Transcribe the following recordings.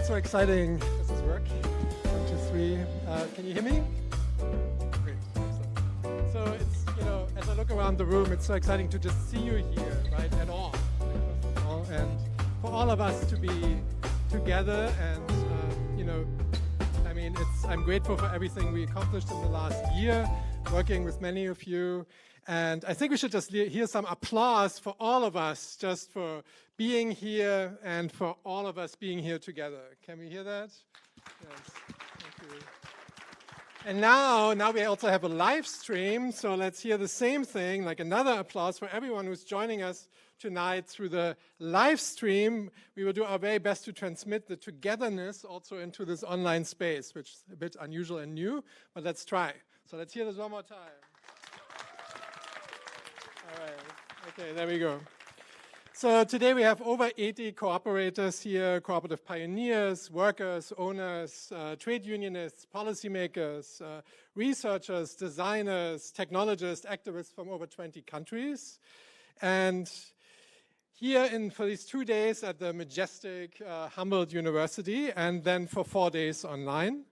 it's so exciting. Does this work? 1, 2, 3. Can you hear me? Great. Excellent. So it's, as I look around the room, it's so exciting to just see you here, right, at all. And for all of us to be together and, I'm grateful for everything we accomplished in the last year, working with many of you. And I think we should just hear some applause for all of us, just for being here and for all of us being here together. Can we hear that? Yes, thank you. And now we also have a live stream, so let's hear the same thing, like another applause for everyone who's joining us tonight through the live stream. We will do our very best to transmit the togetherness also into this online space, which is a bit unusual and new, but let's try. So let's hear this one more time. All right, okay, there we go. So today we have over 80 cooperators here, cooperative pioneers, workers, owners, trade unionists, policymakers, researchers, designers, technologists, activists from over 20 countries. And here for these 2 days at the majestic Humboldt University, and then for 4 days online.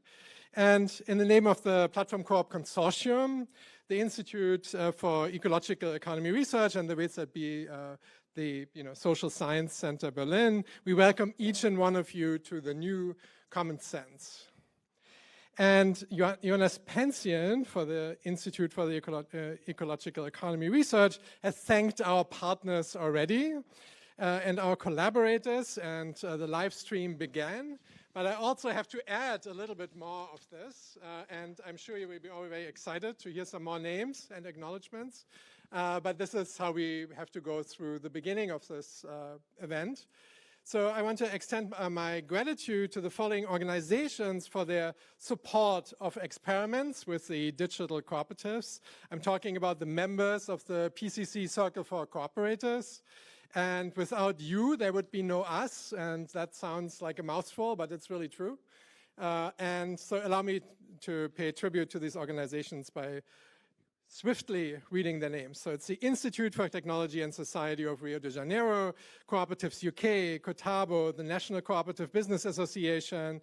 And in the name of the Platform Cooperativism Consortium, the Institute for Ecological Economy Research, and the WZB, the Social Science Center Berlin, we welcome each and one of you to the new Common Sense. And Jonas Pentzien for the Institute for the Ecological Economy Research has thanked our partners already and our collaborators, and the live stream began. But I also have to add a little bit more of this, and I'm sure you will be all very excited to hear some more names and acknowledgements. But this is how we have to go through the beginning of this event. So I want to extend my gratitude to the following organizations for their support of experiments with the digital cooperatives. I'm talking about the members of the PCC Circle for Cooperators. And without you, there would be no us. And that sounds like a mouthful, but it's really true. And so allow me to pay tribute to these organizations by swiftly reading their names. So it's the Institute for Technology and Society of Rio de Janeiro, Cooperatives UK, Cotabo, the National Cooperative Business Association,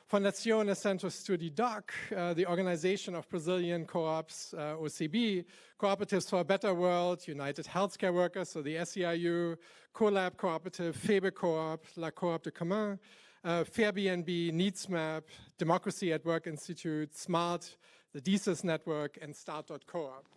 Fondazione Centro Studi Doc, the Organization of Brazilian Co-ops, OCB, Cooperatives for a Better World, United Healthcare Workers, so the SEIU, Colab Cooperative, Febe Co-op, La Coop de Commun, Fairbnb, NeedsMap, Democracy at Work Institute, SMART, the DCIS network, and Start.coop.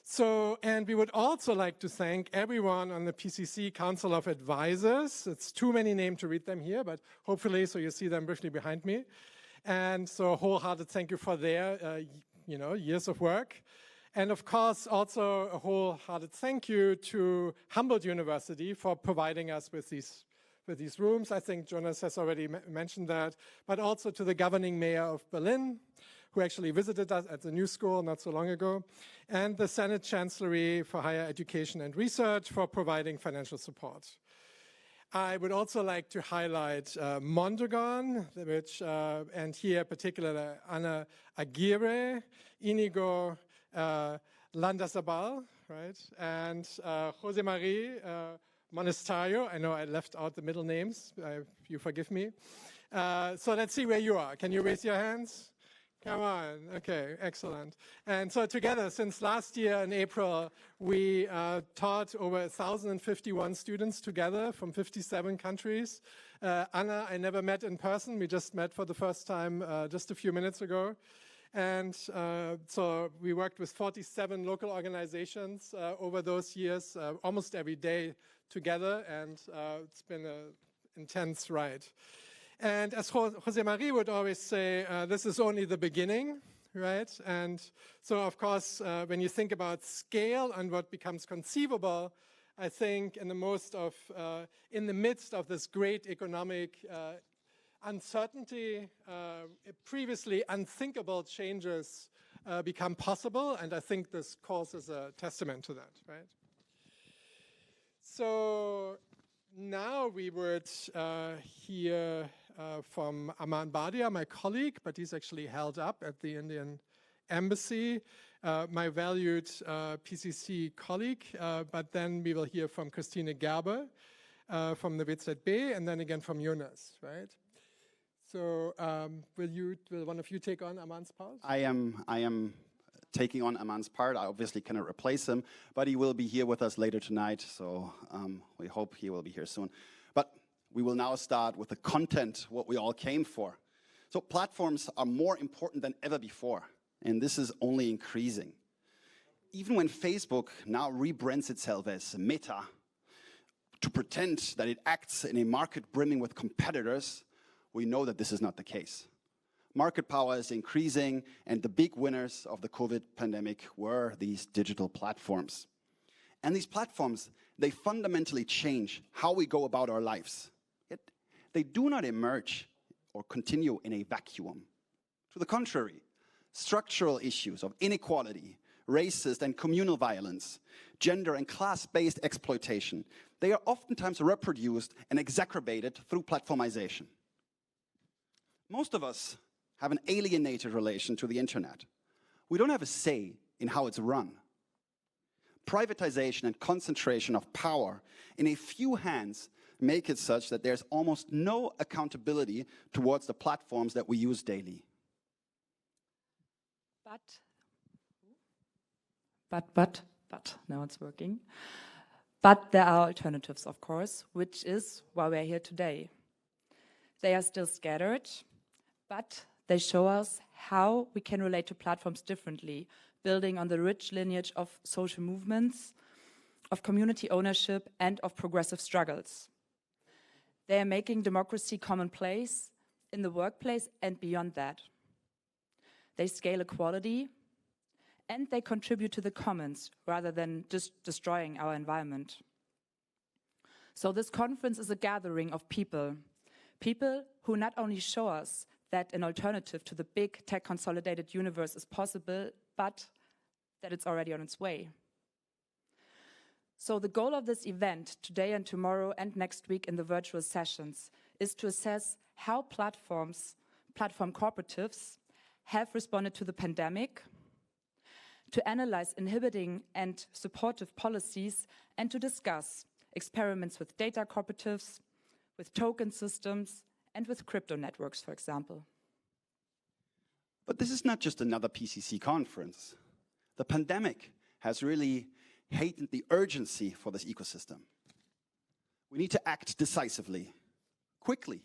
So, and we would also like to thank everyone on the PCC Council of Advisors. It's too many names to read them here, but hopefully, so you see them briefly behind me. And so a wholehearted thank you for their, years of work. And of course, also a wholehearted thank you to Humboldt University for providing us with these rooms. I think Jonas has already mentioned that, but also to the governing mayor of Berlin, who actually visited us at the new school not so long ago, and the Senate Chancellery for Higher Education and Research for providing financial support. I would also like to highlight Mondragon, which, and here particularly Ana Aguirre, Inigo Landazabal, right, and Jose Marie Monasterio. I know I left out the middle names, you forgive me. So let's see where you are. Can you raise your hands? Come on, okay, excellent. And so together, since last year in April, we taught over 1,051 students together from 57 countries. Anna, I never met in person. We just met for the first time just a few minutes ago. And so we worked with 47 local organizations over those years, almost every day together, and it's been an intense ride. And as Jose Marie would always say, this is only the beginning, right? And so, of course, when you think about scale and what becomes conceivable, I think in the midst of this great economic uncertainty, previously unthinkable changes become possible, and I think this course is a testament to that, right? So now we would hear from Aman Badia, my colleague, but he's actually held up at the Indian Embassy, my valued PCC colleague, but then we will hear from Christine Gerber from the WZB, and then again from Jonas, right? So will one of you take on Aman's part? I am taking on Aman's part. I obviously cannot replace him, but he will be here with us later tonight, so we hope he will be here soon. But we will now start with the content, what we all came for. So platforms are more important than ever before, and this is only increasing. Even when Facebook now rebrands itself as Meta to pretend that it acts in a market brimming with competitors, we know that this is not the case. Market power is increasing, and the big winners of the COVID pandemic were these digital platforms. And these platforms, they fundamentally change how we go about our lives. Yet they do not emerge or continue in a vacuum. To the contrary, structural issues of inequality, racist and communal violence, gender and class-based exploitation, they are oftentimes reproduced and exacerbated through platformization. Most of us have an alienated relation to the internet. We don't have a say in how it's run. Privatization and concentration of power in a few hands make it such that there's almost no accountability towards the platforms that we use daily. But, now it's working. But there are alternatives, of course, which is why we're here today. They are still scattered, but they show us how we can relate to platforms differently, building on the rich lineage of social movements, of community ownership, and of progressive struggles. They are making democracy commonplace in the workplace and beyond that. They scale equality, and they contribute to the commons rather than just destroying our environment. So this conference is a gathering of people who not only show us that an alternative to the big tech consolidated universe is possible, but that it's already on its way. So the goal of this event, today and tomorrow and next week in the virtual sessions, is to assess how platform cooperatives have responded to the pandemic, to analyze inhibiting and supportive policies, and to discuss experiments with data cooperatives, with token systems, and with crypto networks, for example. But this is not just another PCC conference. The pandemic has really heightened the urgency for this ecosystem. We need to act decisively, quickly.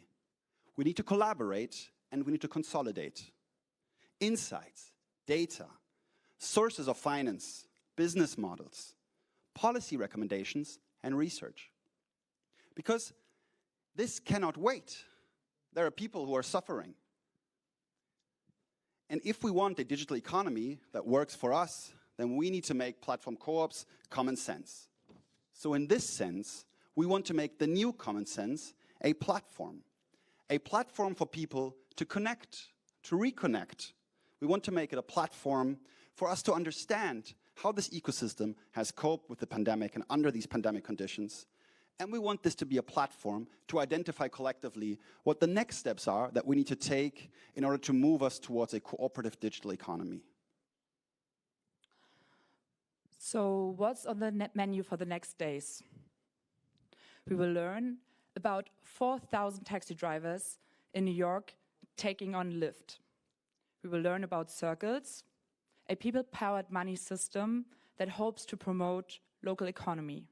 We need to collaborate, and we need to consolidate. Insights, data, sources of finance, business models, policy recommendations, and research. Because this cannot wait. There are people who are suffering. And if we want a digital economy that works for us, then we need to make platform co-ops common sense. So in this sense, we want to make the new common sense a platform for people to connect, to reconnect. We want to make it a platform for us to understand how this ecosystem has coped with the pandemic and under these pandemic conditions. And we want this to be a platform to identify collectively what the next steps are that we need to take in order to move us towards a cooperative digital economy. So what's on the menu for the next days? We will learn about 4,000 taxi drivers in New York taking on Lyft. We will learn about Circles, a people-powered money system that hopes to promote local economy.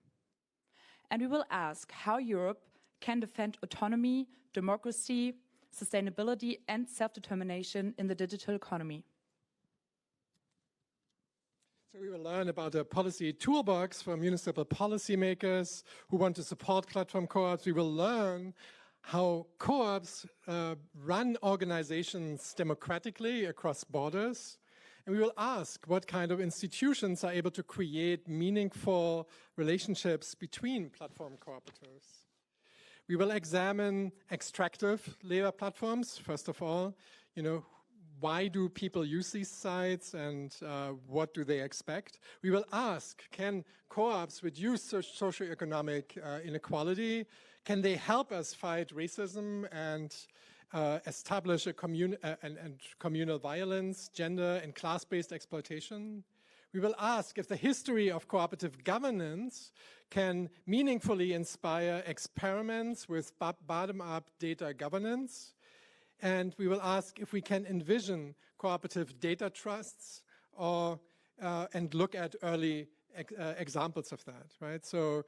And we will ask how Europe can defend autonomy, democracy, sustainability, and self-determination in the digital economy. So we will learn about a policy toolbox for municipal policymakers who want to support platform co-ops. We will learn how co-ops run organizations democratically across borders. And we will ask what kind of institutions are able to create meaningful relationships between platform cooperatives. We will examine extractive labor platforms. First of all, why do people use these sites and what do they expect? We will ask, can co-ops reduce socioeconomic inequality? Can they help us fight racism and establish a communal violence, gender and class-based exploitation? We will ask if the history of cooperative governance can meaningfully inspire experiments with bottom-up data governance. And we will ask if we can envision cooperative data trusts or, and look at early examples of that, right? So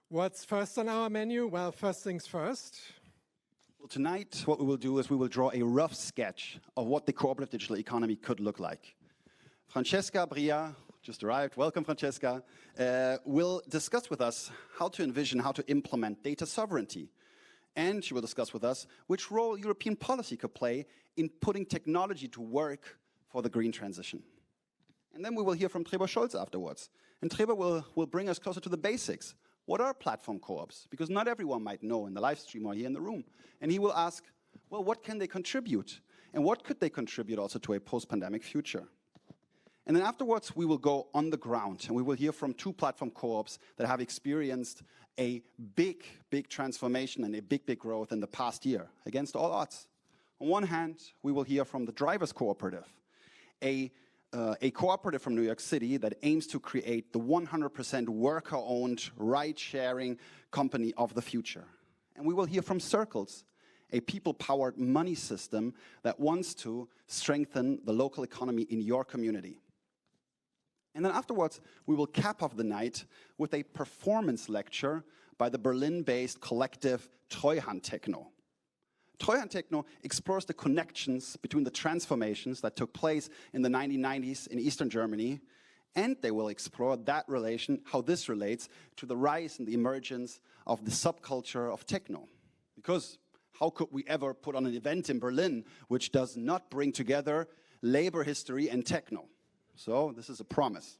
what's first on our menu? Well, first things first. Well, tonight, what we will do is we will draw a rough sketch of what the cooperative digital economy could look like. Francesca Bria, just arrived, welcome Francesca, will discuss with us how to envision, how to implement data sovereignty. And she will discuss with us which role European policy could play in putting technology to work for the green transition. And then we will hear from Trebor Scholz afterwards. And Trevor will bring us closer to the basics. What are platform co-ops? Because not everyone might know in the live stream or here in the room. And he will ask, well, what can they contribute? And what could they contribute also to a post-pandemic future? And then afterwards, we will go on the ground and we will hear from 2 platform co-ops that have experienced a big transformation and a big growth in the past year against all odds. On one hand, we will hear from the Drivers Cooperative, a cooperative from New York City that aims to create the 100% worker-owned ride-sharing company of the future. And we will hear from Circles, a people-powered money system that wants to strengthen the local economy in your community. And then afterwards, we will cap off the night with a performance lecture by the Berlin-based collective Treuhand Techno. Treuhand Techno explores the connections between the transformations that took place in the 1990s in Eastern Germany, and they will explore that relation, how this relates to the rise and the emergence of the subculture of techno. Because how could we ever put on an event in Berlin which does not bring together labor history and techno? So this is a promise.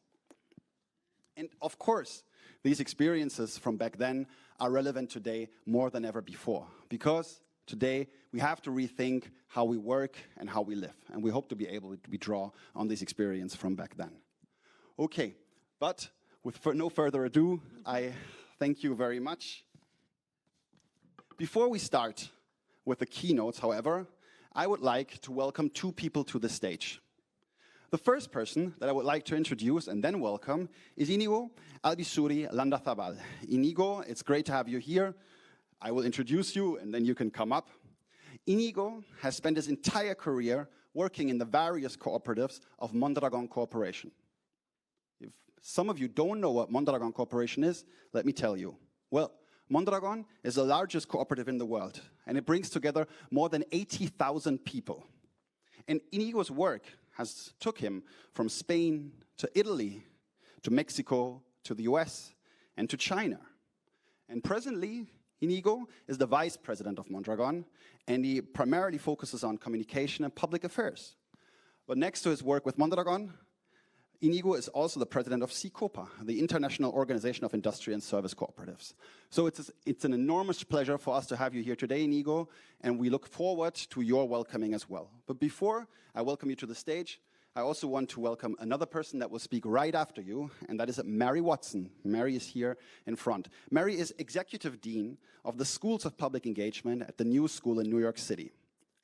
And of course, these experiences from back then are relevant today more than ever before, because today we have to rethink how we work and how we live. And we hope to be able to draw on this experience from back then. Okay, but with no further ado, I thank you very much. Before we start with the keynotes, however, I would like to welcome 2 people to the stage. The first person that I would like to introduce and then welcome is Inigo Albisuri Landazabal. Inigo, it's great to have you here. I will introduce you and then you can come up. Inigo has spent his entire career working in the various cooperatives of Mondragon Corporation. If some of you don't know what Mondragon Corporation is, let me tell you. Well, Mondragon is the largest cooperative in the world, and it brings together more than 80,000 people. And Inigo's work took him from Spain to Italy, to Mexico, to the US, and to China. And presently, Inigo is the vice president of Mondragon, and he primarily focuses on communication and public affairs. But next to his work with Mondragon, Inigo is also the president of CICOPA, the International Organization of Industry and Service Cooperatives. So it's an enormous pleasure for us to have you here today, Inigo, and we look forward to your welcoming as well. But before I welcome you to the stage, I also want to welcome another person that will speak right after you, and that is Mary Watson. Mary is here in front. Mary is Executive Dean of the Schools of Public Engagement at the New School in New York City.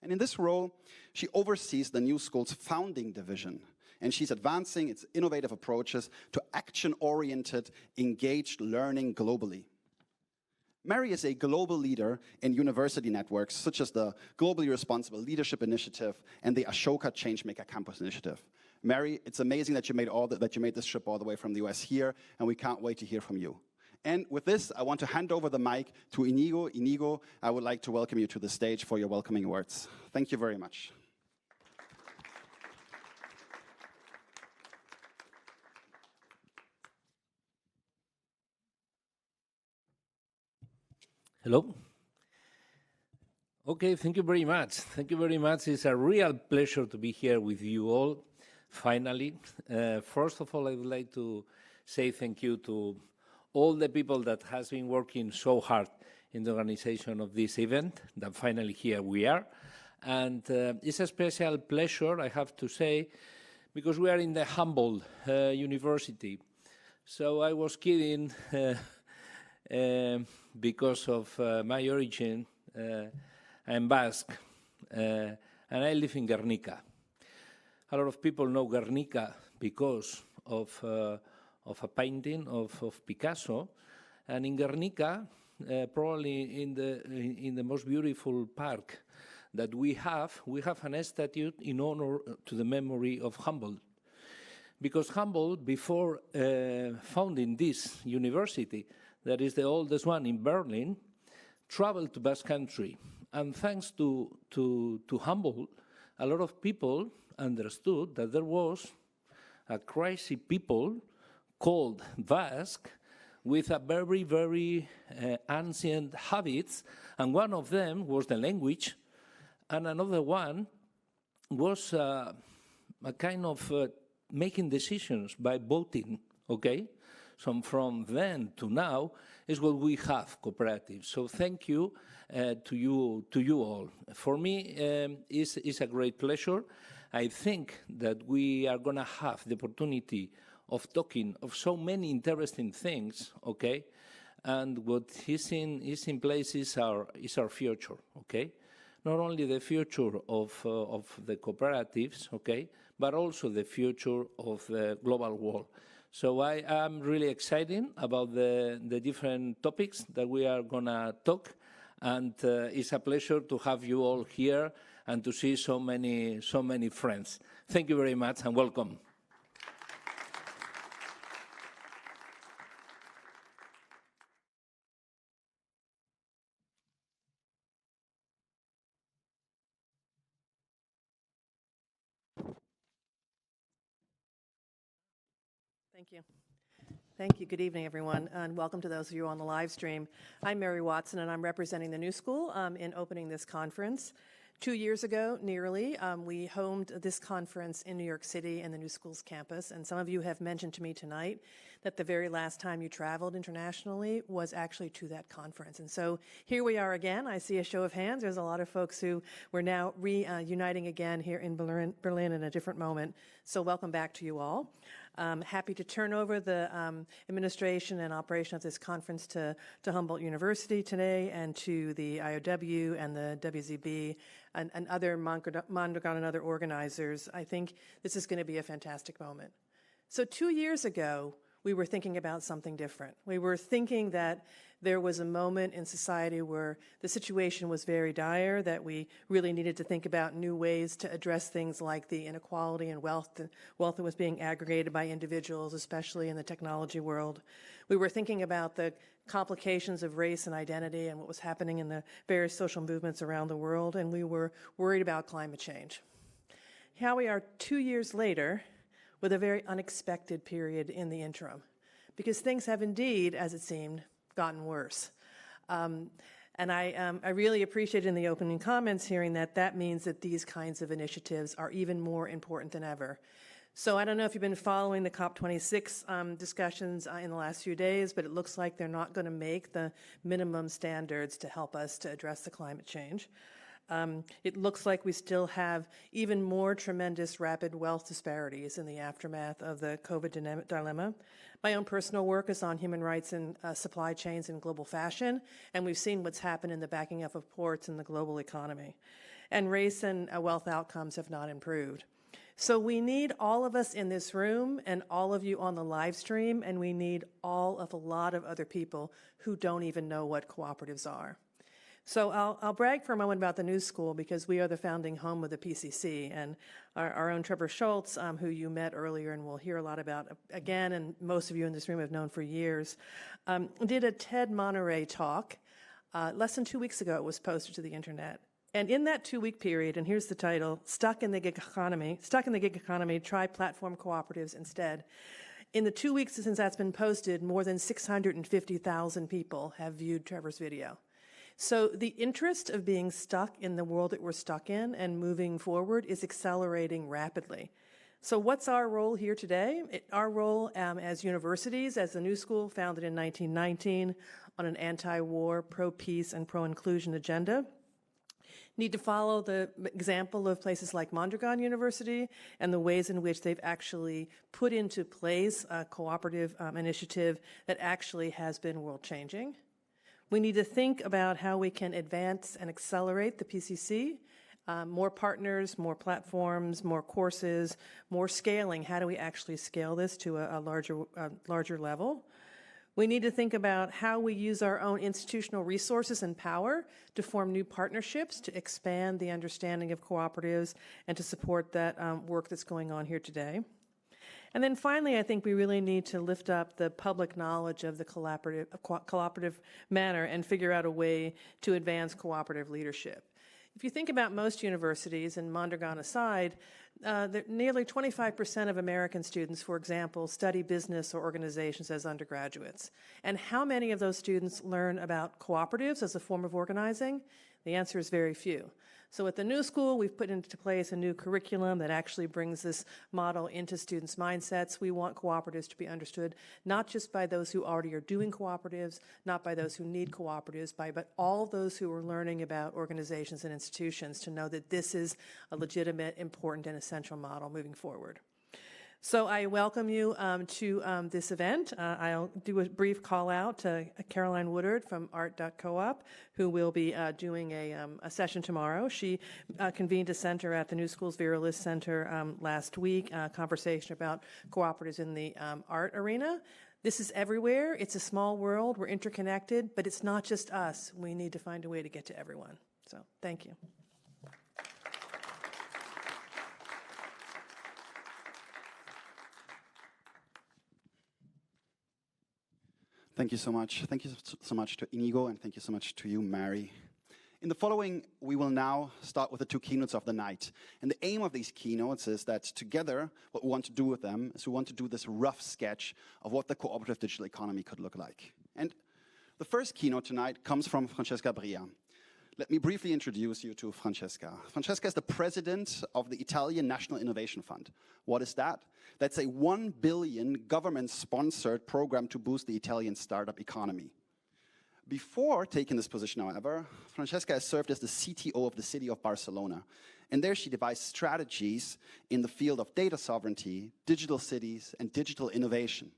And in this role, she oversees the New School's founding division, and she's advancing its innovative approaches to action-oriented, engaged learning globally. Mary is a global leader in university networks such as the Globally Responsible Leadership Initiative and the Ashoka Changemaker Campus Initiative. Mary, it's amazing that you made this trip all the way from the US here, and we can't wait to hear from you. And with this, I want to hand over the mic to Inigo. Inigo, I would like to welcome you to the stage for your welcoming words. Thank you very much. Hello. Okay, thank you very much. Thank you very much. It's a real pleasure to be here with you all, finally. First of all, I would like to say thank you to all the people that has been working so hard in the organization of this event, that finally here we are. And it's a special pleasure, I have to say, because we are in the humble university. So I was kidding because of my origin. I'm Basque, and I live in Guernica. A lot of people know Guernica because of a painting of Picasso, and in Guernica, probably in the most beautiful park that we have an statute in honor to the memory of Humboldt. Because Humboldt, before founding this university, that is the oldest one in Berlin, traveled to Basque Country. And thanks to Humboldt, a lot of people understood that there was a crazy people called Basque with a very, very ancient habits, and one of them was the language, and another one was a kind of making decisions by voting, okay? So from then to now is what we have, cooperatives. So thank you to you all. For me, it's a great pleasure. I think that we are going to have the opportunity of talking of so many interesting things, okay? And what is in place is our future, okay? Not only the future of the cooperatives, okay, but also the future of the global world. So I am really excited about the different topics that we are going to talk, and it's a pleasure to have you all here and to see so many friends. Thank you very much and welcome. Thank you. Thank you. Good evening, everyone, and welcome to those of you on the live stream. I'm Mary Watson, and I'm representing the New School in opening this conference. 2 years ago, nearly, we homed this conference in New York City in the New School's campus, and some of you have mentioned to me tonight that the very last time you traveled internationally was actually to that conference. And so here we are again. I see a show of hands. There's a lot of folks who we're now reuniting again here in Berlin in a different moment. So welcome back to you all. Happy to turn over the administration and operation of this conference to Humboldt University today, and to the IOW and the WZB and other Mondragon and other organizers. I think this is going to be a fantastic moment. So 2 years ago, we were thinking about something different. We were thinking that there was a moment in society where the situation was very dire, that we really needed to think about new ways to address things like the inequality and wealth that was being aggregated by individuals, especially in the technology world. We were thinking about the complications of race and identity and what was happening in the various social movements around the world, and we were worried about climate change. Here we are 2 years later, with a very unexpected period in the interim, because things have indeed, as it seemed, gotten worse. And I really appreciated in the opening comments hearing that means that these kinds of initiatives are even more important than ever. So I don't know if you've been following the COP26 discussions in the last few days, but it looks like they're not going to make the minimum standards to help us to address the climate change. It looks like we still have even more tremendous rapid wealth disparities in the aftermath of the COVID dilemma. My own personal work is on human rights and supply chains in global fashion, and we've seen what's happened in the backing up of ports in the global economy. And race and wealth outcomes have not improved. So we need all of us in this room and all of you on the live stream, and we need all of a lot of other people who don't even know what cooperatives are. So I'll brag for a moment about the New School, because we are the founding home of the PCC, and our own Trebor Scholz, who you met earlier and we'll hear a lot about again, and most of you in this room have known for years, did a TED Monterey talk. Less than 2 weeks ago it was posted to the internet. And in that 2-week period, and here's the title, Stuck in the Gig Economy, Try Platform Cooperatives Instead. In the 2 weeks since that's been posted, more than 650,000 people have viewed Trevor's video. So the interest of being stuck in the world that we're stuck in and moving forward is accelerating rapidly. So what's our role here today? Our role as universities, as the New School, founded in 1919 on an anti-war, pro-peace, and pro-inclusion agenda, need to follow the example of places like Mondragon University and the ways in which they've actually put into place a cooperative initiative that actually has been world-changing. We need to think about how we can advance and accelerate the PCC, more partners, more platforms, more courses, more scaling. How do we actually scale this to a larger level? We need to think about how we use our own institutional resources and power to form new partnerships, to expand the understanding of cooperatives, and to support that work that's going on here today. And then finally, I think we really need to lift up the public knowledge of the cooperative manner and figure out a way to advance cooperative leadership. If you think about most universities, and Mondragon aside, nearly 25% of American students, for example, study business or organizations as undergraduates. And how many of those students learn about cooperatives as a form of organizing? The answer is very few. So at the New School, we've put into place a new curriculum that actually brings this model into students' mindsets. We want cooperatives to be understood not just by those who already are doing cooperatives, not by those who need cooperatives, but all those who are learning about organizations and institutions to know that this is a legitimate, important, and essential model moving forward. So I welcome you to this event. I'll do a brief call out to Caroline Woodard from art.coop, who will be doing a session tomorrow. She convened a center at the New School's Vera List Center last week, a conversation about cooperatives in the art arena. This is everywhere. It's a small world. We're interconnected, but it's not just us. We need to find a way to get to everyone. So thank you. Thank you so much. Thank you so much to Inigo, and thank you so much to you, Mary. In the following, we will now start with the two keynotes of the night. And the aim of these keynotes is that together, what we want to do with them is we want to do this rough sketch of what the cooperative digital economy could look like. And the first keynote tonight comes from Francesca Bria. Let me briefly introduce you to Francesca. Francesca is the president of the Italian National Innovation Fund. What is that? That's a 1 billion government-sponsored program to boost the Italian startup economy. Before taking this position, however, Francesca has served as the CTO of the city of Barcelona. And there she devised strategies in the field of data sovereignty, digital cities, and digital innovation.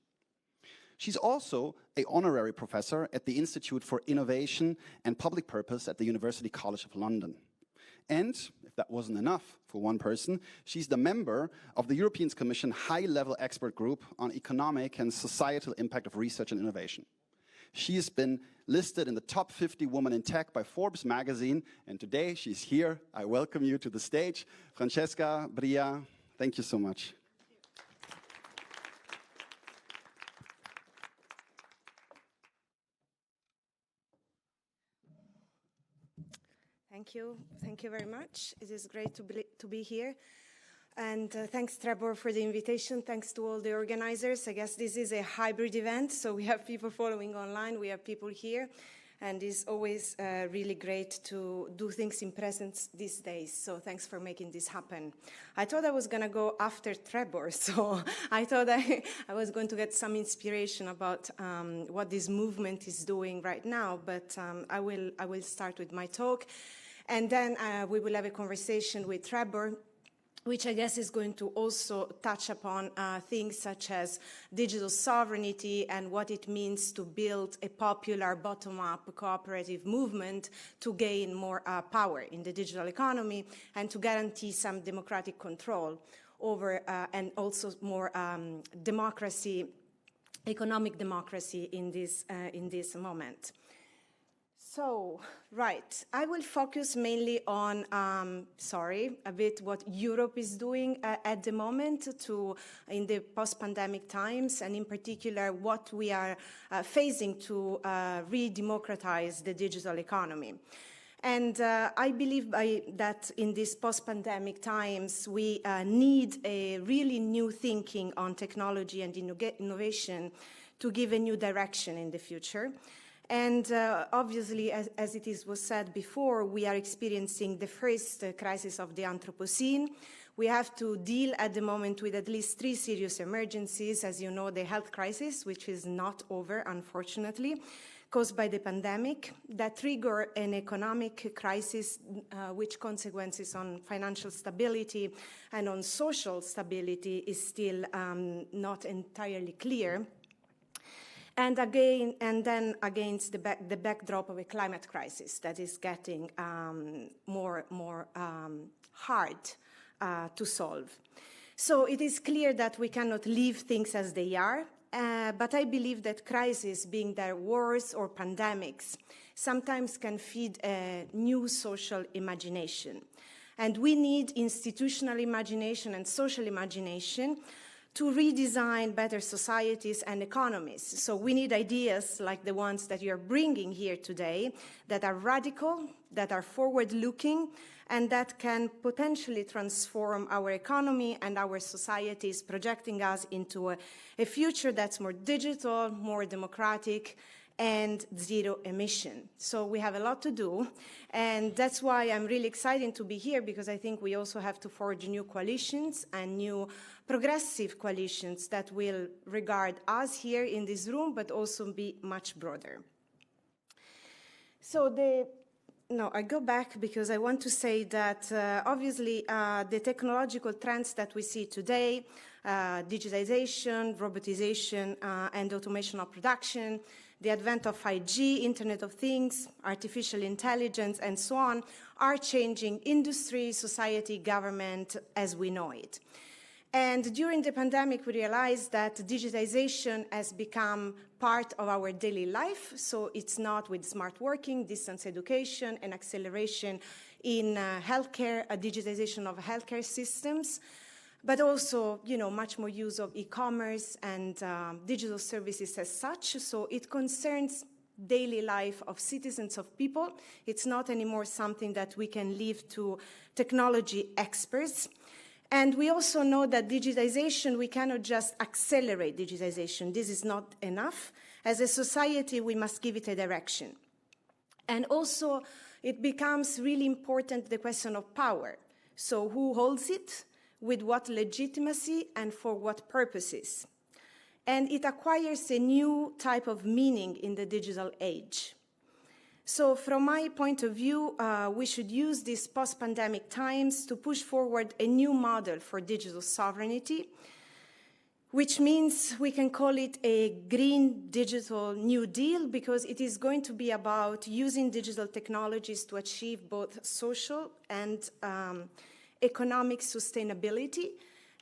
She's also an honorary professor at the Institute for Innovation and Public Purpose at the University College of London. And, if that wasn't enough for one person, she's the member of the European Commission High-Level Expert Group on Economic and Societal Impact of Research and Innovation. She has been listed in the top 50 women in tech by Forbes magazine, and today she's here. I welcome you to the stage. Francesca Bria, thank you so much. Thank you very much. It is great to be here. And thanks, Trebor, for the invitation. Thanks to all the organizers. I guess this is a hybrid event, so we have people following online, we have people here, and it's always really great to do things in presence these days. So thanks for making this happen. I thought I was going to go after Trebor, so I thought I was going to get some inspiration about what this movement is doing right now, but I will start with my talk. And then we will have a conversation with Trebor, which I guess is going to also touch upon things such as digital sovereignty and what it means to build a popular bottom-up cooperative movement to gain more power in the digital economy and to guarantee some democratic control over and also more democracy, economic democracy in this moment. So, right, I will focus mainly on, a bit what Europe is doing at the moment in the post-pandemic times, and in particular what we are facing to re-democratize the digital economy. And I believe that in these post-pandemic times, we need a really new thinking on technology and innovation to give a new direction in the future. And obviously, as was said before, we are experiencing the first crisis of the Anthropocene. We have to deal at the moment with at least 3 serious emergencies. As you know, the health crisis, which is not over, unfortunately, caused by the pandemic, that trigger an economic crisis, which consequences on financial stability and on social stability is still not entirely clear. And then against the backdrop of a climate crisis that is getting more hard to solve. So it is clear that we cannot leave things as they are, but I believe that crises, being there wars or pandemics, sometimes can feed a new social imagination. And we need institutional imagination and social imagination to redesign better societies and economies. So we need ideas like the ones that you're bringing here today that are radical, that are forward-looking, and that can potentially transform our economy and our societies, projecting us into a future that's more digital, more democratic, and zero emission. So we have a lot to do, and that's why I'm really excited to be here, because I think we also have to forge new coalitions and new progressive coalitions that will regard us here in this room, but also be much broader. So I go back because I want to say that obviously the technological trends that we see today, digitization, robotization, and automation of production, the advent of 5G, Internet of Things, artificial intelligence, and so on, are changing industry, society, government as we know it. And during the pandemic, we realized that digitization has become part of our daily life. So it's not with smart working, distance education, and acceleration in healthcare, a digitization of healthcare systems, but also, much more use of e-commerce and digital services as such. So it concerns daily life of citizens, of people. It's not anymore something that we can leave to technology experts. And we also know that digitization, we cannot just accelerate digitization. This is not enough. As a society, we must give it a direction. And also, it becomes really important, the question of power. So who holds it, with what legitimacy, and for what purposes? And it acquires a new type of meaning in the digital age. So from my point of view, we should use these post-pandemic times to push forward a new model for digital sovereignty, which means we can call it a green digital New Deal, because it is going to be about using digital technologies to achieve both social and economic sustainability.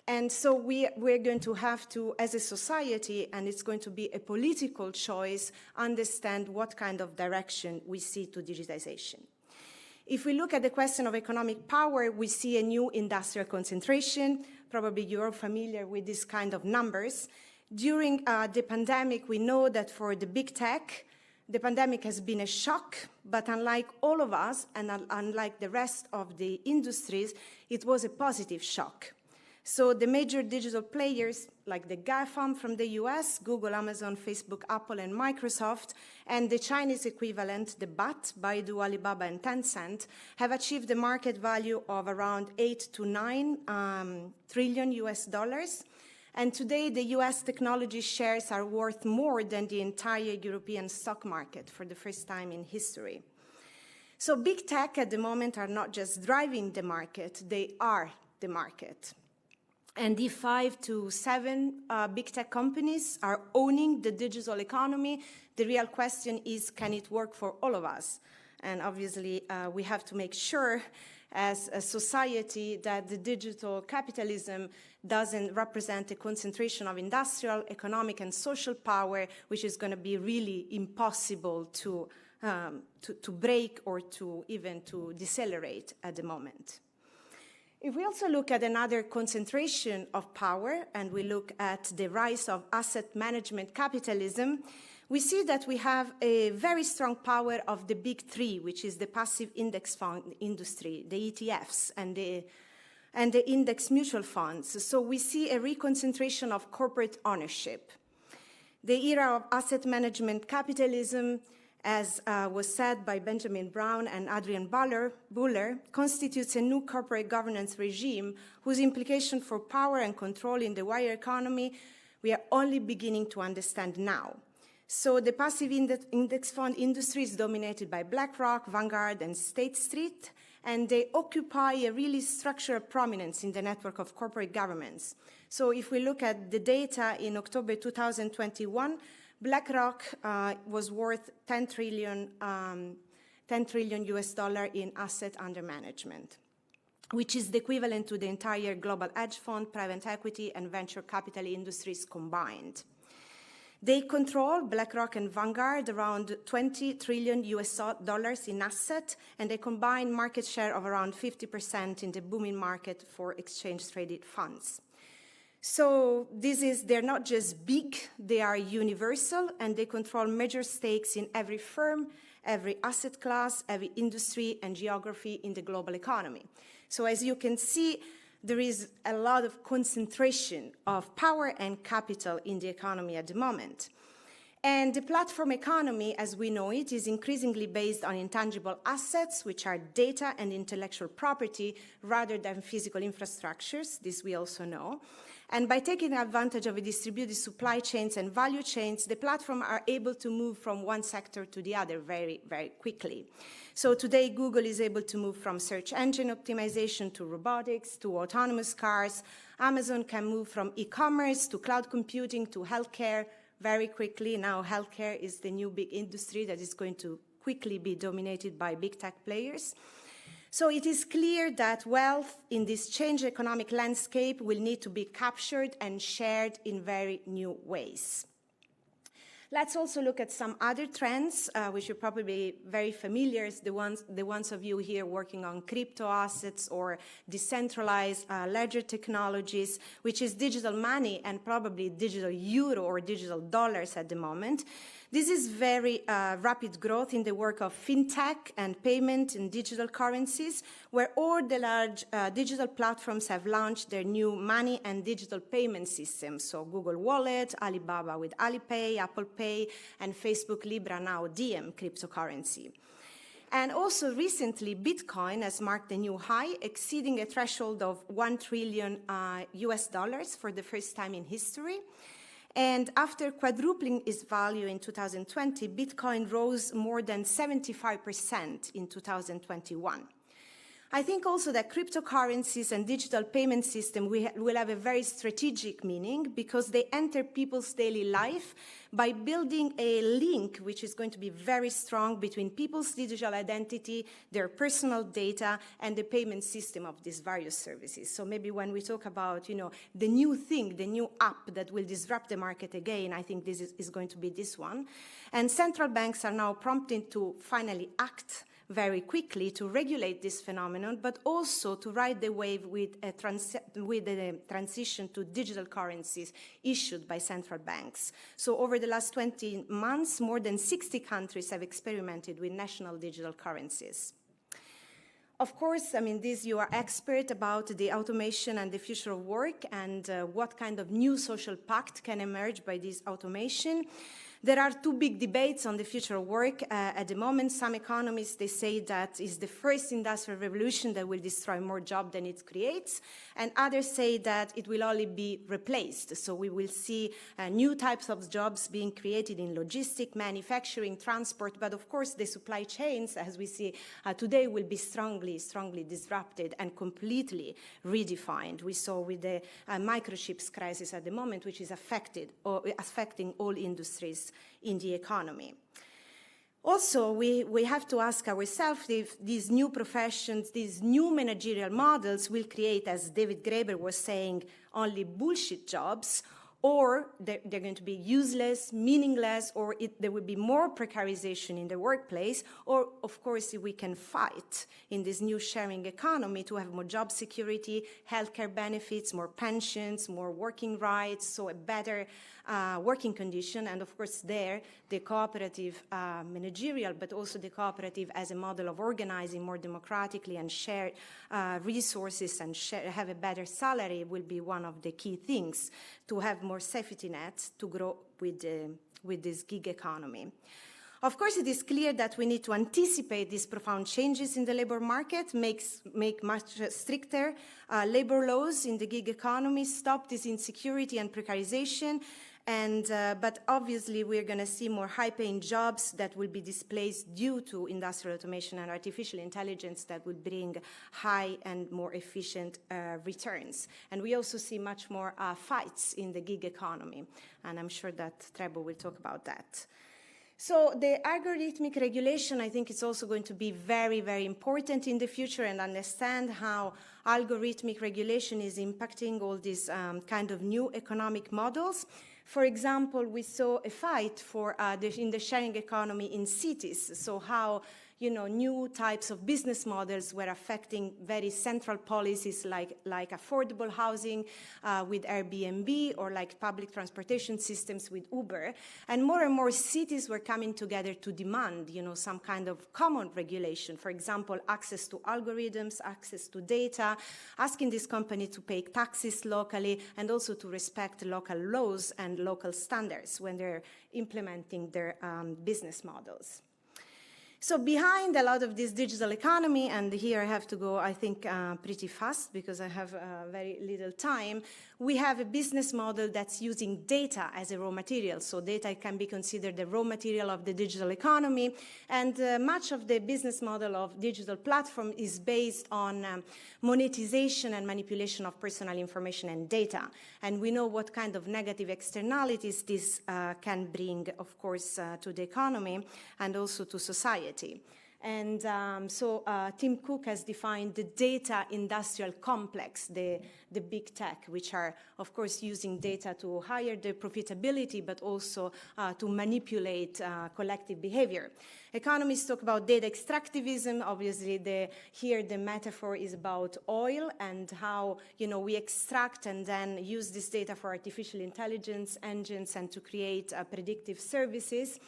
And so we're going to have to, as a society, and it's going to be a political choice, understand what kind of direction we see to digitization. If we look at the question of economic power, we see a new industrial concentration. Probably you're familiar with this kind of numbers. During the pandemic, we know that for the big tech, the pandemic has been a shock, but unlike all of us, and unlike the rest of the industries, it was a positive shock. So the major digital players, like the GAFAM from the US, Google, Amazon, Facebook, Apple, and Microsoft, and the Chinese equivalent, the BAT, Baidu, Alibaba, and Tencent, have achieved a market value of around 8 to 9 trillion US dollars. And today, the US technology shares are worth more than the entire European stock market for the first time in history. So big tech at the moment are not just driving the market, they are the market. And the 5 to 7 big tech companies are owning the digital economy. The real question is, can it work for all of us? And obviously, we have to make sure as a society that the digital capitalism doesn't represent a concentration of industrial, economic, and social power, which is going to be really impossible to break or even to decelerate at the moment. If we also look at another concentration of power, and we look at the rise of asset management capitalism, we see that we have a very strong power of the big three, which is the passive index fund industry, the ETFs, and the index mutual funds. So we see a reconcentration of corporate ownership. The era of asset management capitalism, as was said by Benjamin Brown and Adrian Buller, constitutes a new corporate governance regime whose implication for power and control in the wider economy we are only beginning to understand now. So the passive index fund industry is dominated by BlackRock, Vanguard, and State Street, and they occupy a really structural prominence in the network of corporate governments. So if we look at the data in October 2021, BlackRock was worth 10 trillion US dollar in asset under management, which is the equivalent to the entire global hedge fund, private equity, and venture capital industries combined. They control, BlackRock and Vanguard, around $20 trillion in asset, and they combine market share of around 50% in the booming market for exchange-traded funds. So they're not just big, they are universal, and they control major stakes in every firm, every asset class, every industry and geography in the global economy. So as you can see, there is a lot of concentration of power and capital in the economy at the moment. And the platform economy, as we know it, is increasingly based on intangible assets, which are data and intellectual property, rather than physical infrastructures. This we also know. And by taking advantage of a distributed supply chains and value chains, the platform are able to move from one sector to the other very, very quickly. So today, Google is able to move from search engine optimization to robotics to autonomous cars. Amazon can move from e-commerce to cloud computing to healthcare very quickly. Now, healthcare is the new big industry that is going to quickly be dominated by big tech players. So it is clear that wealth in this changed economic landscape will need to be captured and shared in very new ways. Let's also look at some other trends, which are probably very familiar, the ones of you here working on crypto assets or decentralized ledger technologies, which is digital money and probably digital euro or digital dollars at the moment. This is very rapid growth in the work of fintech and payment and digital currencies, where all the large digital platforms have launched their new money and digital payment systems. So Google Wallet, Alibaba with Alipay, Apple Pay, and Facebook Libra, now Diem cryptocurrency. And also recently, Bitcoin has marked a new high, exceeding a threshold of $1 trillion for the first time in history. And after quadrupling its value in 2020, Bitcoin rose more than 75% in 2021. I think also that cryptocurrencies and digital payment system will have a very strategic meaning because they enter people's daily life by building a link which is going to be very strong between people's digital identity, their personal data, and the payment system of these various services. So maybe when we talk about, the new thing, the new app that will disrupt the market again, I think this is going to be this one. And central banks are now prompting to finally act very quickly to regulate this phenomenon, but also to ride the wave with a transition to digital currencies issued by central banks. So over the last 20 months, more than 60 countries have experimented with national digital currencies. Of course, you are expert about the automation and the future of work and what kind of new social pact can emerge by this automation. There are two big debates on the future of work at the moment. Some economists, they say that it's the first industrial revolution that will destroy more jobs than it creates, and others say that it will only be replaced. So we will see new types of jobs being created in logistics, manufacturing, transport, but of course the supply chains, as we see today, will be strongly disrupted and completely redefined. We saw with the microchips crisis at the moment, which is affecting all industries in the economy. Also, we have to ask ourselves if these new professions, these new managerial models will create, as David Graeber was saying, only bullshit jobs, or they're going to be useless, meaningless, or there will be more precarization in the workplace, or, of course, if we can fight in this new sharing economy to have more job security, healthcare benefits, more pensions, more working rights, so a better working condition, and, of course, the cooperative managerial, but also the cooperative as a model of organizing more democratically and share resources and have a better salary will be one of the key things to have more safety nets to grow with this gig economy. Of course, it is clear that we need to anticipate these profound changes in the labor market, make much stricter labor laws in the gig economy, stop this insecurity and precarization, but obviously we're going to see more high-paying jobs that will be displaced due to industrial automation and artificial intelligence that will bring high and more efficient returns. And we also see much more fights in the gig economy, and I'm sure that Trebor will talk about that. So the algorithmic regulation, I think, is also going to be very, very important in the future, and understand how algorithmic regulation is impacting all these kind of new economic models. For example, we saw a fight for in the sharing economy in cities, so how new types of business models were affecting very central policies like affordable housing with Airbnb, or like public transportation systems with Uber. And more cities were coming together to demand, some kind of common regulation. For example, access to algorithms, access to data, asking this company to pay taxes locally, and also to respect local laws and local standards when they're implementing their business models. So behind a lot of this digital economy, and here I have to go, I think, pretty fast because I have very little time, we have a business model that's using data as a raw material. So data can be considered the raw material of the digital economy. And much of the business model of digital platform is based on monetization and manipulation of personal information and data. And we know what kind of negative externalities this can bring, of course, to the economy and also to society. And so Tim Cook has defined the data industrial complex, the big tech, which are, of course, using data to higher the profitability, but also to manipulate collective behavior. Economists talk about data extractivism. Obviously, here the metaphor is about oil and how we extract and then use this data for artificial intelligence engines and to create predictive services.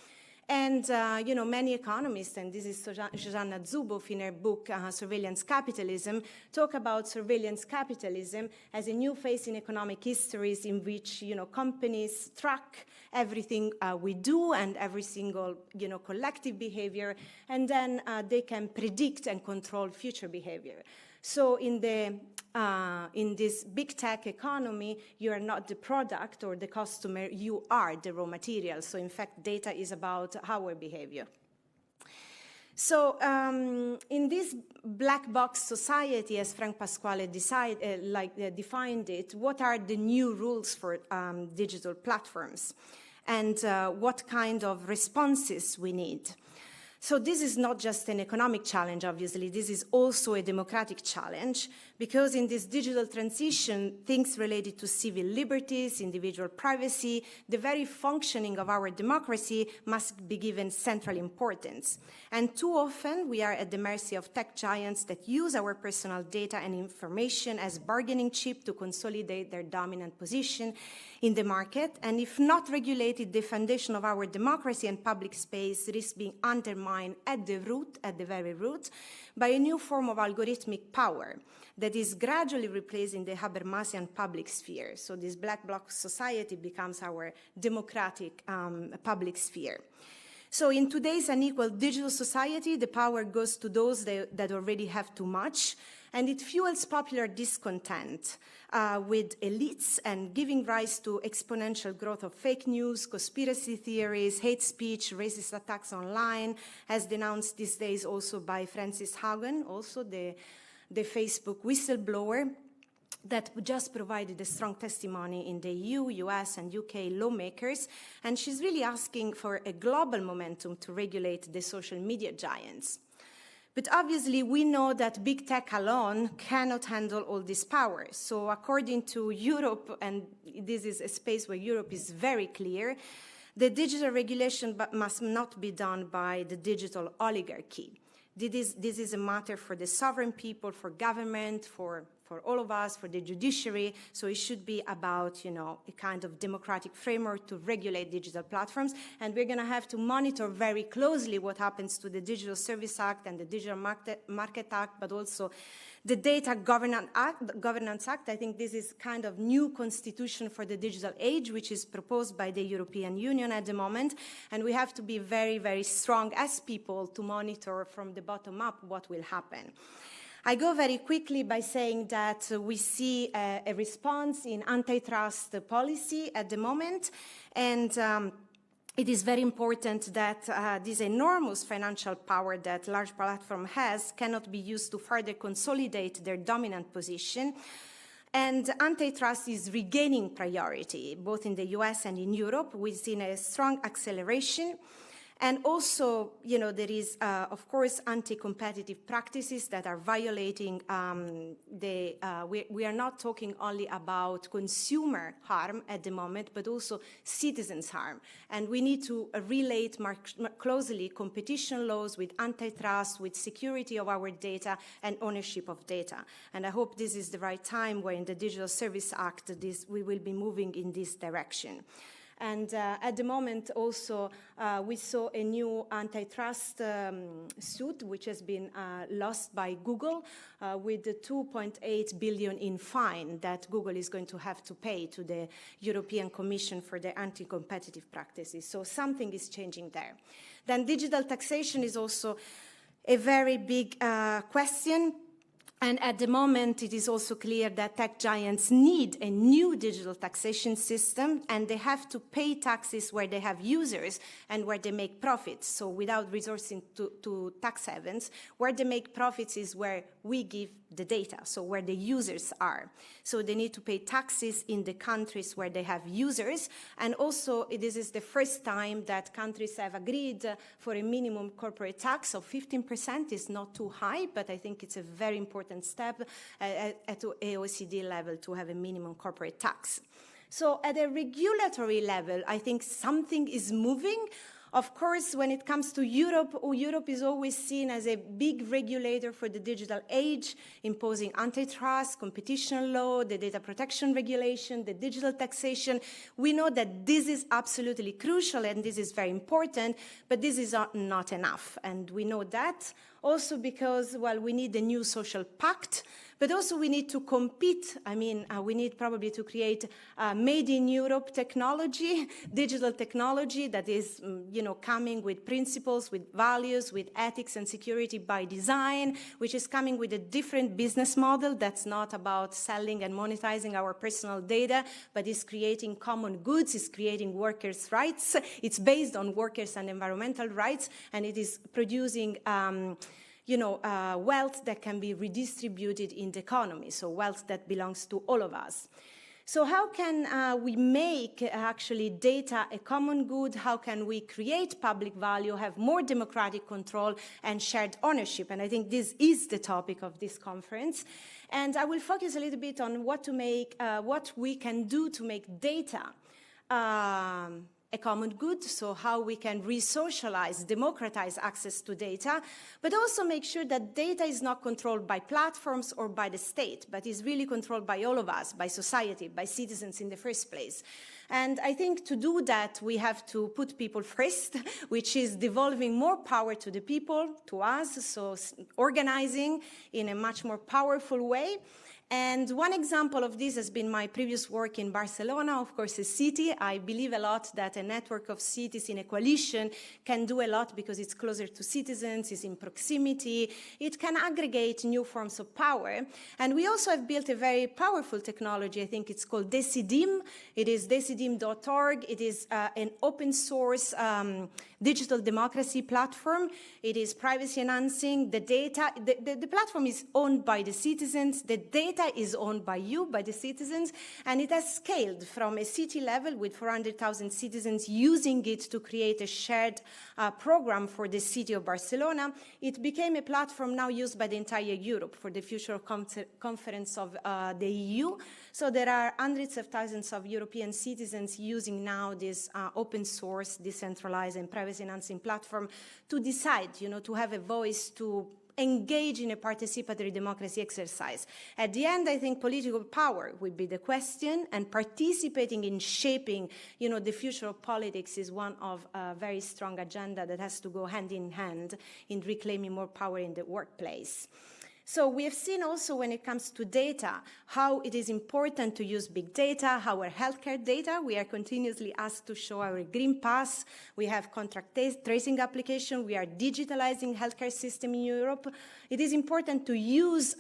And, many economists, and this is Zsuzsanna Zuboff in her book, Surveillance Capitalism, talk about surveillance capitalism as a new phase in economic histories in which, companies track everything we do and every single, collective behavior, and then they can predict and control future behavior. So in this big tech economy, you are not the product or the customer, you are the raw material. So in fact, data is about our behavior. So in this black box society, as Frank Pasquale defined it, what are the new rules for digital platforms? And what kind of responses we need? So this is not just an economic challenge, obviously. This is also a democratic challenge, because in this digital transition, things related to civil liberties, individual privacy, the very functioning of our democracy must be given central importance. And too often, we are at the mercy of tech giants that use our personal data and information as bargaining chip to consolidate their dominant position in the market. And if not regulated, the foundation of our democracy and public space risks being undermined at the very root, by a new form of algorithmic power that is gradually replacing the Habermasian public sphere. So this black box society becomes our democratic public sphere. So in today's unequal digital society, the power goes to those that already have too much, and it fuels popular discontent with elites and giving rise to exponential growth of fake news, conspiracy theories, hate speech, racist attacks online, as denounced these days also by Frances Haugen, also the Facebook whistleblower that just provided a strong testimony in the EU, US, and UK lawmakers. And she's really asking for a global momentum to regulate the social media giants. But obviously, we know that big tech alone cannot handle all this power. So according to Europe, and this is a space where Europe is very clear, the digital regulation must not be done by the digital oligarchy. This is a matter for the sovereign people, for government, for all of us, for the judiciary. So it should be about, a kind of democratic framework to regulate digital platforms. And we're going to have to monitor very closely what happens to the Digital Service Act and the Digital Market Act, but also the Data Governance Act. I think this is kind of new constitution for the digital age, which is proposed by the European Union at the moment. And we have to be very, very strong as people to monitor from the bottom up what will happen. I go very quickly by saying that we see a response in antitrust policy at the moment, and it is very important that this enormous financial power that large platform has cannot be used to further consolidate their dominant position. And antitrust is regaining priority, both in the US and in Europe. We've seen a strong acceleration. And also, you know, there is, of course, anti-competitive practices that are violating we are not talking only about consumer harm at the moment, but also citizens' harm. And we need to relate more closely competition laws with antitrust, with security of our data and ownership of data. And I hope this is the right time where in the Digital Service Act, we will be moving in this direction. And at the moment also, we saw a new antitrust suit, which has been lost by Google with the 2.8 billion in fine that Google is going to have to pay to the European Commission for their anti-competitive practices. So something is changing there. Then digital taxation is also a very big question. And at the moment, it is also clear that tech giants need a new digital taxation system, and they have to pay taxes where they have users and where they make profits. So without resorting to tax havens, where they make profits is where we give the data, so where the users are. So they need to pay taxes in the countries where they have users. And also, this is the first time that countries have agreed for a minimum corporate tax of 15%. Is not too high, but I think it's a very important step at OECD level to have a minimum corporate tax. So at a regulatory level, I think something is moving. Of course, when it comes to Europe, Europe is always seen as a big regulator for the digital age, imposing antitrust, competition law, the data protection regulation, the digital taxation. We know that this is absolutely crucial and this is very important, but this is not enough. And we know that also because, well, we need a new social pact, but also we need to compete. I mean, we need probably to create made in Europe technology, digital technology that is, you know, coming with principles, with values, with ethics and security by design, which is coming with a different business model that's not about selling and monetizing our personal data, but is creating common goods, is creating workers' rights. It's based on workers' and environmental rights, and it is producing wealth that can be redistributed in the economy, so wealth that belongs to all of us. So how can we make actually data a common good? How can we create public value, have more democratic control and shared ownership? And I think this is the topic of this conference. And I will focus a little bit on what we can do to make data a common good, so how we can re-socialize, democratize access to data, but also make sure that data is not controlled by platforms or by the state, but is really controlled by all of us, by society, by citizens in the first place. And I think to do that, we have to put people first, which is devolving more power to the people, to us, so organizing in a much more powerful way. And one example of this has been my previous work in Barcelona, of course, a city. I believe a lot that a network of cities in a coalition can do a lot because it's closer to citizens, it's in proximity, it can aggregate new forms of power. And we also have built a very powerful technology. I think it's called Decidim. It is decidim.org. It is an open source digital democracy platform. It is privacy enhancing. The data, the platform is owned by the citizens. The data is owned by you, by the citizens, and it has scaled from a city level with 400,000 citizens using it to create a shared program for the city of Barcelona. It became a platform now used by the entire Europe for the future conference of the EU. So there are hundreds of thousands of European citizens using now this open source, decentralized and privacy enhancing platform to decide, to have a voice, to engage in a participatory democracy exercise. At the end, I think political power will be the question, and participating in shaping, the future of politics is one of a very strong agenda that has to go hand in hand in reclaiming more power in the workplace. So we have seen also when it comes to data, how it is important to use big data, our healthcare data. We are continuously asked to show our green pass. We have contract tracing application. We are digitalizing healthcare system in Europe. It is important to use,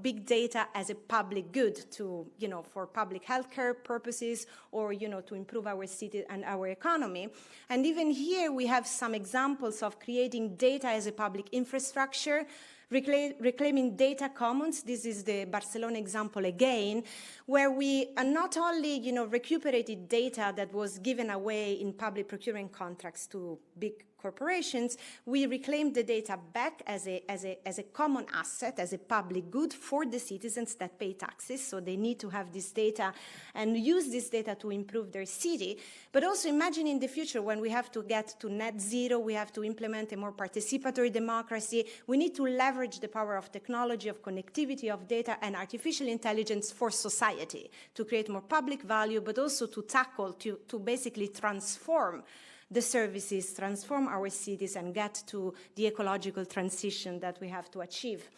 big data as a public good to, for public healthcare purposes or, to improve our city and our economy. And even here we have some examples of creating data as a public infrastructure, reclaiming data commons. This is the Barcelona example again, where we not only, recuperated data that was given away in public procurement contracts to big corporations, we reclaim the data back as a common asset, as a public good for the citizens that pay taxes. So they need to have this data and use this data to improve their city. But also imagine in the future when we have to get to net zero, we have to implement a more participatory democracy. We need to leverage the power of technology, of connectivity, of data, and artificial intelligence for society to create more public value, but also to tackle, to basically transform the services, transform our cities, and get to the ecological transition that we have to achieve.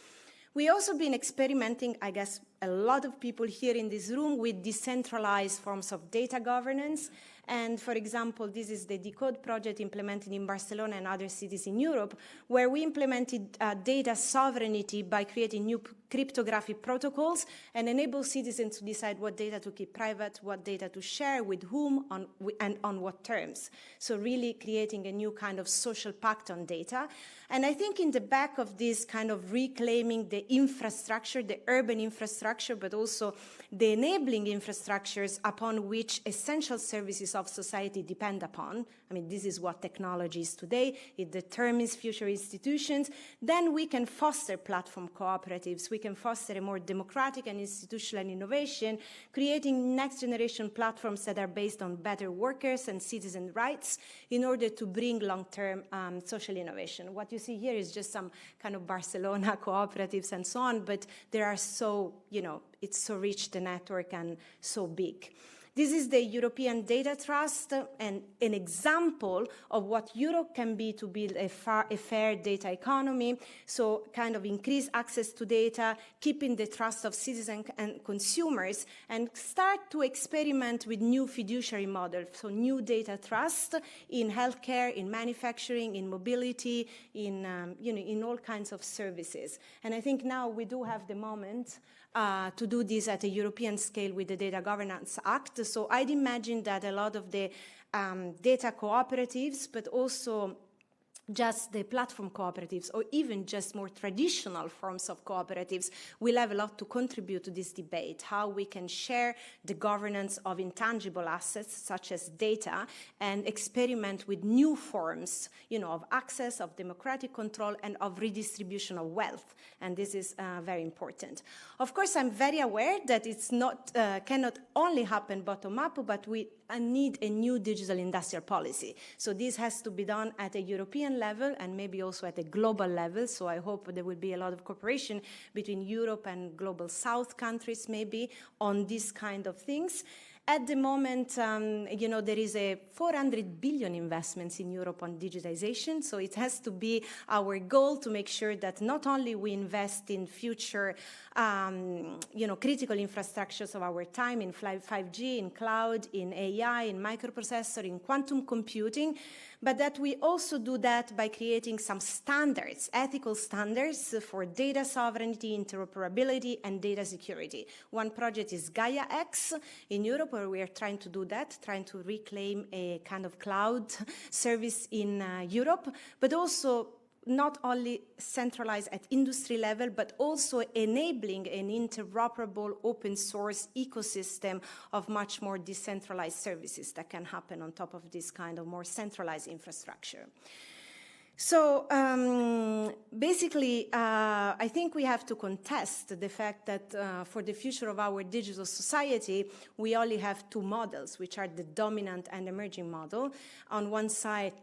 We also been experimenting, I guess, a lot of people here in this room with decentralized forms of data governance. And for example, this is the Decode project implemented in Barcelona and other cities in Europe, where we implemented data sovereignty by creating new cryptographic protocols and enable citizens to decide what data to keep private, what data to share, with whom, and on what terms. So really creating a new kind of social pact on data. And I think in the back of this kind of reclaiming the infrastructure, the urban infrastructure, but also the enabling infrastructures upon which essential services of society depend upon. I mean, this is what technology is today. It determines future institutions. Then we can foster platform cooperatives. We can foster a more democratic and institutional innovation, creating next generation platforms that are based on better workers and citizen rights in order to bring long-term social innovation. What you see here is just some kind of Barcelona cooperatives and so on, but there are so, it's so rich, the network, and so big. This is the European Data Trust and an example of what Europe can be to build a fair data economy. So kind of increase access to data, keeping the trust of citizens and consumers, and start to experiment with new fiduciary models. So new data trust in healthcare, in manufacturing, in mobility, in all kinds of services. And I think now we do have the moment to do this at a European scale with the Data Governance Act. So I'd imagine that a lot of the data cooperatives, but also just the platform cooperatives, or even just more traditional forms of cooperatives, will have a lot to contribute to this debate, how we can share the governance of intangible assets, such as data, and experiment with new forms, of access, of democratic control, and of redistribution of wealth. And this is very important. Of course, I'm very aware that it's not, cannot only happen bottom-up, but we need a new digital industrial policy. So this has to be done at a European level and maybe also at a global level. So I hope there will be a lot of cooperation between Europe and global South countries maybe on these kind of things. At the moment, there is a 400 billion investments in Europe on digitization. So it has to be our goal to make sure that not only we invest in future, critical infrastructures of our time, in 5G, in cloud, in AI, in microprocessor, in quantum computing, but that we also do that by creating some standards, ethical standards for data sovereignty, interoperability, and data security. One project is Gaia X in Europe, where we are trying to do that, trying to reclaim a kind of cloud service in Europe, but also not only centralized at industry level, but also enabling an interoperable open source ecosystem of much more decentralized services that can happen on top of this kind of more centralized infrastructure. So basically, I think we have to contest the fact that for the future of our digital society, we only have two models, which are the dominant and emerging model. On one side,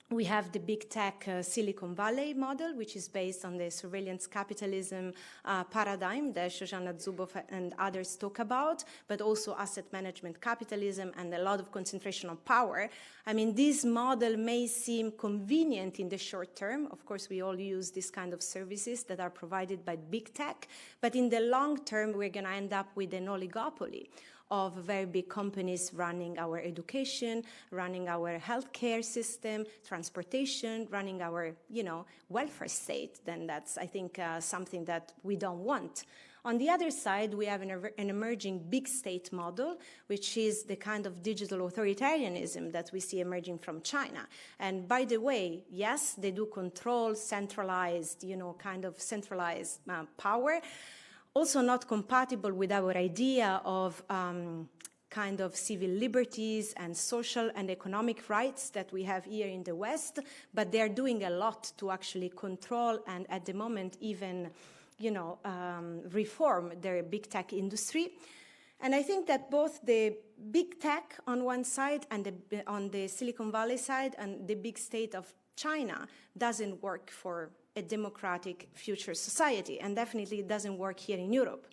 we have the big tech Silicon Valley model, which is based on the surveillance capitalism paradigm that Shoshana Zuboff and others talk about, but also asset management capitalism and a lot of concentration of power. I mean, this model may seem convenient in the short term. Of course, we all use this kind of services that are provided by big tech, but in the long term, we're going to end up with an oligopoly of very big companies running our education, running our healthcare system, transportation, running our, welfare state. Then that's, I think, something that we don't want. On the other side, we have an emerging big state model, which is the kind of digital authoritarianism that we see emerging from China. And by the way, yes, they do control centralized, kind of centralized power, also not compatible with our idea of kind of civil liberties and social and economic rights that we have here in the West, but they're doing a lot to actually control and at the moment even, reform their big tech industry. And I think that both the big tech on one side and on the Silicon Valley side and the big state of China doesn't work for a democratic future society, and definitely it doesn't work here in Europe.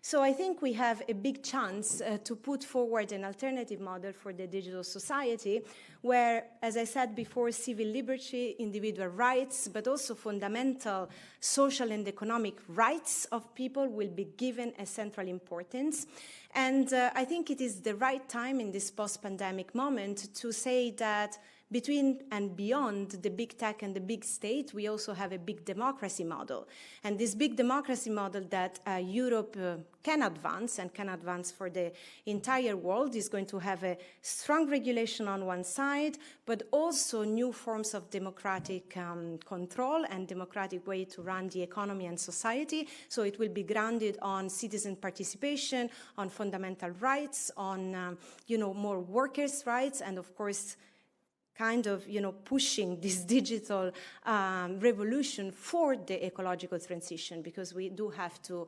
So I think we have a big chance to put forward an alternative model for the digital society where, as I said before, civil liberty, individual rights, but also fundamental social and economic rights of people will be given a central importance. And I think it is the right time in this post-pandemic moment to say that between and beyond the big tech and the big state, we also have a big democracy model. And this big democracy model that Europe can advance and can advance for the entire world is going to have a strong regulation on one side, but also new forms of democratic control and democratic way to run the economy and society. So it will be grounded on citizen participation, on fundamental rights, on more workers' rights, and of course, kind of, pushing this digital revolution for the ecological transition, because we do have to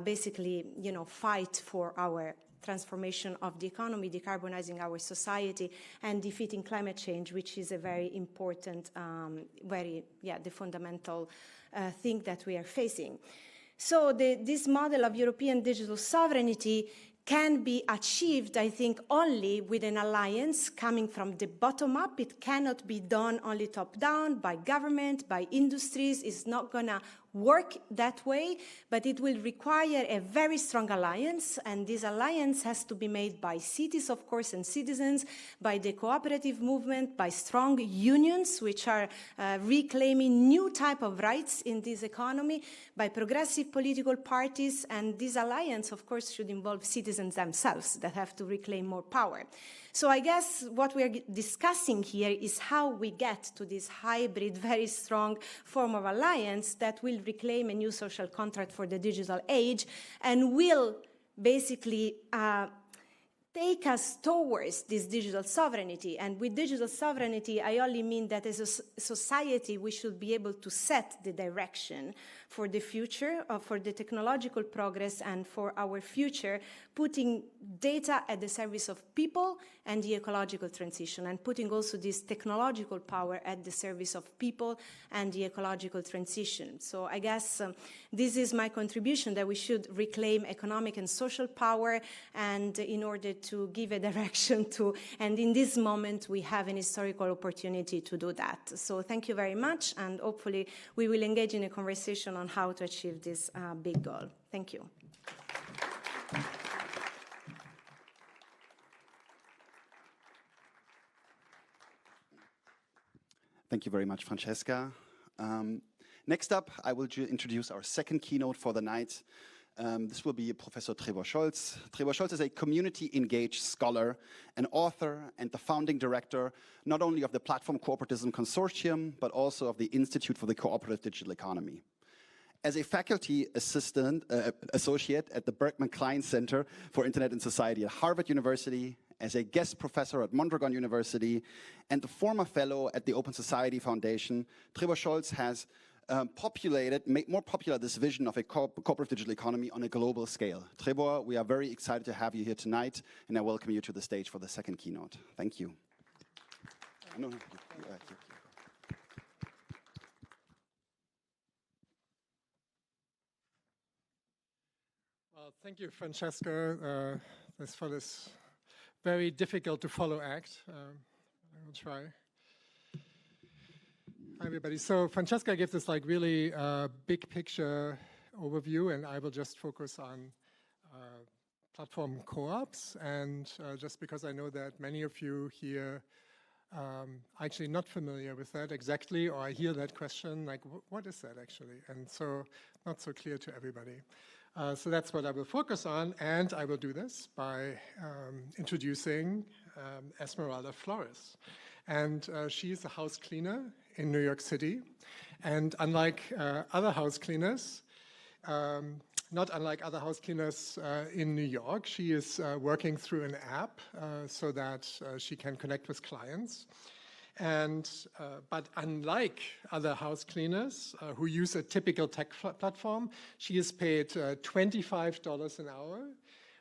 basically, fight for our transformation of the economy, decarbonizing our society, and defeating climate change, which is a very important, the fundamental thing that we are facing. So this model of European digital sovereignty can be achieved, I think, only with an alliance coming from the bottom up. It cannot be done only top down by government, by industries. It's not going to work that way, but it will require a very strong alliance, and this alliance has to be made by cities, of course, and citizens, by the cooperative movement, by strong unions, which are reclaiming new type of rights in this economy, by progressive political parties, and this alliance, of course, should involve citizens themselves that have to reclaim more power. So I guess what we are discussing here is how we get to this hybrid, very strong form of alliance that will reclaim a new social contract for the digital age and will basically take us towards this digital sovereignty. And with digital sovereignty, I only mean that as a society, we should be able to set the direction for the future, for the technological progress, and for our future, putting data at the service of people and the ecological transition, and putting also this technological power at the service of people and the ecological transition. So I guess this is my contribution, that we should reclaim economic and social power, and in order to give a direction to, and in this moment we have an historical opportunity to do that. So thank you very much, and hopefully we will engage in a conversation on how to achieve this big goal. Thank you. Thank you very much, Francesca. Next up, I will introduce our second keynote for the night. This will be Professor Trebor Scholz. Trebor Scholz is a community-engaged scholar, an author, and the founding director not only of the Platform Cooperativism Consortium, but also of the Institute for the Cooperative Digital Economy. As a faculty associate at the Berkman Klein Center for Internet and Society at Harvard University, as a guest professor at Mondragon University, and the former fellow at the Open Society Foundation, Trebor Scholz has made more popular this vision of a cooperative digital economy on a global scale. Trebor, we are very excited to have you here tonight, and I welcome you to the stage for the second keynote. Thank you. Well, thank you, Francesca, for this very difficult to follow act. I will try. Hi, everybody. So Francesca gave this really big picture overview, and I will just focus on platform co-ops. And just because I know that many of you here are actually not familiar with that exactly, or I hear that question, like, what is that actually? And so not so clear to everybody. So that's what I will focus on, and I will do this by introducing Esmeralda Flores. And she's a house cleaner in New York City. And unlike other house cleaners, not unlike other house cleaners in New York. She is working through an app so that she can connect with clients. But unlike other house cleaners who use a typical tech platform, she is paid $25 an hour,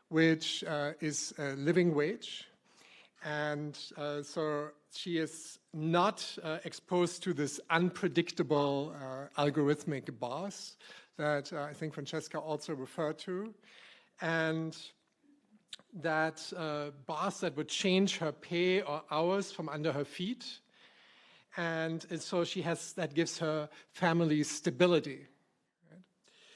which is a living wage. And so she is not exposed to this unpredictable algorithmic boss that I think Francesca also referred to. And that boss that would change her pay or hours from under her feet. And so that gives her family stability. Right?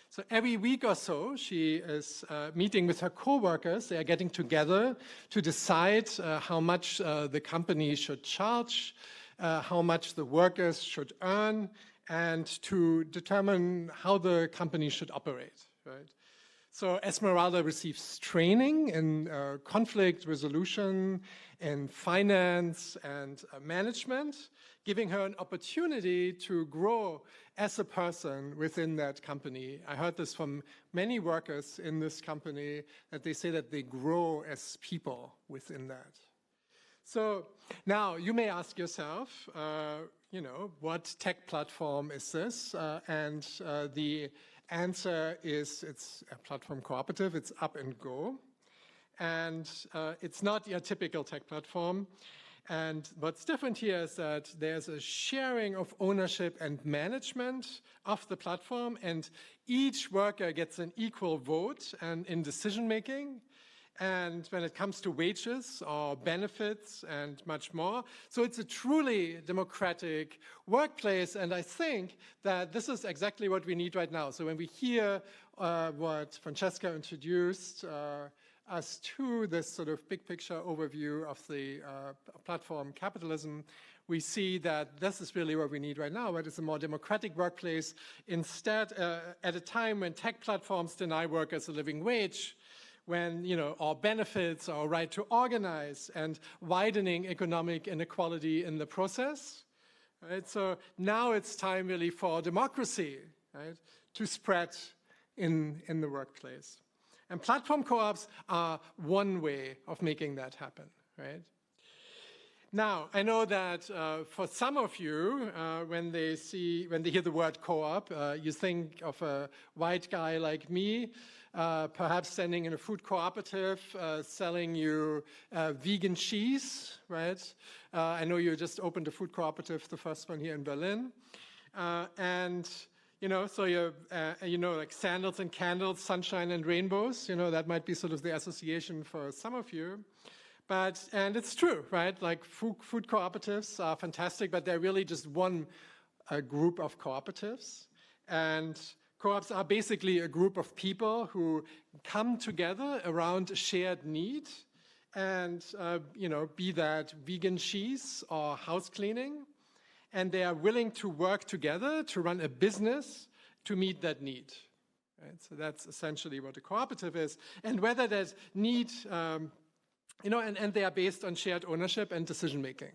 So every week or so, she is meeting with her co-workers. They are getting together to decide how much the company should charge, how much the workers should earn, and to determine how the company should operate. Right? So Esmeralda receives training in conflict resolution, in finance and management, giving her an opportunity to grow as a person within that company. I heard this from many workers in this company, that they say that they grow as people within that. So now you may ask yourself, what tech platform is this? And the answer is it's a platform cooperative, it's up and go. And it's not your typical tech platform. And what's different here is that there's a sharing of ownership and management of the platform, and each worker gets an equal vote and in decision making. And when it comes to wages or benefits and much more. So it's a truly democratic workplace, and I think that this is exactly what we need right now. So when we hear what Francesca introduced us to, this sort of big picture overview of the platform capitalism, we see that this is really what we need right now, but it's a more democratic workplace. Instead, at a time when tech platforms deny workers a living wage, when our benefits, our right to organize, and widening economic inequality in the process, right? So now it's time really for democracy, right, to spread in the workplace. And platform co-ops are one way of making that happen, right? Now, I know that for some of you, when they hear the word co-op, you think of a white guy like me, perhaps standing in a food cooperative, selling you vegan cheese, right? I know you just opened a food cooperative, the first one here in Berlin. So you're, like sandals and candles, sunshine and rainbows, that might be sort of the association for some of you. And it's true, right? Like food cooperatives are fantastic, but they're really just one group of cooperatives. And co-ops are basically a group of people who come together around a shared need, and be that vegan cheese or house cleaning, and they are willing to work together to run a business to meet that need. Right? So that's essentially what a cooperative is, and whether that need, and they are based on shared ownership and decision making.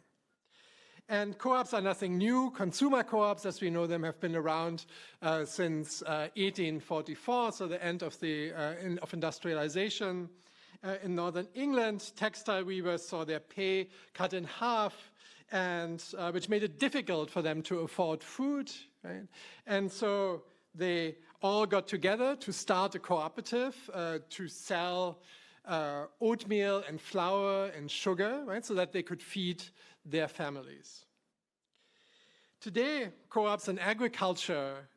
And co-ops are nothing new. Consumer co-ops, as we know them, have been around since 1844, so the end of of industrialization. In northern England, textile weavers saw their pay cut in half, and which made it difficult for them to afford food. Right? And so they all got together to start a cooperative to sell oatmeal and flour and sugar, right, so that they could feed their families. Today, co-ops in agriculture,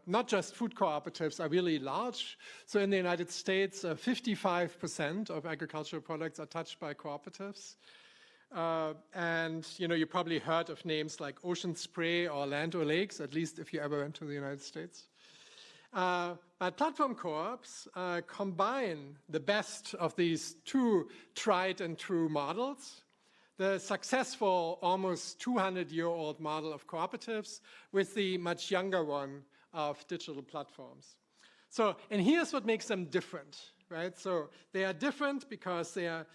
not just food cooperatives, are really large. So in the United States, 55% of agricultural products are touched by cooperatives. And you probably heard of names like Ocean Spray or Land O'Lakes, at least if you ever went to the United States. But platform co-ops combine the best of these two tried and true models. The successful, almost 200-year-old model of cooperatives with the much younger one of digital platforms. So, and here's what makes them different, right? So they are different because they are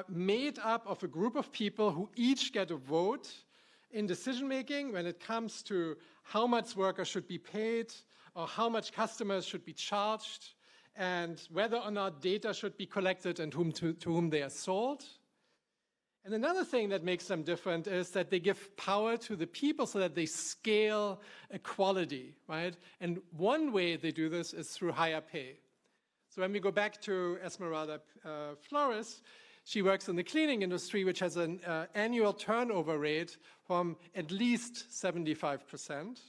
made up of a group of people who each get a vote in decision-making when it comes to how much workers should be paid, or how much customers should be charged, and whether or not data should be collected and to whom they are sold. And another thing that makes them different is that they give power to the people so that they scale equality, right? And one way they do this is through higher pay. So when we go back to Esmeralda Flores, she works in the cleaning industry, which has an annual turnover rate from at least 75%.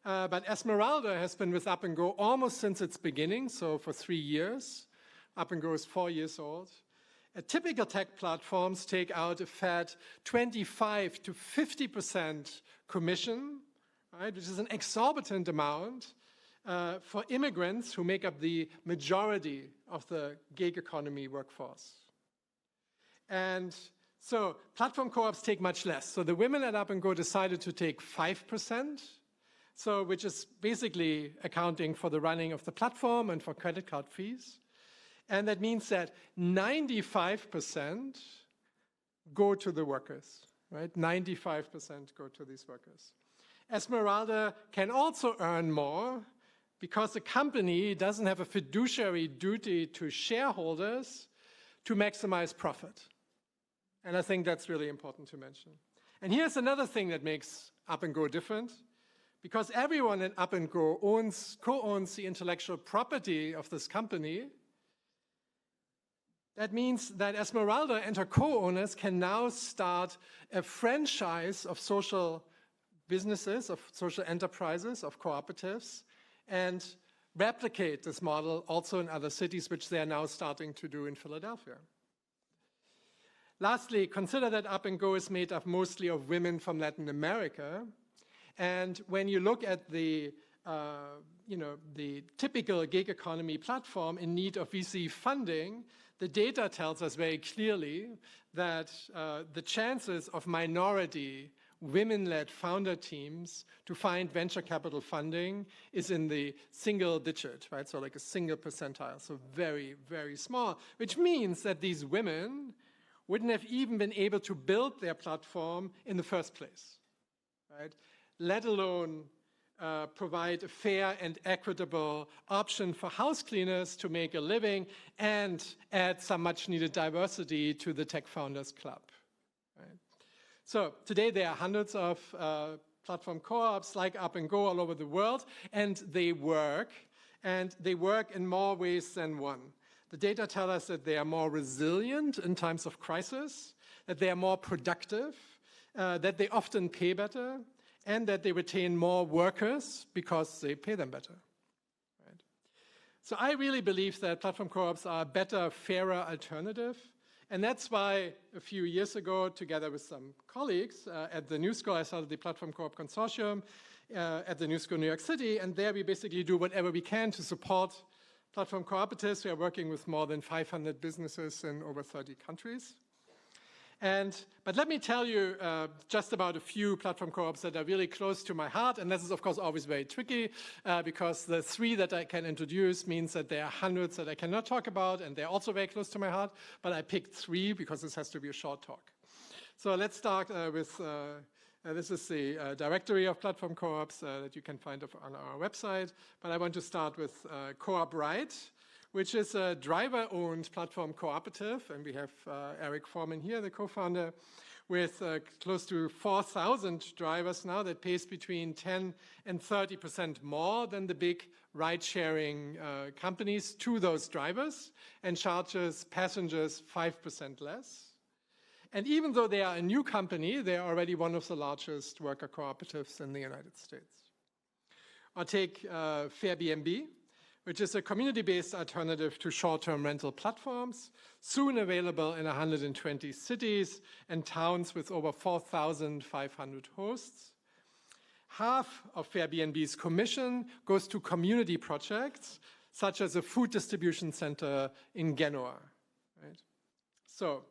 But Esmeralda has been with Up & Go almost since its beginning, so for 3 years. Up & Go is 4 years old. Typical tech platforms take out a fat 25 to 50% commission, right, which is an exorbitant amount for immigrants who make up the majority of the gig economy workforce. And so platform co-ops take much less. So the women at Up & Go decided to take 5%, so which is basically accounting for the running of the platform and for credit card fees. And that means that 95% go to the workers, right? 95% go to these workers. Esmeralda can also earn more because the company doesn't have a fiduciary duty to shareholders to maximize profit. And I think that's really important to mention. And here's another thing that makes Up & Go different. Because everyone at Up & Go co-owns the intellectual property of this company, that means that Esmeralda and her co-owners can now start a franchise of social businesses, of social enterprises, of cooperatives, and replicate this model also in other cities, which they are now starting to do in Philadelphia. Lastly, consider that Up & Go is made up mostly of women from Latin America. And when you look at the typical gig economy platform in need of VC funding, the data tells us very clearly that the chances of minority, women-led founder teams to find venture capital funding is in the single digit, right? So like a single percentile, so very, very small, which means that these women wouldn't have even been able to build their platform in the first place, right? Let alone provide a fair and equitable option for house cleaners to make a living and add some much needed diversity to the Tech Founders Club. Right? So today there are hundreds of platform co-ops like Up & Go all over the world, and they work in more ways than one. The data tell us that they are more resilient in times of crisis, that they are more productive, that they often pay better, and that they retain more workers because they pay them better. Right? So I really believe that platform co-ops are a better, fairer alternative. And that's why a few years ago, together with some colleagues at the New School, I started the Platform Co-op Consortium at the New School New York City. And there we basically do whatever we can to support platform cooperatives. We are working with more than 500 businesses in over 30 countries. But let me tell you just about a few platform co-ops that are really close to my heart. And this is, of course, always very tricky because the 3 that I can introduce means that there are hundreds that I cannot talk about, and they're also very close to my heart. But I picked 3 because this has to be a short talk. So let's start with, this is the directory of platform co-ops that you can find on our website. But I want to start with Co-op Right, which is a driver-owned platform cooperative. And we have Eric Forman here, the co-founder, with close to 4,000 drivers now that pays between 10 and 30% more than the big ride-sharing companies to those drivers and charges passengers 5% less. And even though they are a new company, they are already one of the largest worker cooperatives in the United States. Or take Fairbnb, which is a community-based alternative to short-term rental platforms, soon available in 120 cities and towns with over 4,500 hosts. Half of Fairbnb's commission goes to community projects, such as a food distribution center in Genoa. Right? So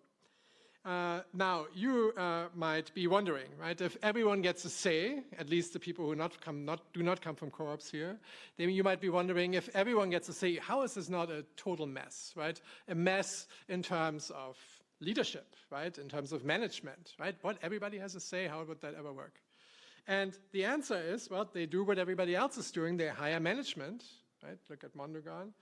now you might be wondering, right, if everyone gets a say, at least the people who do not come from co-ops here, then you might be wondering if everyone gets a say, how is this not a total mess, right? A mess in terms of leadership, right? In terms of management, right? What, everybody has a say, how would that ever work? And the answer is, well, they do what everybody else is doing. They hire management, right? Look at Mondragon.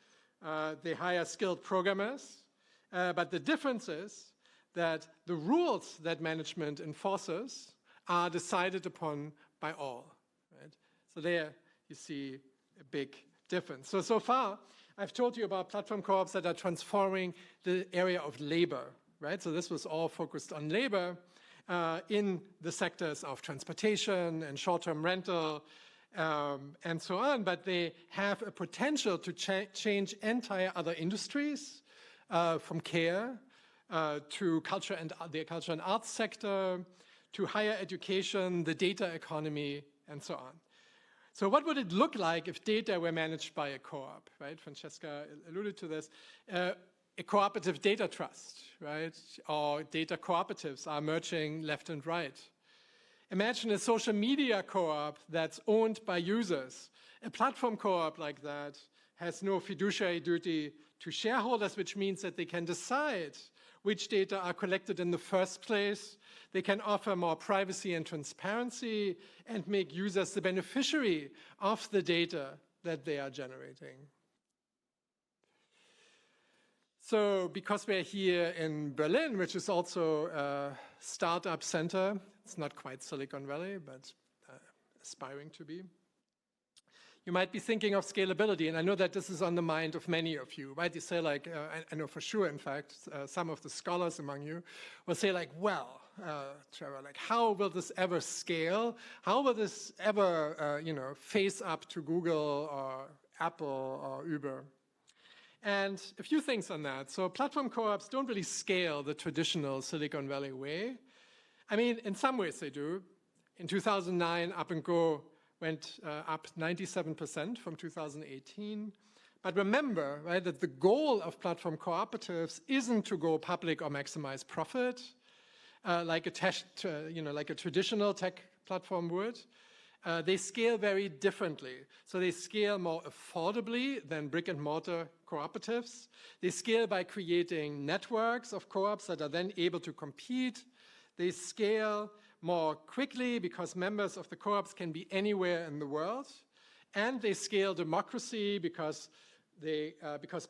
They hire skilled programmers. But the difference is that the rules that management enforces are decided upon by all, right? So there you see a big difference. So far, I've told you about platform co-ops that are transforming the area of labor, right? So this was all focused on labor in the sectors of transportation and short-term rental and so on, but they have a potential to change entire other industries, from care to culture and the culture and arts sector, to higher education, the data economy, and so on. So what would it look like if data were managed by a co-op, right? Francesca alluded to this. A cooperative data trust, right? Or data cooperatives are emerging left and right. Imagine a social media co-op that's owned by users. A platform co-op like that has no fiduciary duty to shareholders, which means that they can decide which data are collected in the first place. They can offer more privacy and transparency and make users the beneficiary of the data that they are generating. So because we're here in Berlin, which is also a startup center, it's not quite Silicon Valley, but aspiring to be. You might be thinking of scalability, and I know that this is on the mind of many of you, right? You say like, I know for sure, in fact, some of the scholars among you will say like, well, Trevor, like how will this ever scale? How will this ever, face up to Google or Apple or Uber? And a few things on that. So platform co-ops don't really scale the traditional Silicon Valley way. I mean, in some ways they do. In 2009, Up and Go went up 97% from 2018. But remember, right, that the goal of platform cooperatives isn't to go public or maximize profit, like a traditional tech platform would. They scale very differently. So they scale more affordably than brick and mortar cooperatives. They scale by creating networks of co-ops that are then able to compete. They scale more quickly because members of the co-ops can be anywhere in the world. And they scale democracy because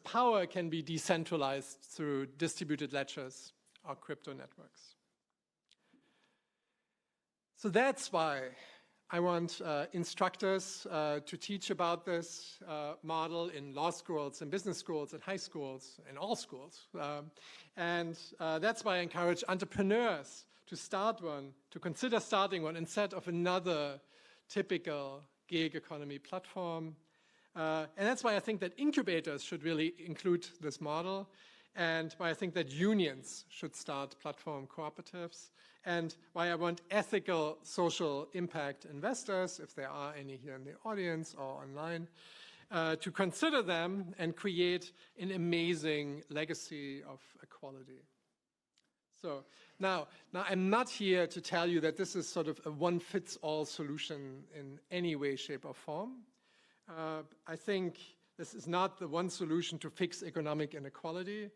power can be decentralized through distributed ledgers or crypto networks. So that's why I want instructors to teach about this model in law schools and business schools and high schools and all schools. And that's why I encourage entrepreneurs to start one, to consider starting one instead of another typical gig economy platform. And that's why I think that incubators should really include this model, and why I think that unions should start platform cooperatives, and why I want ethical social impact investors, if there are any here in the audience or online, to consider them and create an amazing legacy of equality. So now I'm not here to tell you that this is sort of a one-fits-all solution in any way, shape, or form. I think this is not the one solution to fix economic inequality.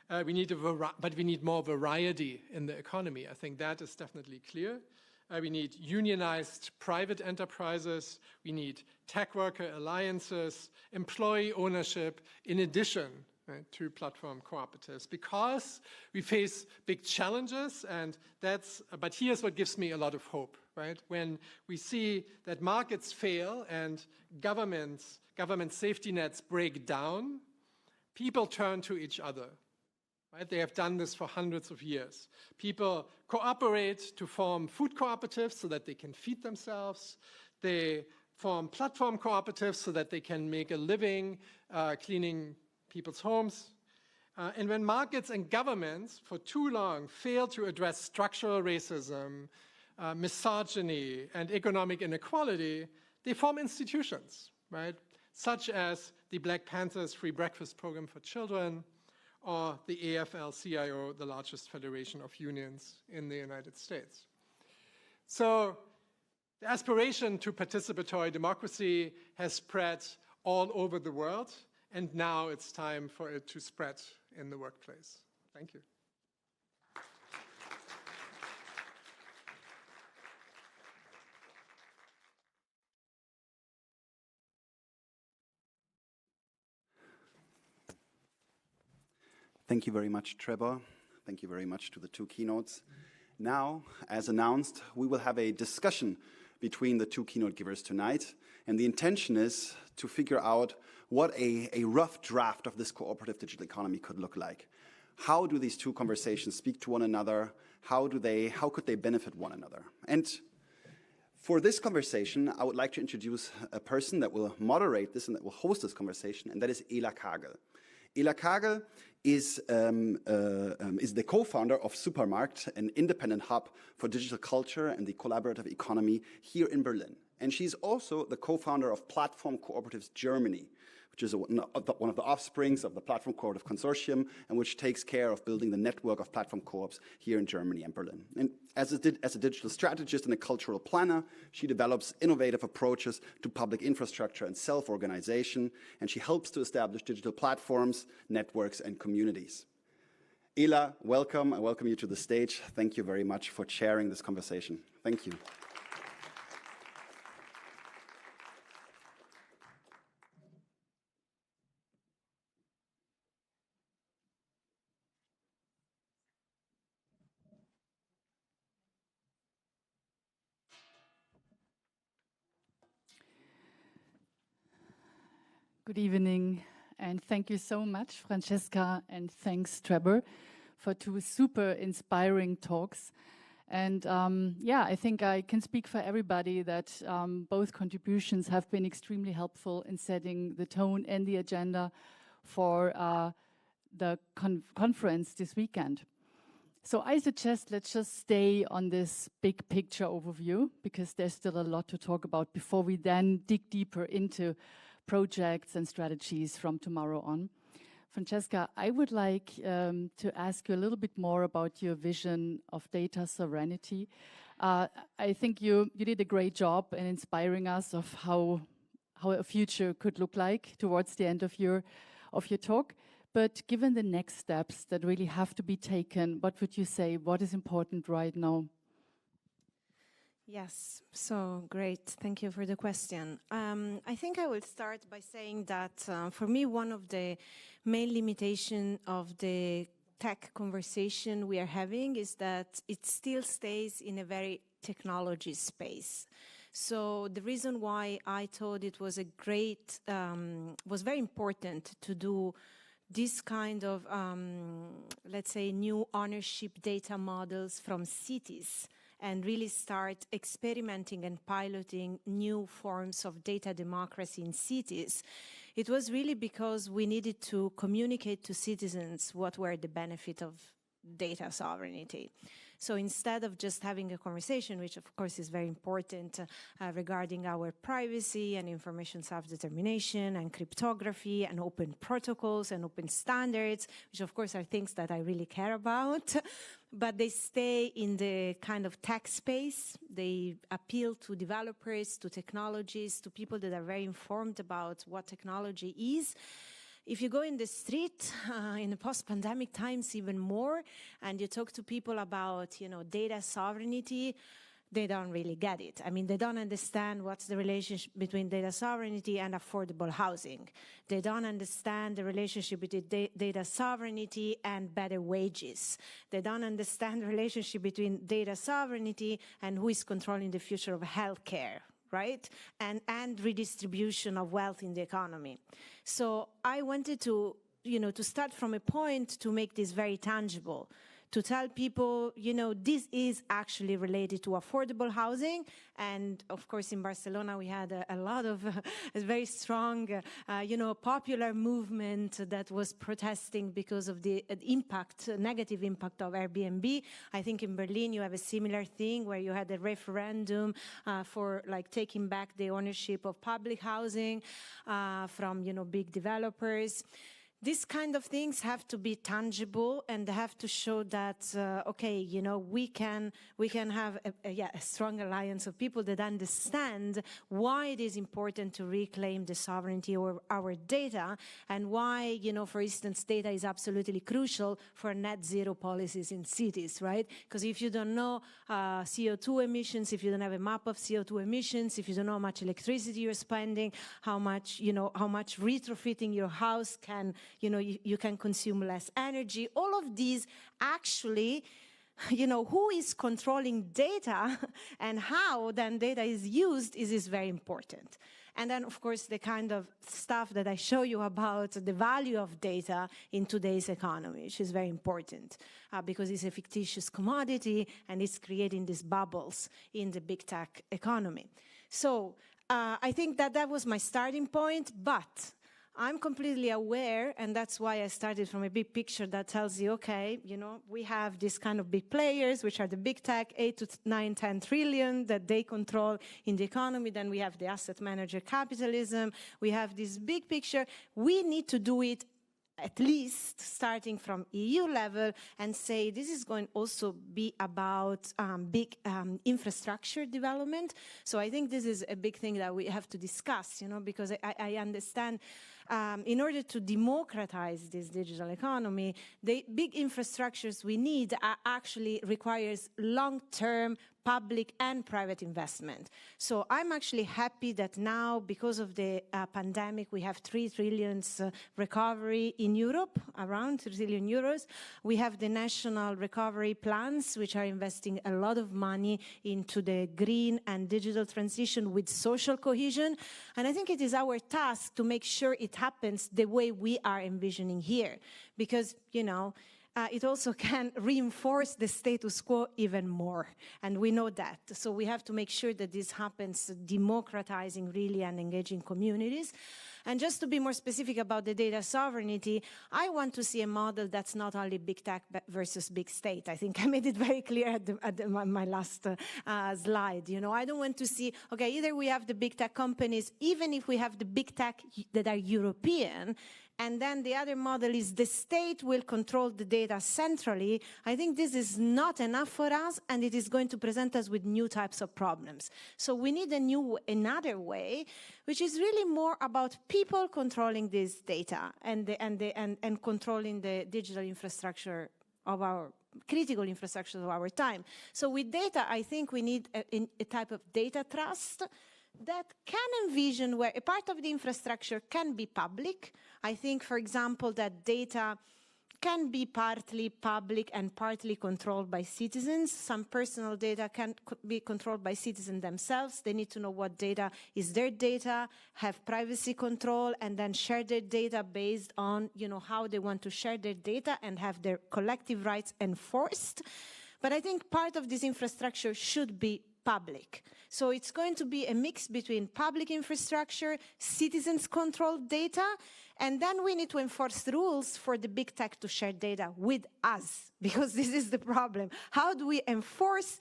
But we need more variety in the economy. I think that is definitely clear. We need unionized private enterprises. We need tech worker alliances, employee ownership, in addition, right, to platform cooperatives, because we face big challenges, but here's what gives me a lot of hope, right? When we see that markets fail and government safety nets break down, people turn to each other. Right? They have done this for hundreds of years. People cooperate to form food cooperatives so that they can feed themselves. They form platform cooperatives so that they can make a living cleaning people's homes. And when markets and governments for too long fail to address structural racism, misogyny, and economic inequality, they form institutions, right? Such as the Black Panthers Free Breakfast Program for Children, or the AFL-CIO, the largest federation of unions in the United States. So the aspiration to participatory democracy has spread all over the world, and now it's time for it to spread in the workplace. Thank you. Thank you very much, Trevor. Thank you very much to the two keynotes. Now, as announced, we will have a discussion between the two keynote givers tonight. And the intention is to figure out what a rough draft of this cooperative digital economy could look like. How do these two conversations speak to one another? How could they benefit one another? And for this conversation, I would like to introduce a person that will moderate this and that will host this conversation, and that is Ela Kagel. Ela Kagel is the co-founder of Supermarkt, an independent hub for digital culture and the collaborative economy here in Berlin. And she's also the co-founder of Platform Cooperativism Germany, which is one of the offsprings of the Platform Cooperative Consortium, and which takes care of building the network of platform co-ops here in Germany and Berlin. And as a digital strategist and a cultural planner, she develops innovative approaches to public infrastructure and self-organization, and she helps to establish digital platforms, networks, and communities. Ela, welcome. I welcome you to the stage. Thank you very much for chairing this conversation. Thank you. Good evening, and thank you so much, Francesca, and thanks, Trevor, for two super inspiring talks. And yeah, I think I can speak for everybody that both contributions have been extremely helpful in setting the tone and the agenda for the conference this weekend. So I suggest let's just stay on this big picture overview, because there's still a lot to talk about before we then dig deeper into projects and strategies from tomorrow on. Francesca, I would like to ask you a little bit more about your vision of data sovereignty. I think you did a great job in inspiring us of how a future could look like towards the end of your talk. But given the next steps that really have to be taken, what would you say? What is important right now? Yes, so great. Thank you for the question. I think I will start by saying that for me, one of the main limitations of the tech conversation we are having is that it still stays in a very technology space. So the reason why I thought it was was very important to do this kind of, let's say, new ownership data models from cities and really start experimenting and piloting new forms of data democracy in cities, it was really because we needed to communicate to citizens what were the benefits of data sovereignty. So instead of just having a conversation, which of course is very important regarding our privacy and information self-determination and cryptography and open protocols and open standards, which of course are things that I really care about, but they stay in the kind of tech space. They appeal to developers, to technologies, to people that are very informed about what technology is. If you go in the street in the post-pandemic times even more, and you talk to people about, data sovereignty, they don't really get it. I mean, they don't understand what's the relationship between data sovereignty and affordable housing. They don't understand the relationship between data sovereignty and better wages. They don't understand the relationship between data sovereignty and who is controlling the future of healthcare, right? And redistribution of wealth in the economy. So I wanted to, to start from a point to make this very tangible, to tell people, this is actually related to affordable housing. And of course, in Barcelona, we had a lot of a very strong, popular movement that was protesting because of the negative impact of Airbnb. I think in Berlin, you have a similar thing where you had a referendum for taking back the ownership of public housing from, big developers. These kind of things have to be tangible and have to show that, we can have a strong alliance of people that understand why it is important to reclaim the sovereignty of our data and why, for instance, data is absolutely crucial for net zero policies in cities, right? Because if you don't know CO2 emissions, if you don't have a map of CO2 emissions, if you don't know how much electricity you're spending, how much retrofitting your house can you can consume less energy. All of these actually, who is controlling data and how then data is used is very important. And then, of course, the kind of stuff that I show you about the value of data in today's economy, which is very important because it's a fictitious commodity and it's creating these bubbles in the big tech economy. So I think that was my starting point, but I'm completely aware, and that's why I started from a big picture that tells you, okay, we have this kind of big players, which are the big tech, 8 to 9, 10 trillion that they control in the economy. Then we have the asset manager capitalism. We have this big picture. We need to do it at least starting from EU level and say this is going to also be about big infrastructure development. So I think this is a big thing that we have to discuss, because I understand in order to democratize this digital economy, the big infrastructures we need actually requires long-term public and private investment. So I'm actually happy that now, because of the pandemic, we have 3 trillion recovery in Europe, around 3 trillion euros. We have the national recovery plans, which are investing a lot of money into the green and digital transition with social cohesion. And I think it is our task to make sure it happens the way we are envisioning here. Because, it also can reinforce the status quo even more. And we know that. So we have to make sure that this happens, democratizing really and engaging communities. And just to be more specific about the data sovereignty, I want to see a model that's not only big tech versus big state. I think I made it very clear at my last slide. I don't want to see, okay, either we have the big tech companies, even if we have the big tech that are European, and then the other model is the state will control the data centrally. I think this is not enough for us, and it is going to present us with new types of problems. So we need another way, which is really more about people controlling this data and controlling the digital infrastructure of our critical infrastructure of our time. So with data, I think we need a type of data trust that can envision where a part of the infrastructure can be public. I think, for example, that data can be partly public and partly controlled by citizens. Some personal data can be controlled by citizens themselves. They need to know what data is their data, have privacy control, and then share their data based on, how they want to share their data and have their collective rights enforced. But I think part of this infrastructure should be public. So it's going to be a mix between public infrastructure, citizens-controlled data, and then we need to enforce rules for the big tech to share data with us, because this is the problem. How do we enforce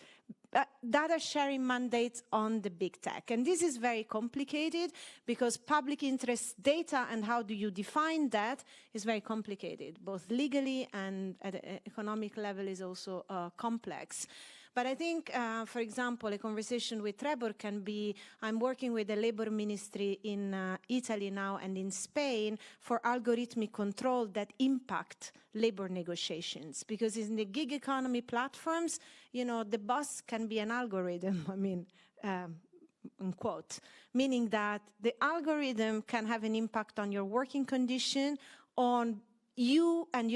data sharing mandates on the big tech? And this is very complicated because public interest data and how do you define that is very complicated, both legally and at an economic level is also complex. But I think, for example, a conversation with Trebor can be, I'm working with the labor ministry in Italy now and in Spain for algorithmic control that impact labor negotiations. Because in the gig economy platforms, the boss can be an algorithm, unquote, meaning that the algorithm can have an impact on your working condition, on you and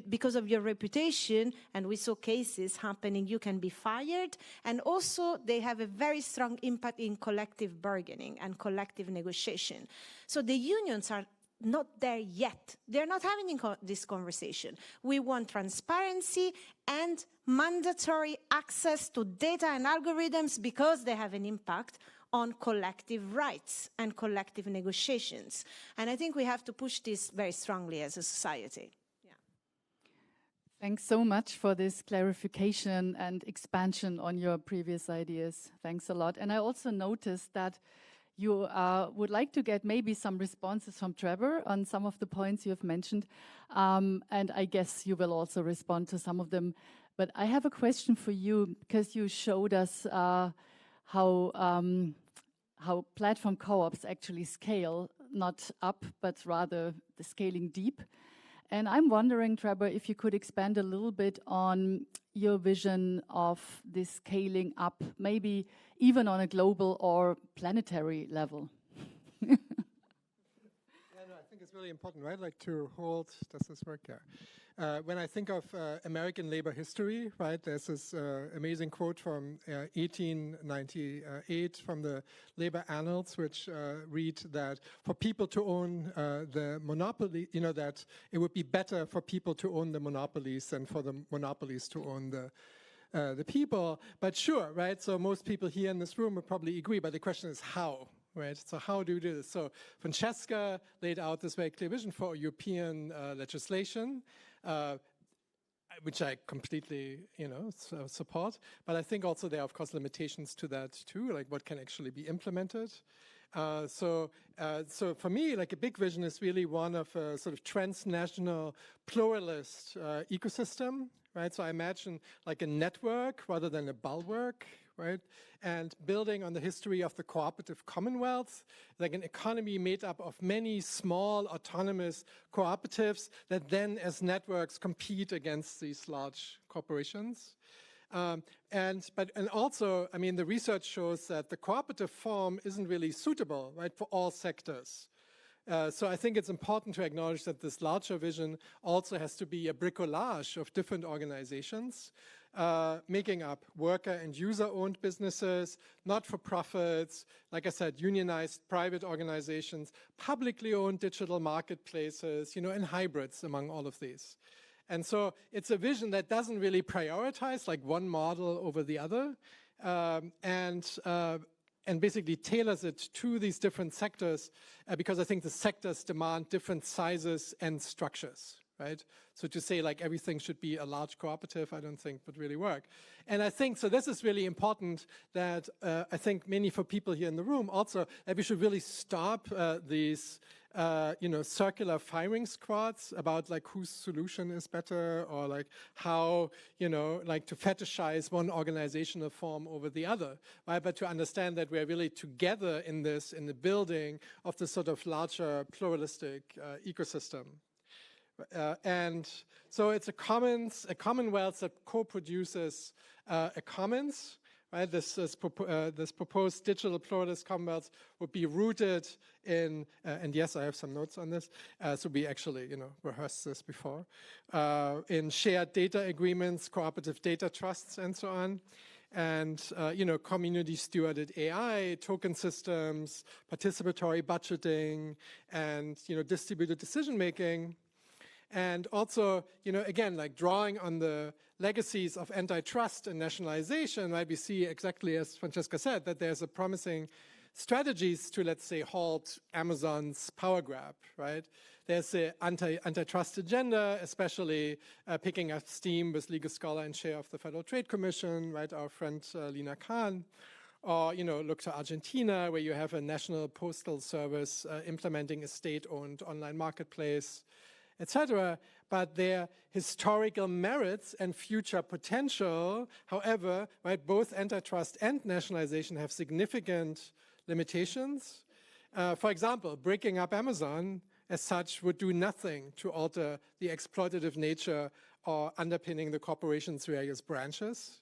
because of your reputation, and we saw cases happening, you can be fired, and also they have a very strong impact in collective bargaining and collective negotiation. So the unions are not there yet. They're not having this conversation. We want transparency and mandatory access to data and algorithms because they have an impact on collective rights and collective negotiations. And I think we have to push this very strongly as a society. Yeah. Thanks so much for this clarification and expansion on your previous ideas. Thanks a lot. And I also noticed that you would like to get maybe some responses from Trevor on some of the points you have mentioned. And I guess you will also respond to some of them. But I have a question for you, because you showed us how platform co-ops actually scale, not up, but rather the scaling deep. And I'm wondering, Trevor, if you could expand a little bit on your vision of this scaling up, maybe even on a global or planetary level. I think it's really important, right? Like to hold, does this work? Yeah. When I think of American labor history, right, there's this amazing quote from 1898 from the Labor Annals, which read that for people to own the monopoly, that it would be better for people to own the monopolies than for the monopolies to own the people. But sure, right, so most people here in this room would probably agree, but the question is how? Right, so how do we do this? So Francesca laid out this very clear vision for European legislation, which I completely, support. But I think also there are, of course, limitations to that too, like what can actually be implemented. So for me, like a big vision is really one of a sort of transnational pluralist ecosystem, right? So I imagine like a network rather than a bulwark, right? And building on the history of the cooperative commonwealth, like an economy made up of many small autonomous cooperatives that then as networks compete against these large corporations. And also, I mean, the research shows that the cooperative form isn't really suitable, right, for all sectors. So I think it's important to acknowledge that this larger vision also has to be a bricolage of different organizations, making up worker and user-owned businesses, not-for-profits, like I said, unionized private organizations, publicly owned digital marketplaces, and hybrids among all of these. And so it's a vision that doesn't really prioritize like one model over the other, and basically tailors it to these different sectors because I think the sectors demand different sizes and structures, right? So to say like everything should be a large cooperative, I don't think would really work. And I think, so this is really important that I think many for people here in the room also, that we should really stop these circular firing squads about like whose solution is better or like how, like to fetishize one organizational form over the other, right? But to understand that we're really together in this, in the building of this sort of larger pluralistic ecosystem. And so it's a commonwealth that co-produces a commons. Right, this proposed digital pluralist commonwealth would be rooted in, and yes, I have some notes on this, so we actually, rehearsed this before, in shared data agreements, cooperative data trusts, and so on, and, community stewarded AI, token systems, participatory budgeting, and, distributed decision-making. And also, again, like drawing on the legacies of antitrust and nationalization, right? We see exactly as Francesca said, that there's a promising strategies to, let's say, halt Amazon's power grab, right? There's the antitrust agenda, especially picking up steam with legal scholar and chair of the Federal Trade Commission, right? Our friend Lina Khan. Or, look to Argentina, where you have a national postal service implementing a state-owned online marketplace, etc. But their historical merits and future potential, however, right, both antitrust and nationalization have significant limitations. For example, breaking up Amazon as such would do nothing to alter the exploitative nature or underpinning the corporation's various branches.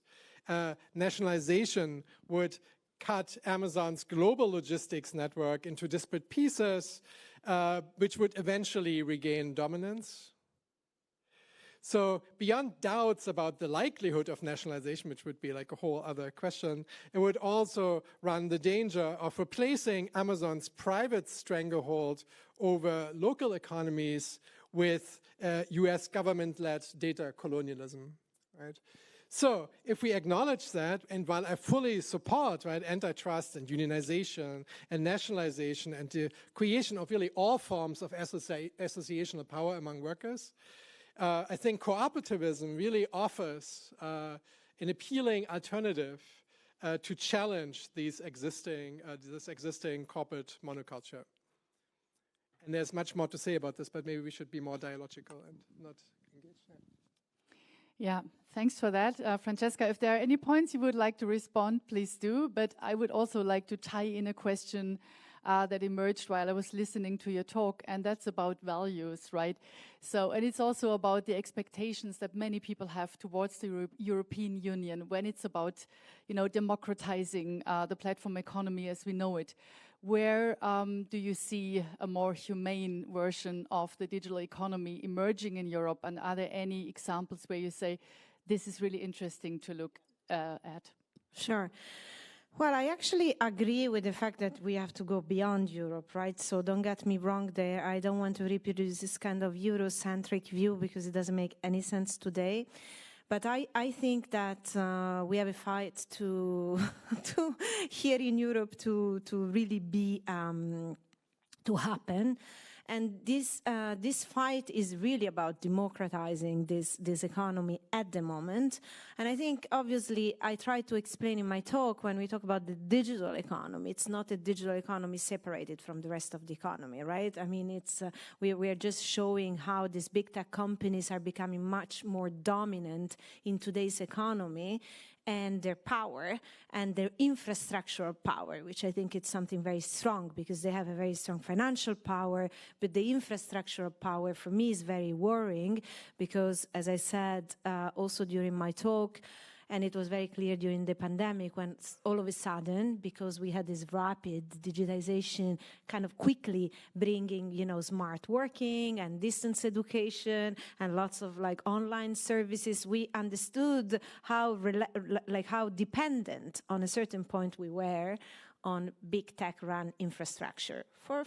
Nationalization would cut Amazon's global logistics network into disparate pieces, which would eventually regain dominance. So beyond doubts about the likelihood of nationalization, which would be like a whole other question, it would also run the danger of replacing Amazon's private stranglehold over local economies with US government-led data colonialism, right? So if we acknowledge that, and while I fully support, right, antitrust and unionization and nationalization and the creation of really all forms of associational power among workers, I think cooperativism really offers an appealing alternative to challenge this existing corporate monoculture. And there's much more to say about this, but maybe we should be more dialogical and not engage. Yeah, thanks for that. Francesca, if there are any points you would like to respond, please do. But I would also like to tie in a question that emerged while I was listening to your talk, and that's about values, right? So, and it's also about the expectations that many people have towards the European Union when it's about, you know, democratizing the platform economy as we know it. Where do you see a more humane version of the digital economy emerging in Europe? And are there any examples where you say, this is really interesting to look at? Sure. Well, I actually agree with the fact that we have to go beyond Europe, right? So don't get me wrong there. I don't want to reproduce this kind of Eurocentric view because it doesn't make any sense today. But I think that we have a fight to here in Europe to really be to happen. And this fight is really about democratizing this economy at the moment. And I think, obviously, I try to explain in my talk, when we talk about the digital economy, it's not a digital economy separated from the rest of the economy, right? I mean, it's we are just showing how these big tech companies are becoming much more dominant in today's economy, and their power and their infrastructural power, which I think it's something very strong because they have a very strong financial power, but the infrastructural power for me is very worrying because, as I said also during my talk, and it was very clear during the pandemic when all of a sudden, because we had this rapid digitization kind of quickly bringing, you know, smart working and distance education and lots of like online services, we understood how how dependent on a certain point we were on big tech run infrastructure for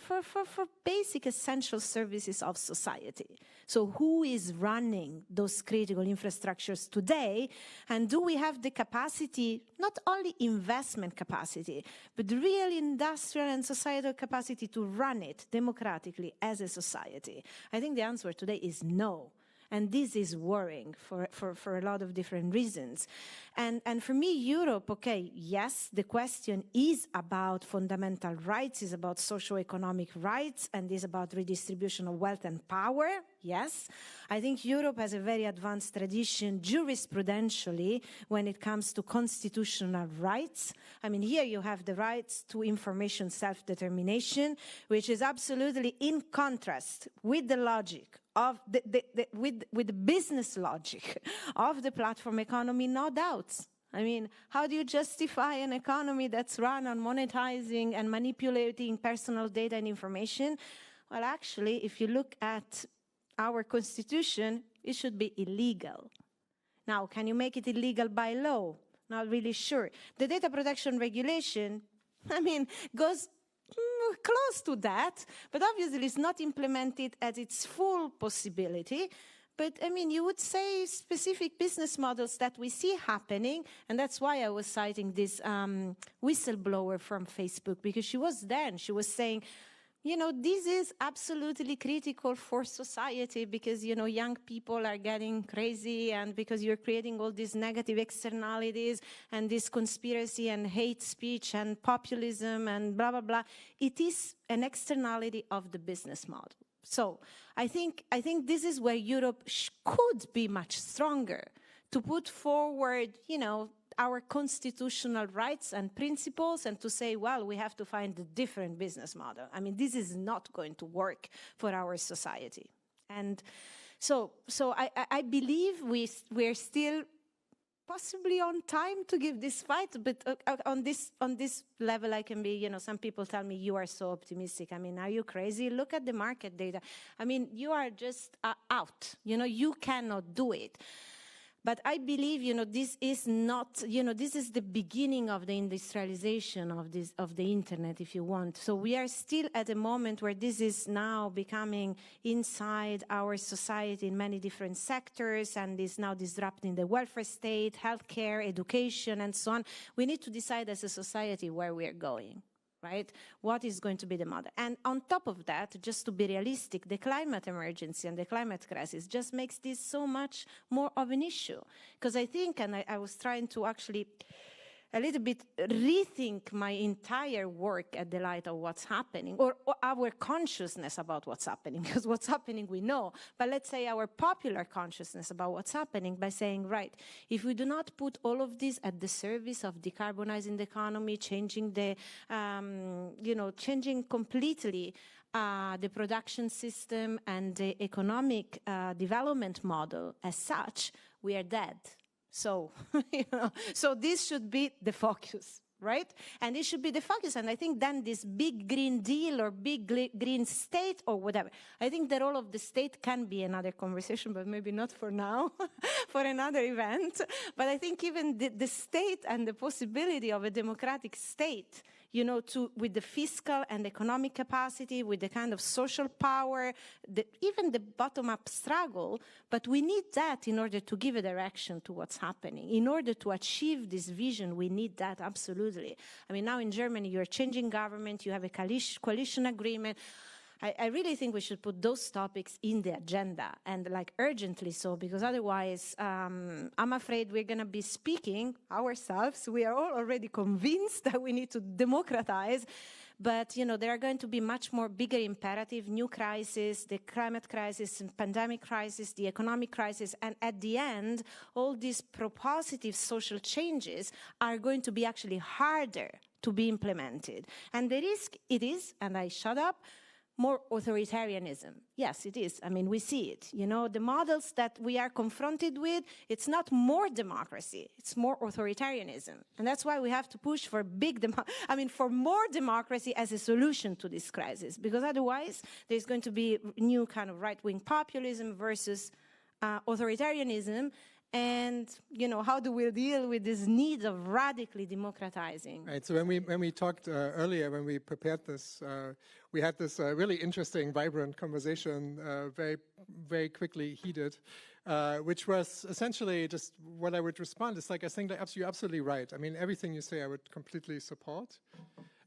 basic essential services of society. So who is running those critical infrastructures today? And do we have the capacity, not only investment capacity, but real industrial and societal capacity to run it democratically as a society? I think the answer today is no. And this is worrying for a lot of different reasons. And for me, Europe, okay, yes, the question is about fundamental rights, is about socio-economic rights, and is about redistribution of wealth and power, yes. I think Europe has a very advanced tradition jurisprudentially when it comes to constitutional rights. I mean, here you have the rights to information self-determination, which is absolutely in contrast with the logic of with the business logic of the platform economy, no doubts. I mean, how do you justify an economy that's run on monetizing and manipulating personal data and information? Well, actually, if you look at our constitution, it should be illegal. Now, can you make it illegal by law? Not really sure. The data protection regulation, I mean, goes close to that, but obviously it's not implemented at its full possibility. But I mean, you would say specific business models that we see happening, and that's why I was citing this whistleblower from Facebook, because she was there and she was saying, you know, this is absolutely critical for society because, you know, young people are getting crazy and because you're creating all these negative externalities and this conspiracy and hate speech and populism and blah, blah, blah. It is an externality of the business model. So I think this is where Europe could be much stronger to put forward, you know, our constitutional rights and principles and to say, well, we have to find a different business model. I mean, this is not going to work for our society. And so I believe we're still possibly on time to give this fight, but on this level I can be, you know, some people tell me you are so optimistic. I mean, are you crazy? Look at the market data. I mean, you are just out, you know, you cannot do it. But I believe, you know, this is not, you know, this is the beginning of the industrialization of the internet, if you want. So we are still at a moment where this is now becoming inside our society in many different sectors and is now disrupting the welfare state, healthcare, education, and so on. We need to decide as a society where we are going. Right? What is going to be the model? And on top of that, just to be realistic, the climate emergency and the climate crisis just makes this so much more of an issue. Because I think, and I was trying to actually a little bit rethink my entire work at the light of what's happening, or our consciousness about what's happening, because what's happening we know, but let's say our popular consciousness about what's happening by saying, right, if we do not put all of this at the service of decarbonizing the economy, changing the, changing completely the production system and the economic development model as such, we are dead. So, so this should be the focus, right? And it should be the focus. And I think then this big Green Deal or big green state or whatever, I think the role of the state can be another conversation, but maybe not for now, for another event. But I think even the state and the possibility of a democratic state, with the fiscal and economic capacity, with the kind of social power, even the bottom-up struggle, but we need that in order to give a direction to what's happening. In order to achieve this vision, we need that, absolutely. I mean, now in Germany, you're changing government, you have a coalition agreement. I really think we should put those topics in the agenda, and like urgently so, because otherwise I'm afraid we're going to be speaking ourselves. We are all already convinced that we need to democratize, but there are going to be much more bigger imperative, new crises, the climate crisis, pandemic crisis, the economic crisis, and at the end, all these propositive social changes are going to be actually harder to be implemented. And the risk it is, and I shut up, more authoritarianism. Yes, it is. I mean, we see it. The models that we are confronted with, it's not more democracy, it's more authoritarianism. And that's why we have to push for for more democracy as a solution to this crisis, because otherwise there's going to be new kind of right-wing populism versus authoritarianism. And, how do we deal with this need of radically democratizing? Right, so when we talked earlier, when we prepared this, we had this really interesting, vibrant conversation, very, very quickly heated, which was essentially just what I would respond. It's like, I think that you're absolutely right. I mean, everything you say I would completely support.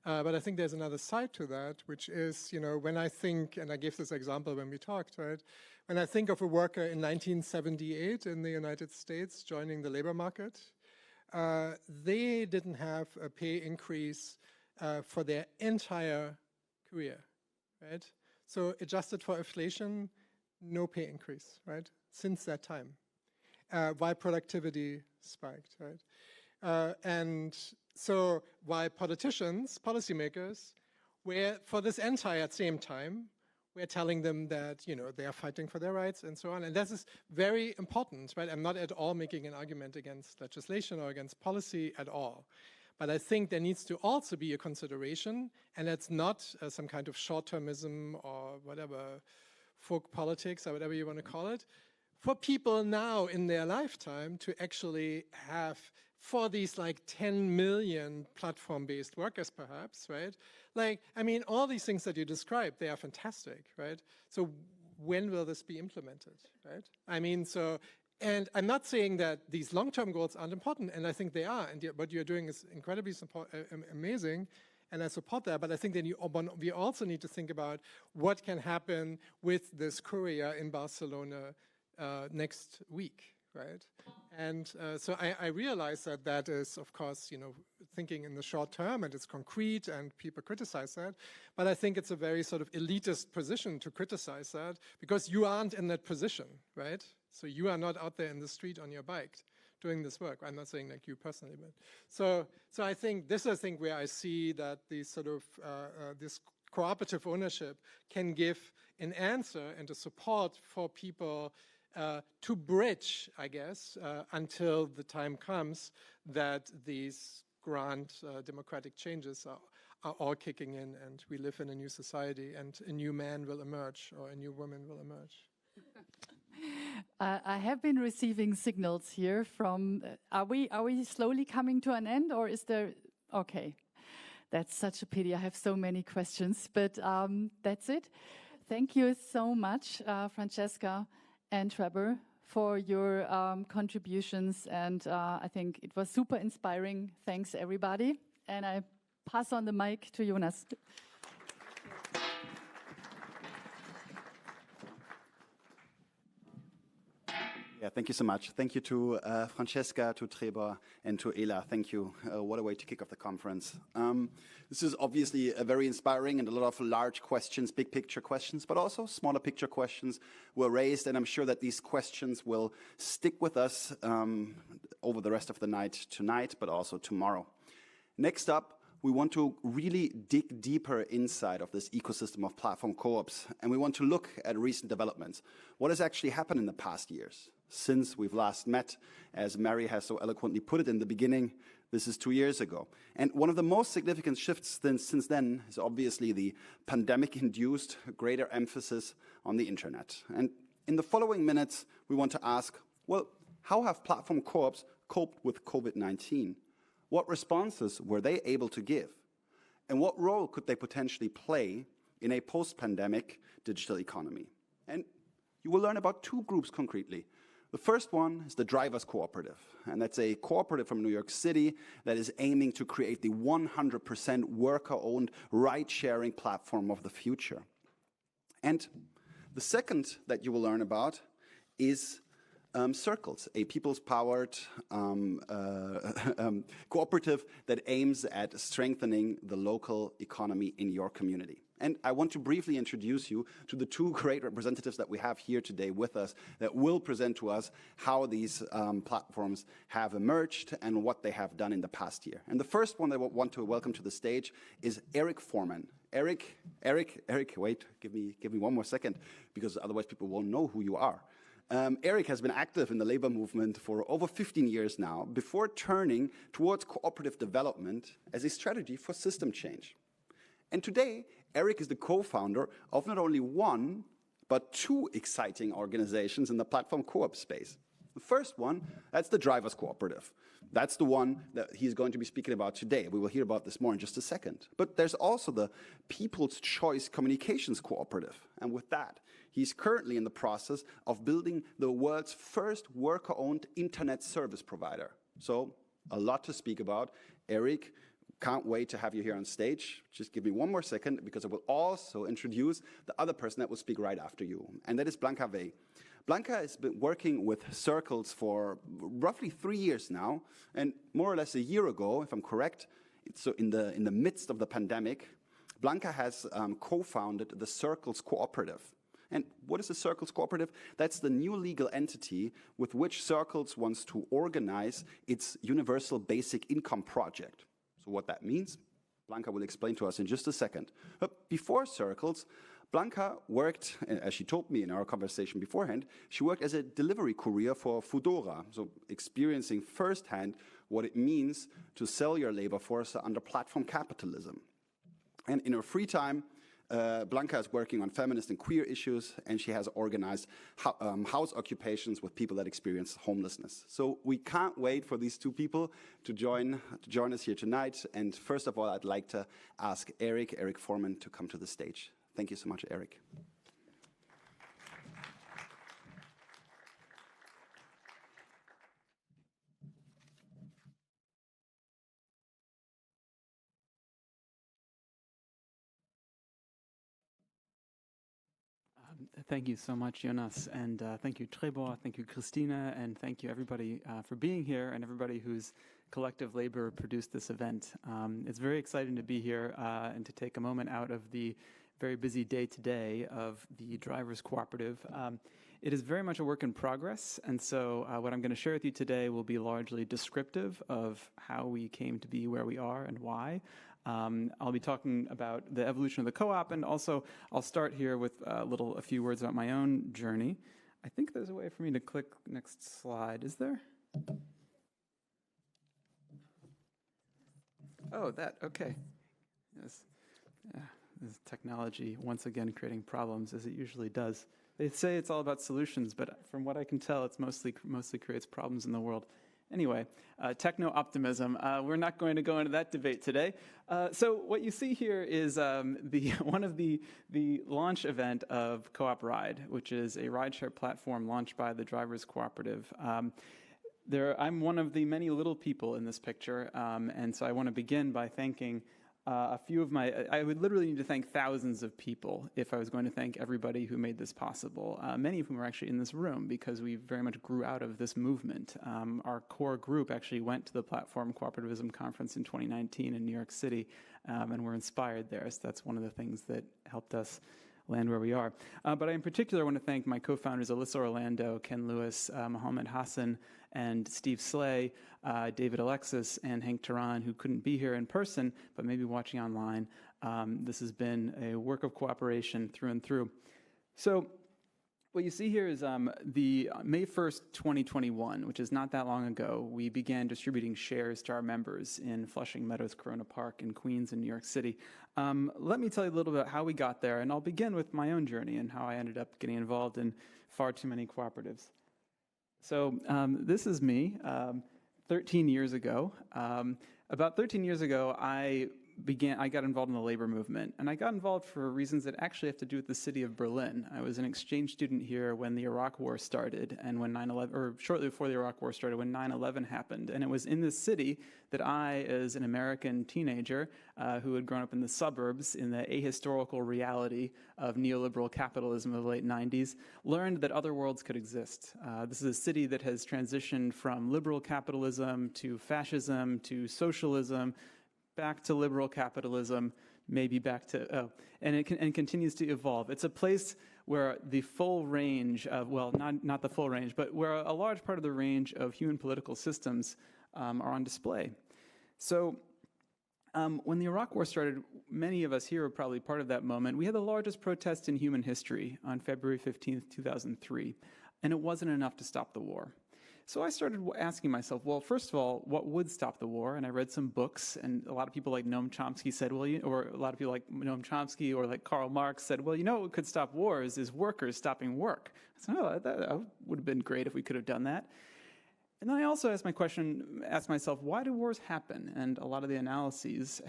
But I think there's another side to that, which is, when I think, and I gave this example when we talked, right? When I think of a worker in 1978 in the United States joining the labor market, they didn't have a pay increase for their entire career, right? So adjusted for inflation, no pay increase, right? Since that time, while productivity spiked, right? And so while politicians, policymakers, were for this entire same time, we're telling them that, they are fighting for their rights and so on. And this is very important, right? I'm not at all making an argument against legislation or against policy at all. But I think there needs to also be a consideration, and it's not some kind of short-termism or whatever, folk politics or whatever you want to call it, for people now in their lifetime to actually have, for these like 10 million platform-based workers perhaps, right? Like, I mean, all these things that you described, they are fantastic, right? So when will this be implemented, right? I mean, so, and I'm not saying that these long-term goals aren't important, and I think they are, and what you're doing is incredibly amazing, and I support that, but I think that we also need to think about what can happen with this courier in Barcelona next week, right? And so I realize that that is, of course, thinking in the short term, and it's concrete, and people criticize that. But I think it's a very sort of elitist position to criticize that, because you aren't in that position, right? So you are not out there in the street on your bike doing this work. I'm not saying like you personally, but so I think this is where I see that these sort of this cooperative ownership can give an answer and a support for people to bridge, I guess, until the time comes that these grand democratic changes are all kicking in, and we live in a new society, and a new man will emerge, or a new woman will emerge. I have been receiving signals here from, are we slowly coming to an end, or is there, okay. That's such a pity, I have so many questions, but that's it. Thank you so much, Francesca and Trevor, for your contributions, and I think it was super inspiring. Thanks, everybody. And I pass on the mic to Jonas. Yeah, thank you so much. Thank you to Francesca, to Trebor, and to Ela. Thank you. What a way to kick off the conference. This is obviously a very inspiring, and a lot of large questions, big picture questions, but also smaller picture questions were raised, and I'm sure that these questions will stick with us over the rest of the night tonight, but also tomorrow. Next up, we want to really dig deeper inside of this ecosystem of platform co-ops, and we want to look at recent developments. What has actually happened in the past years since we've last met? As Mary has so eloquently put it in the beginning, this is 2 years ago. And one of the most significant shifts since then is obviously the pandemic-induced greater emphasis on the internet. And in the following minutes, we want to ask, well, how have platform co-ops coped with COVID-19? What responses were they able to give? And what role could they potentially play in a post-pandemic digital economy? And you will learn about two groups concretely. The first one is the Drivers Cooperative, and that's a cooperative from New York City that is aiming to create the 100% worker-owned ride-sharing platform of the future. And the second that you will learn about is Circles, a people's-powered cooperative that aims at strengthening the local economy in your community. And I want to briefly introduce you to the two great representatives that we have here today with us that will present to us how these platforms have emerged and what they have done in the past year. And the first one that I want to welcome to the stage is Eric Forman. Eric, wait, give me one more second, because otherwise people won't know who you are. Eric has been active in the labor movement for over 15 years now, before turning towards cooperative development as a strategy for system change. And today, Eric is the co-founder of not only one, but two exciting organizations in the platform co-op space. The first one, that's the Drivers Cooperative. That's the one that he's going to be speaking about today. We will hear about this more in just a second. But there's also the People's Choice Communications Cooperative. And with that, he's currently in the process of building the world's first worker-owned internet service provider. So a lot to speak about. Eric, can't wait to have you here on stage. Just give me one more second, because I will also introduce the other person that will speak right after you, and that is Blanca Vey. Blanca has been working with Circles for roughly 3 years now, and more or less a year ago, if I'm correct, so in the midst of the pandemic, Blanca has co-founded the Circles Cooperative. And what is the Circles Cooperative? That's the new legal entity with which Circles wants to organize its Universal Basic Income project. So what that means, Blanca will explain to us in just a second. But before Circles, Blanca worked, as she told me in our conversation beforehand, she worked as a delivery courier for Foodora, so experiencing firsthand what it means to sell your labor force under platform capitalism. And in her free time, Blanca is working on feminist and queer issues, and she has organized house occupations with people that experience homelessness. So we can't wait for these two people to join us here tonight. And first of all, I'd like to ask Eric Forman, to come to the stage. Thank you so much, Eric. Thank you so much, Jonas, and thank you, Trebor, thank you, Christina, and thank you, everybody, for being here, and everybody whose collective labor produced this event. It's very exciting to be here and to take a moment out of the very busy day-to-day of the Drivers Cooperative. It is very much a work in progress, and so what I'm going to share with you today will be largely descriptive of how we came to be where we are and why. I'll be talking about the evolution of the co-op, and also I'll start here with a few words about my own journey. I think there's a way for me to click next slide. Is there? Oh, that, okay. Yes. This technology once again creating problems, as it usually does. They say it's all about solutions, but from what I can tell, it's mostly creates problems in the world. Anyway, techno-optimism. We're not going to go into that debate today. So what you see here is one of the launch event of Co-op Ride, which is a rideshare platform launched by the Drivers Cooperative. I'm one of the many little people in this picture, and so I want to begin by thanking I would literally need to thank thousands of people if I was going to thank everybody who made this possible, many of whom are actually in this room because we very much grew out of this movement. Our core group actually went to the Platform Cooperativism Conference in 2019 in New York City, and were inspired there. So that's one of the things that helped us land where we are. But I in particular want to thank my co-founders Alyssa Orlando, Ken Lewis, Mohammed Hassan, and Steve Slay, David Alexis, and Hank Turan, who couldn't be here in person, but maybe watching online. This has been a work of cooperation through and through. So what you see here is the May 1st, 2021, which is not that long ago, we began distributing shares to our members in Flushing Meadows, Corona Park, in Queens, and New York City. Let me tell you a little bit about how we got there, and I'll begin with my own journey and how I ended up getting involved in far too many cooperatives. So this is me 13 years ago. About 13 years ago, I got involved in the labor movement, and I got involved for reasons that actually have to do with the city of Berlin. I was an exchange student here when the Iraq War started, and when 9/11, or shortly before the Iraq War started, when 9/11 happened. And it was in this city that I, as an American teenager who had grown up in the suburbs in the ahistorical reality of neoliberal capitalism of the late 90s, learned that other worlds could exist. This is a city that has transitioned from liberal capitalism to fascism to socialism, back to liberal capitalism, maybe back to, and continues to evolve. It's a place where the full range of, well, not the full range, but where a large part of the range of human political systems are on display. So when the Iraq War started, many of us here were probably part of that moment. We had the largest protest in human history on February 15th, 2003, and it wasn't enough to stop the war. So I started asking myself, well, first of all, what would stop the war? And I read some books, and a lot of people like Noam Chomsky said, well, or a lot of people like Noam Chomsky or like Karl Marx said, well, what could stop wars is workers stopping work. I said, oh, that would have been great if we could have done that. And then I also asked myself, why do wars happen? And a lot of the analyses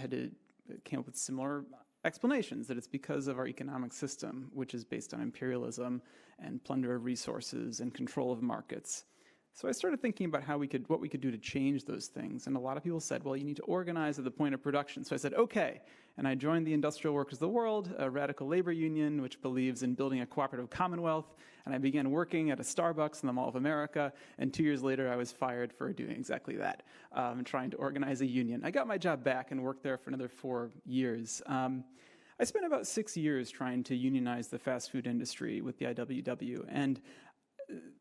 came up with similar explanations, that it's because of our economic system, which is based on imperialism and plunder of resources and control of markets. So I started thinking about what we could do to change those things. And a lot of people said, well, you need to organize at the point of production. So I said, okay. And I joined the Industrial Workers of the World, a radical labor union, which believes in building a cooperative commonwealth. And I began working at a Starbucks in the Mall of America. And 2 years later, I was fired for doing exactly that, trying to organize a union. I got my job back and worked there for another 4 years. I spent about 6 years trying to unionize the fast food industry with the IWW. And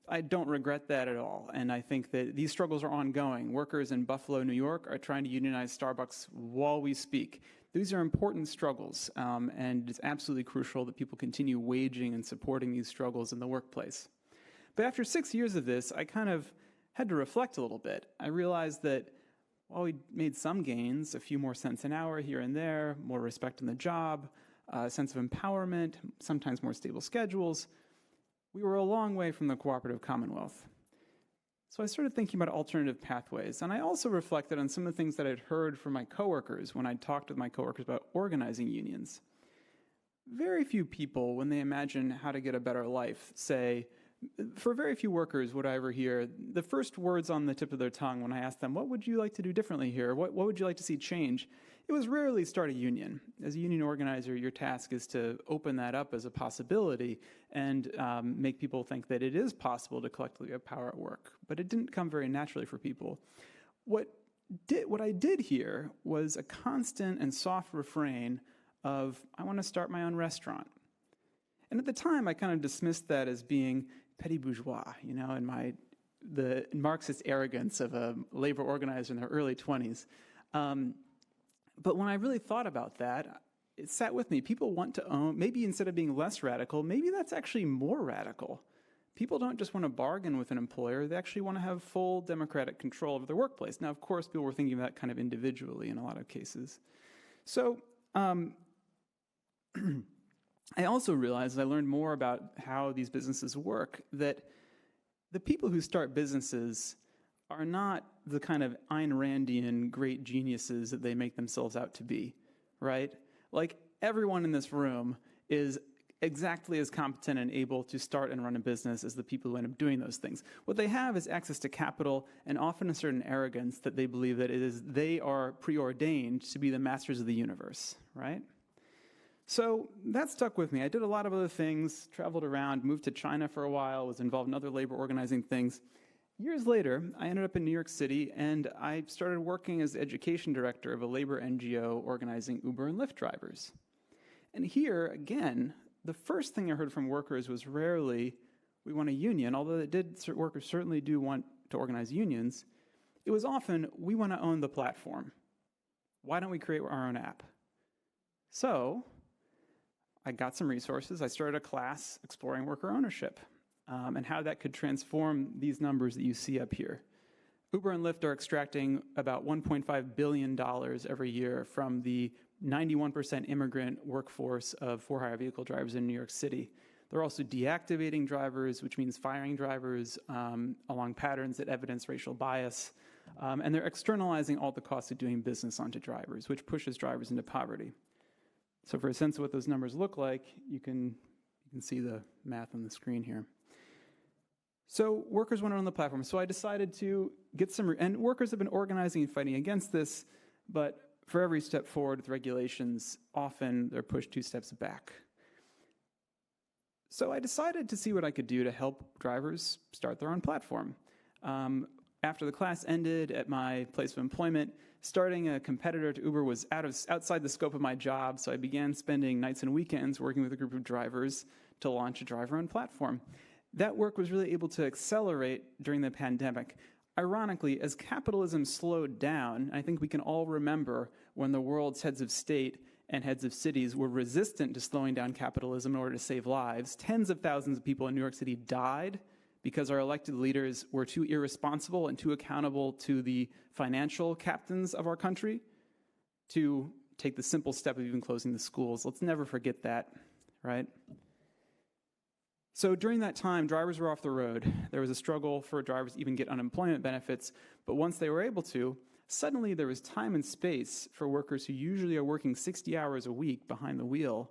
I don't regret that at all, and I think that these struggles are ongoing. Workers in Buffalo, New York are trying to unionize Starbucks while we speak. These are important struggles, and it's absolutely crucial that people continue waging and supporting these struggles in the workplace. But after 6 years of this, I kind of had to reflect a little bit. I realized that while we made some gains, a few more cents an hour here and there, more respect in the job, a sense of empowerment, sometimes more stable schedules, we were a long way from the cooperative commonwealth. So I started thinking about alternative pathways, and I also reflected on some of the things that I'd heard from my coworkers when I talked with my coworkers about organizing unions. Very few people, when they imagine how to get a better life, say, for very few workers would I ever hear the first words on the tip of their tongue when I asked them, what would you like to do differently here? What would you like to see change? It was rarely start a union. As a union organizer, your task is to open that up as a possibility and make people think that it is possible to collectively have power at work. But it didn't come very naturally for people. What I did hear was a constant and soft refrain of, I want to start my own restaurant. And at the time, I kind of dismissed that as being petty bourgeois, and the Marxist arrogance of a labor organizer in their early 20s. But when I really thought about that, it sat with me. People want to own, maybe instead of being less radical, maybe that's actually more radical. People don't just want to bargain with an employer, they actually want to have full democratic control over their workplace. Now, of course, people were thinking of that kind of individually in a lot of cases. So I also realized, as I learned more about how these businesses work, that the people who start businesses are not the kind of Ayn Randian great geniuses that they make themselves out to be, right? Like, everyone in this room is exactly as competent and able to start and run a business as the people who end up doing those things. What they have is access to capital and often a certain arrogance that they believe that they are preordained to be the masters of the universe, right? So that stuck with me. I did a lot of other things, traveled around, moved to China for a while, was involved in other labor organizing things. Years later, I ended up in New York City, and I started working as the education director of a labor NGO organizing Uber and Lyft drivers. And here, again, the first thing I heard from workers was rarely, we want a union, although workers certainly do want to organize unions. It was often, we want to own the platform. Why don't we create our own app? So I got some resources. I started a class exploring worker ownership and how that could transform these numbers that you see up here. Uber and Lyft are extracting about $1.5 billion every year from the 91% immigrant workforce of for-hire vehicle drivers in New York City. They're also deactivating drivers, which means firing drivers along patterns that evidence racial bias. And they're externalizing all the costs of doing business onto drivers, which pushes drivers into poverty. So for a sense of what those numbers look like, you can see the math on the screen here. So workers want to own the platform. So I decided to get some, and workers have been organizing and fighting against this, but for every step forward with regulations, often they're pushed 2 steps back. So I decided to see what I could do to help drivers start their own platform. After the class ended at my place of employment, starting a competitor to Uber was outside the scope of my job, so I began spending nights and weekends working with a group of drivers to launch a driver-owned platform. That work was really able to accelerate during the pandemic. Ironically, as capitalism slowed down, I think we can all remember when the world's heads of state and heads of cities were resistant to slowing down capitalism in order to save lives. Tens of thousands of people in New York City died because our elected leaders were too irresponsible and too accountable to the financial captains of our country to take the simple step of even closing the schools. Let's never forget that, right? So during that time, drivers were off the road. There was a struggle for drivers to even get unemployment benefits, but once they were able to, suddenly there was time and space for workers who usually are working 60 hours a week behind the wheel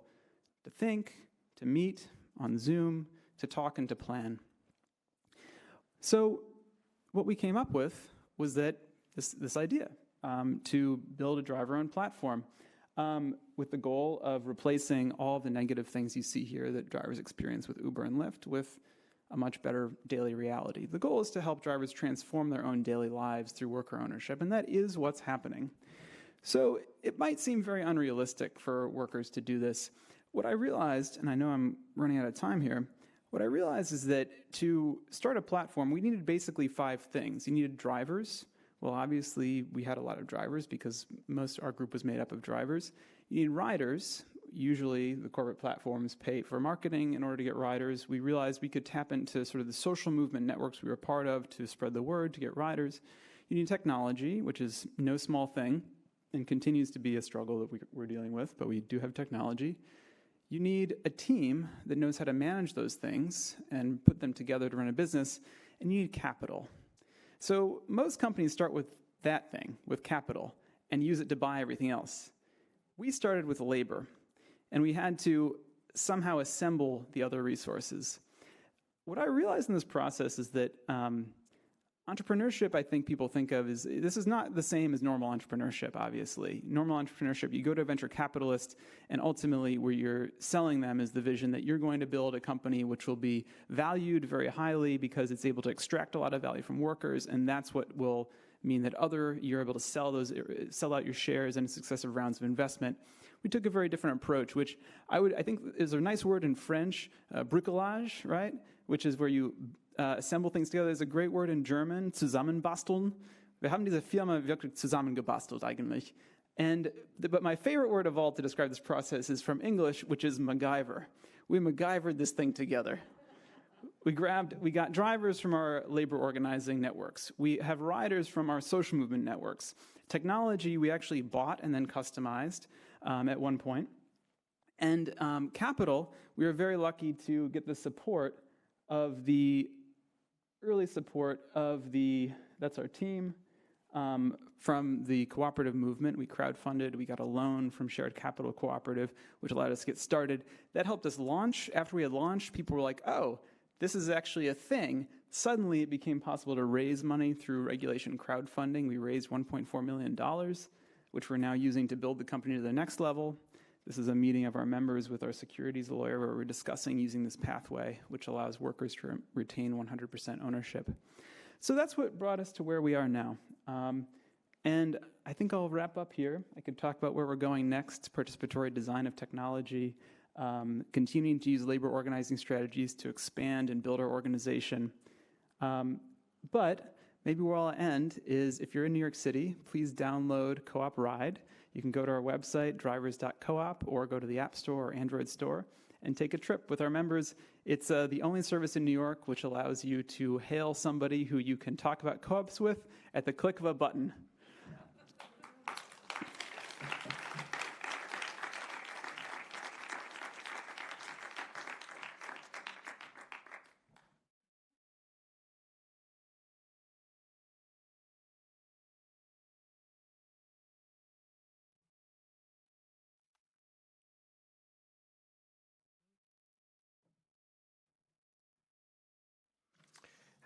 to think, to meet on Zoom, to talk and to plan. So what we came up with was that this idea to build a driver-owned platform with the goal of replacing all the negative things you see here that drivers experience with Uber and Lyft with a much better daily reality. The goal is to help drivers transform their own daily lives through worker ownership, and that is what's happening. So it might seem very unrealistic for workers to do this. What I realized, and I know I'm running out of time here, what I realized is that to start a platform, we needed basically 5 things. You needed drivers. Well, obviously, we had a lot of drivers because our group was made up of drivers. You need riders. Usually, the corporate platforms pay for marketing in order to get riders. We realized we could tap into sort of the social movement networks we were part of to spread the word, to get riders. You need technology, which is no small thing and continues to be a struggle that we're dealing with, but we do have technology. You need a team that knows how to manage those things and put them together to run a business, and you need capital. So most companies start with that thing, with capital, and use it to buy everything else. We started with labor, and we had to somehow assemble the other resources. What I realized in this process is that entrepreneurship, I think people think of as, this is not the same as normal entrepreneurship, obviously. Normal entrepreneurship, you go to a venture capitalist, and ultimately where you're selling them is the vision that you're going to build a company which will be valued very highly because it's able to extract a lot of value from workers, and that's what will mean that you're able to sell out your shares in successive rounds of investment. We took a very different approach, which I think is a nice word in French, bricolage, right? Which is where you assemble things together. There's a great word in German, zusammenbasteln. Wir haben diese Firma wirklich zusammengebastelt eigentlich. But my favorite word of all to describe this process is from English, which is MacGyver. We MacGyvered this thing together. We got drivers from our labor organizing networks. We have riders from our social movement networks. Technology we actually bought and then customized at one point. And capital, we were very lucky to get the support of the early support of that's our team, from the cooperative movement. We crowdfunded, we got a loan from Shared Capital Cooperative, which allowed us to get started. That helped us launch. After we had launched, people were like, oh, this is actually a thing. Suddenly, it became possible to raise money through regulation crowdfunding. We raised $1.4 million, which we're now using to build the company to the next level. This is a meeting of our members with our securities lawyer where we're discussing using this pathway, which allows workers to retain 100% ownership. So that's what brought us to where we are now. And I think I'll wrap up here. I could talk about where we're going next, participatory design of technology, continuing to use labor organizing strategies to expand and build our organization. But maybe where I'll end is if you're in New York City, please download Co-op Ride. You can go to our website, drivers.coop, or go to the App Store or Android Store and take a trip with our members. It's the only service in New York which allows you to hail somebody who you can talk about co-ops with at the click of a button.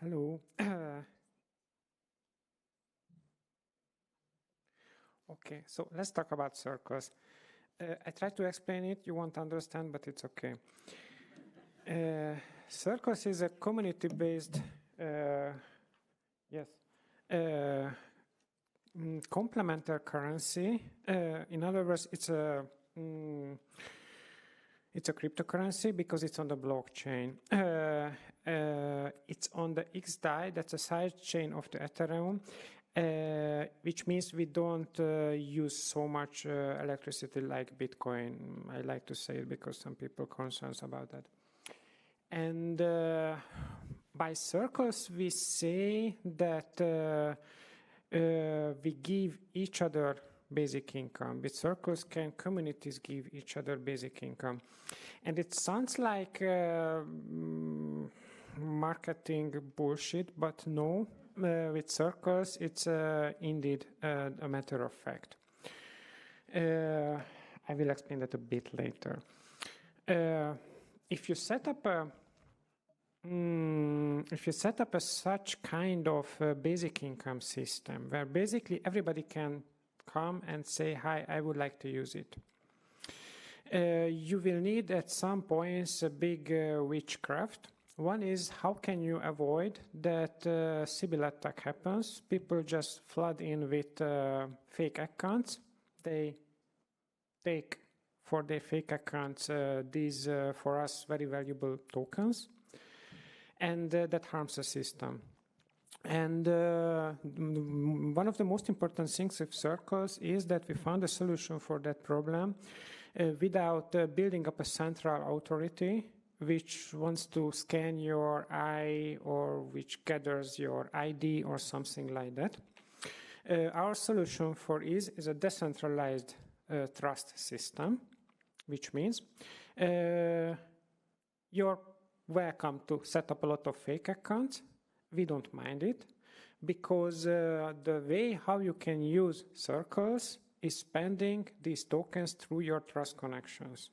Hello. Okay, so let's talk about circles. I try to explain it, you won't understand, but it's okay. Circles is a community-based, complementary currency. In other words, it's a cryptocurrency because it's on the blockchain. It's on the XDAI, that's a side chain of the Ethereum, which means we don't use so much electricity like Bitcoin. I like to say it because some people are concerned about that. And by circles, we say that we give each other basic income. With circles, can communities give each other basic income? And it sounds like marketing bullshit, but no, with circles, it's indeed a matter of fact. I will explain that a bit later. If you set up a such kind of basic income system where basically everybody can come and say, hi, I would like to use it. You will need at some points a big witchcraft. One is how can you avoid that Sybil attack happens? People just flood in with fake accounts. They take for their fake accounts these, for us, very valuable tokens. And that harms the system. And one of the most important things with circles is that we found a solution for that problem without building up a central authority which wants to scan your eye or which gathers your ID or something like that. Our solution for is a decentralized trust system, which means you're welcome to set up a lot of fake accounts. We don't mind it, because the way how you can use circles is spending these tokens through your trust connections,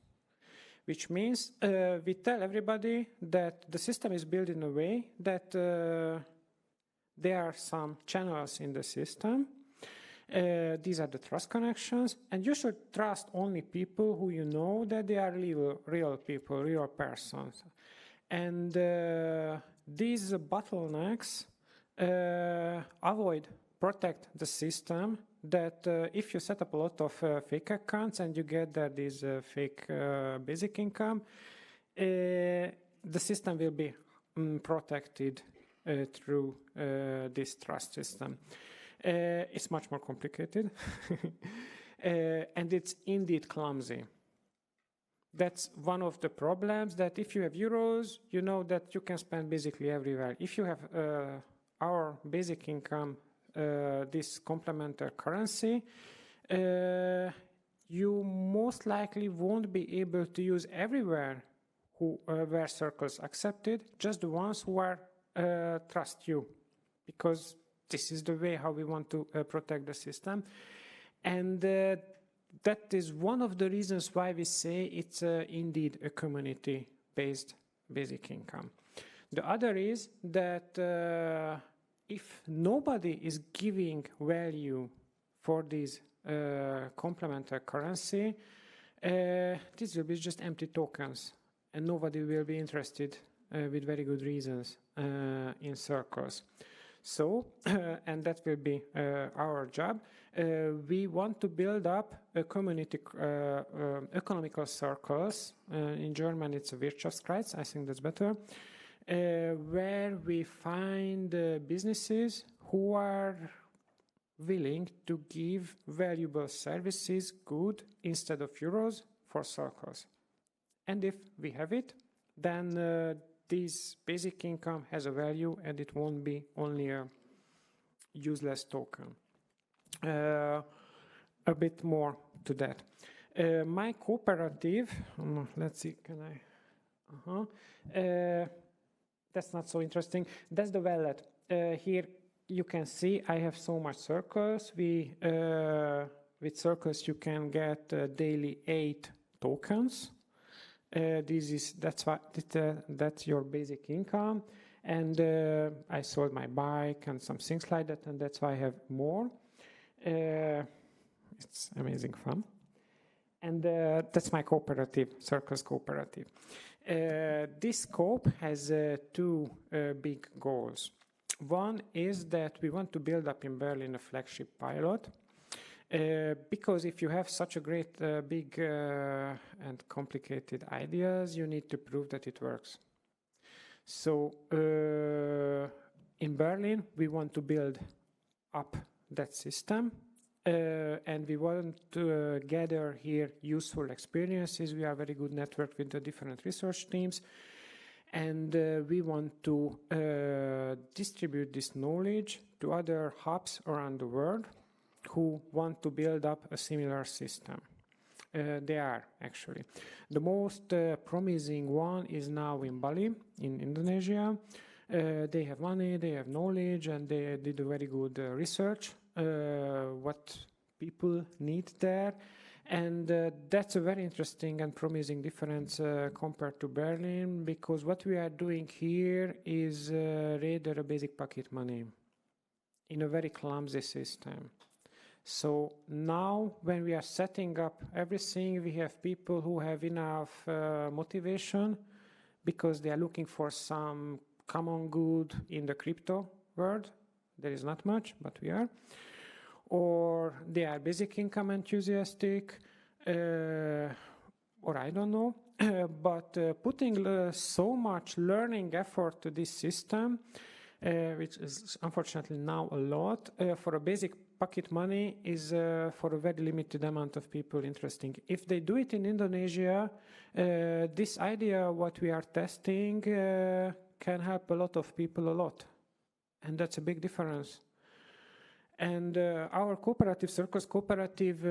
which means we tell everybody that the system is built in a way that there are some channels in the system. These are the trust connections, and you should trust only people who you know that they are real people, real persons. And these bottlenecks protect the system, that if you set up a lot of fake accounts and you get this fake basic income, the system will be protected through this trust system. It's much more complicated, and it's indeed clumsy. That's one of the problems, that if you have euros, you know that you can spend basically everywhere. If you have our basic income, this complementary currency, you most likely won't be able to use everywhere where circles accepted, just the ones who are trust you, because this is the way how we want to protect the system. And that is one of the reasons why we say it's indeed a community-based basic income. The other is that if nobody is giving value for this complementary currency, this will be just empty tokens, and nobody will be interested with very good reasons in circles. So, and that will be our job. We want to build up a community economical circles. In German, it's a Wirtschaftskreis. I think that's better. Where we find businesses who are willing to give valuable services, good, instead of euros, for circles. And if we have it, then this basic income has a value and it won't be only a useless token. A bit more to that. My cooperative, let's see, can I? That's not so interesting. That's the wallet. Here you can see I have so much circles. With circles you can get daily 8 tokens. That's your basic income, and I sold my bike and some things like that, and that's why I have more. It's amazing fun, and that's my cooperative, Circles Cooperative. This scope has 2 big goals. One is that we want to build up in Berlin a flagship pilot. Because if you have such a great, big and complicated ideas, you need to prove that it works. So in Berlin, we want to build up that system, and we want to gather here useful experiences. We are a very good network with the different research teams, and we want to distribute this knowledge to other hubs around the world who want to build up a similar system. They are, actually. The most promising one is now in Bali, in Indonesia. They have money, they have knowledge, and they did a very good research, what people need there. And that's a very interesting and promising difference compared to Berlin, because what we are doing here is rather a basic pocket money in a very clumsy system. So now when we are setting up everything, we have people who have enough motivation because they are looking for some common good in the crypto world. There is not much, but we are. Or they are basic income enthusiastic, or I don't know. But putting so much learning effort to this system, which is unfortunately now a lot, for a basic pocket money is for a very limited amount of people interesting. If they do it in Indonesia, this idea, what we are testing, can help a lot of people a lot. And that's a big difference. And our cooperative, Circles Cooperative,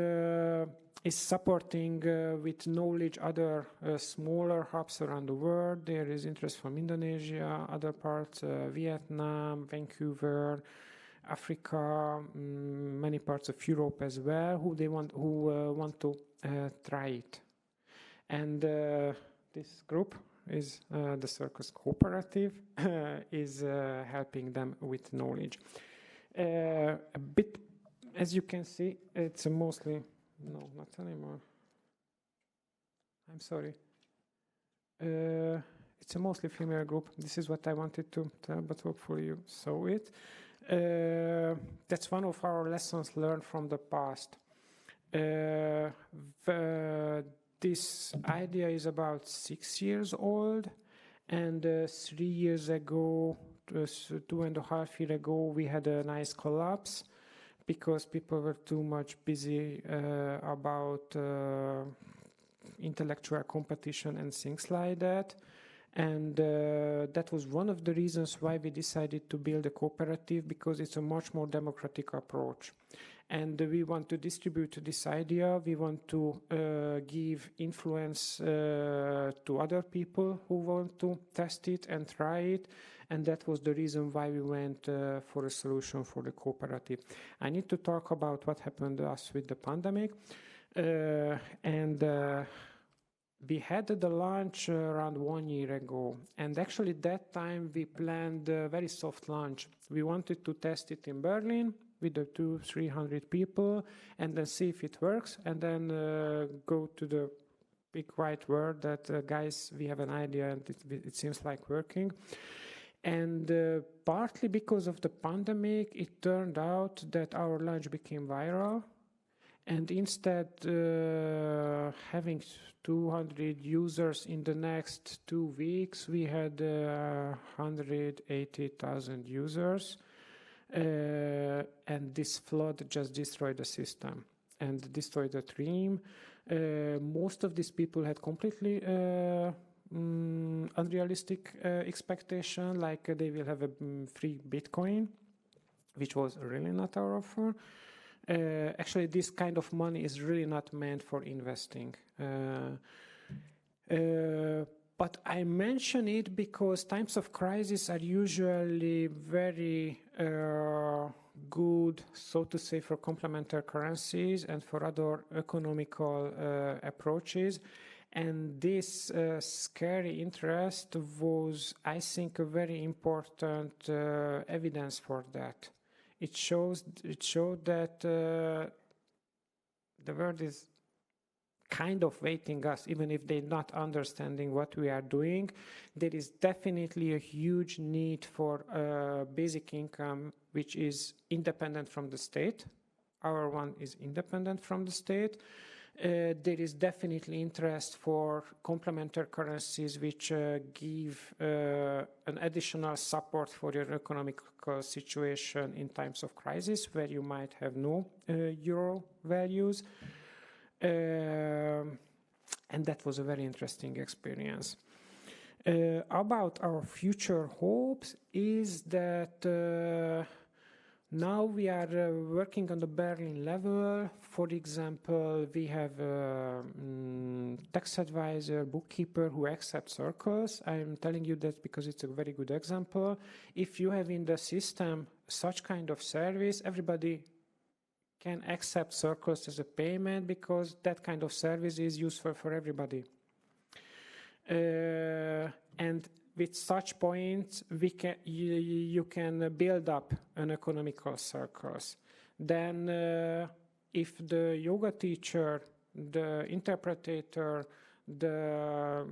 is supporting with knowledge other smaller hubs around the world. There is interest from Indonesia, other parts, Vietnam, Vancouver, Africa, many parts of Europe as well, who want to try it. And this group is the Circles Cooperative, is helping them with knowledge. A bit, as you can see, it's mostly, no, not anymore. I'm sorry. It's a mostly female group. This is what I wanted to tell, but hopefully you saw it. That's one of our lessons learned from the past. This idea is about 6 years old, and 3 years ago, 2.5 years ago, we had a nice collapse because people were too much busy about intellectual competition and things like that. And that was one of the reasons why we decided to build a cooperative, because it's a much more democratic approach. And we want to distribute this idea. We want to give influence to other people who want to test it and try it. and that was the reason why we went for a solution for the cooperative. I need to talk about what happened to us with the pandemic, and we had the launch around 1 year ago, and actually that time we planned a very soft launch. We wanted to test it in Berlin with the 200-300 people and then see if it works, and then go to the big wide world that guys, we have an idea and it seems like working. And partly because of the pandemic, it turned out that our launch became viral. And instead having 200 users in the next 2 weeks, we had 180,000 users. And this flood just destroyed the system and destroyed the dream. Most of these people had completely unrealistic expectation, like they will have a free Bitcoin, which was really not our offer. Actually, this kind of money is really not meant for investing. But I mention it because times of crisis are usually very good, so to say, for complementary currencies and for other economical approaches. And this scary interest was, I think, a very important evidence for that. It showed that the world is kind of waiting us, even if they're not understanding what we are doing. There is definitely a huge need for basic income, which is independent from the state. Our one is independent from the state. There is definitely interest for complementary currencies which give an additional support for your economic situation in times of crisis where you might have no euro values. And that was a very interesting experience. About our future hopes is that now we are working on the Berlin level. For example, we have a tax advisor, bookkeeper who accepts circles. I'm telling you that because it's a very good example. If you have in the system such kind of service, everybody can accept circles as a payment because that kind of service is useful for everybody. And with such points, you can build up an economical circles. Then if the yoga teacher, the interpreter, the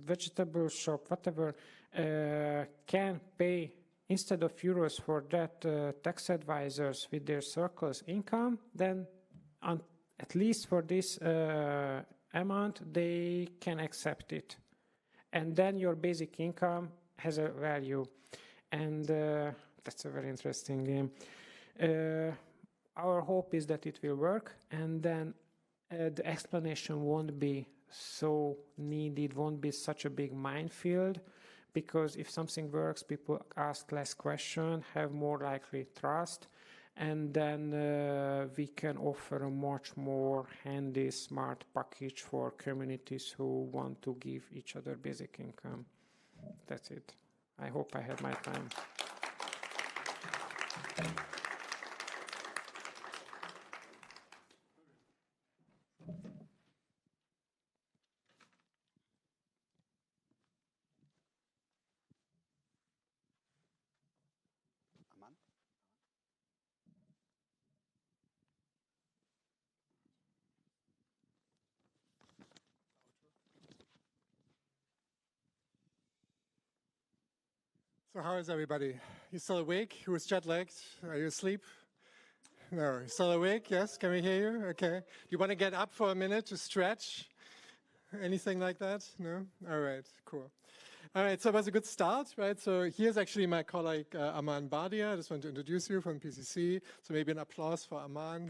vegetable shop, whatever, can pay instead of euros for that tax advisors with their circles income, then at least for this amount, they can accept it. And then your basic income has a value. And that's a very interesting game. Our hope is that it will work, and then the explanation won't be so needed, won't be such a big minefield, because if something works, people ask less questions, have more likely trust, and then we can offer a much more handy, smart package for communities who want to give each other basic income. That's it. I hope I had my time. So how is everybody? You still awake? Who's jet-lagged? Are you asleep? No, you're still awake? Yes, can we hear you? Okay. Do you want to get up for a minute to stretch? Anything like that? No? All right, cool. All right, so it was a good start, right? So here's actually my colleague Aman Badia. I just want to introduce you from PCC. So maybe an applause for Aman.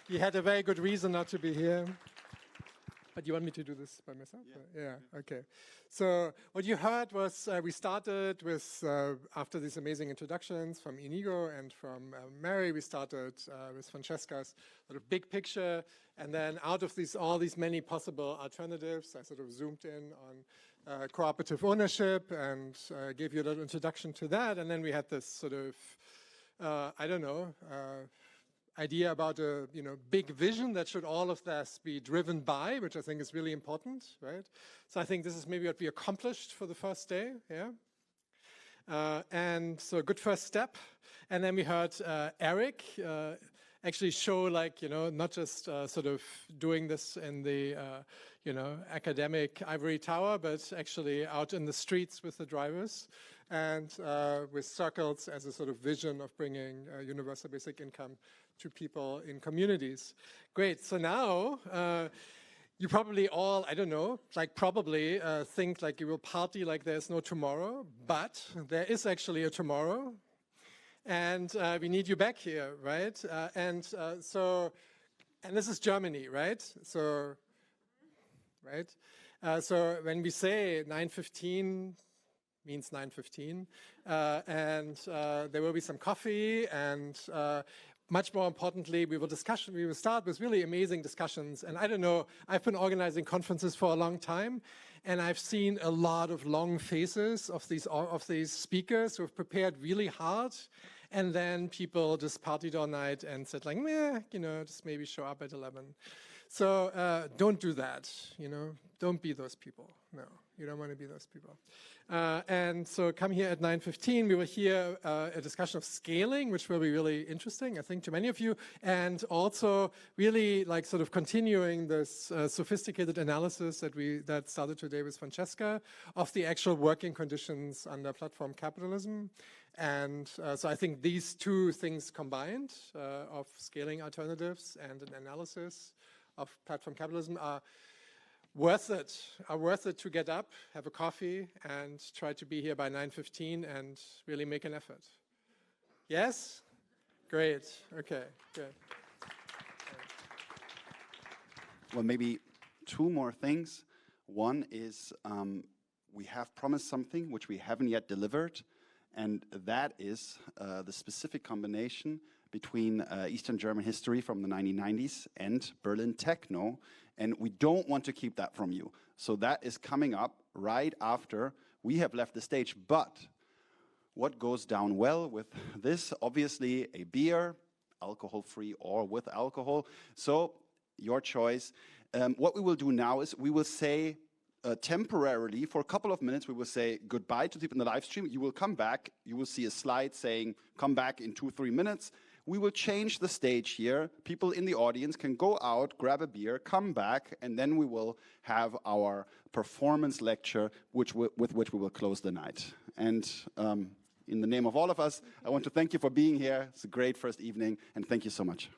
He had a very good reason not to be here. But you want me to do this by myself? Yeah, okay. So what you heard was we started with, after these amazing introductions from Inigo and from Mary, we started with Francesca's sort of big picture. And then out of all these many possible alternatives, I sort of zoomed in on cooperative ownership and gave you a little introduction to that. And then we had this sort of, I don't know, idea about a big vision that should all of this be driven by, which I think is really important, right? So I think this is maybe what we accomplished for the first day, yeah? And so a good first step. And then we heard Eric actually show, like, not just sort of doing this in the, academic ivory tower, but actually out in the streets with the drivers and with circles as a sort of vision of bringing universal basic income to people in communities. Great, so now you probably all, I don't know, like probably think like you will party like there's no tomorrow, but there is actually a tomorrow. And we need you back here, right? And this is Germany, right? So, right? So when we say 9:15 means 9:15, and there will be some coffee, and much more importantly, we will start with really amazing discussions. And I don't know, I've been organizing conferences for a long time, and I've seen a lot of long faces of these speakers who have prepared really hard. And then people just partied all night and said like, meh, just maybe show up at 11. So don't do that, don't be those people. No, you don't want to be those people. And so come here at 9:15. We will hear a discussion of scaling, which will be really interesting, I think, to many of you. And also really like sort of continuing this sophisticated analysis that started today with Francesca of the actual working conditions under platform capitalism. And so I think these two things combined of scaling alternatives and an analysis of platform capitalism are worth it to get up, have a coffee, and try to be here by 9:15 and really make an effort. Yes? Great. Okay, good. Well, maybe two more things. One is we have promised something which we haven't yet delivered, and that is the specific combination between Eastern German history from the 1990s and Berlin techno, and we don't want to keep that from you. So that is coming up right after we have left the stage. But what goes down well with this? Obviously a beer, alcohol-free or with alcohol. So your choice. What we will do now is we will say temporarily, for a couple of minutes, we will say goodbye to people in the live stream. You will come back. You will see a slide saying, come back in 2-3 minutes. We will change the stage here. People in the audience can go out, grab a beer, come back, and then we will have our performance lecture, with which we will close the night. And in the name of all of us, I want to thank you for being here. It's a great first evening, and thank you so much.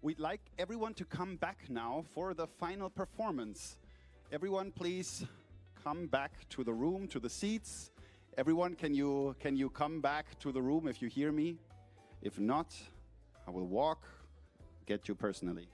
We'd like everyone to come back now for the final performance. Everyone, please come back to the room, to the seats. Everyone, can you come back to the room if you hear me? If not, I will walk, get you personally.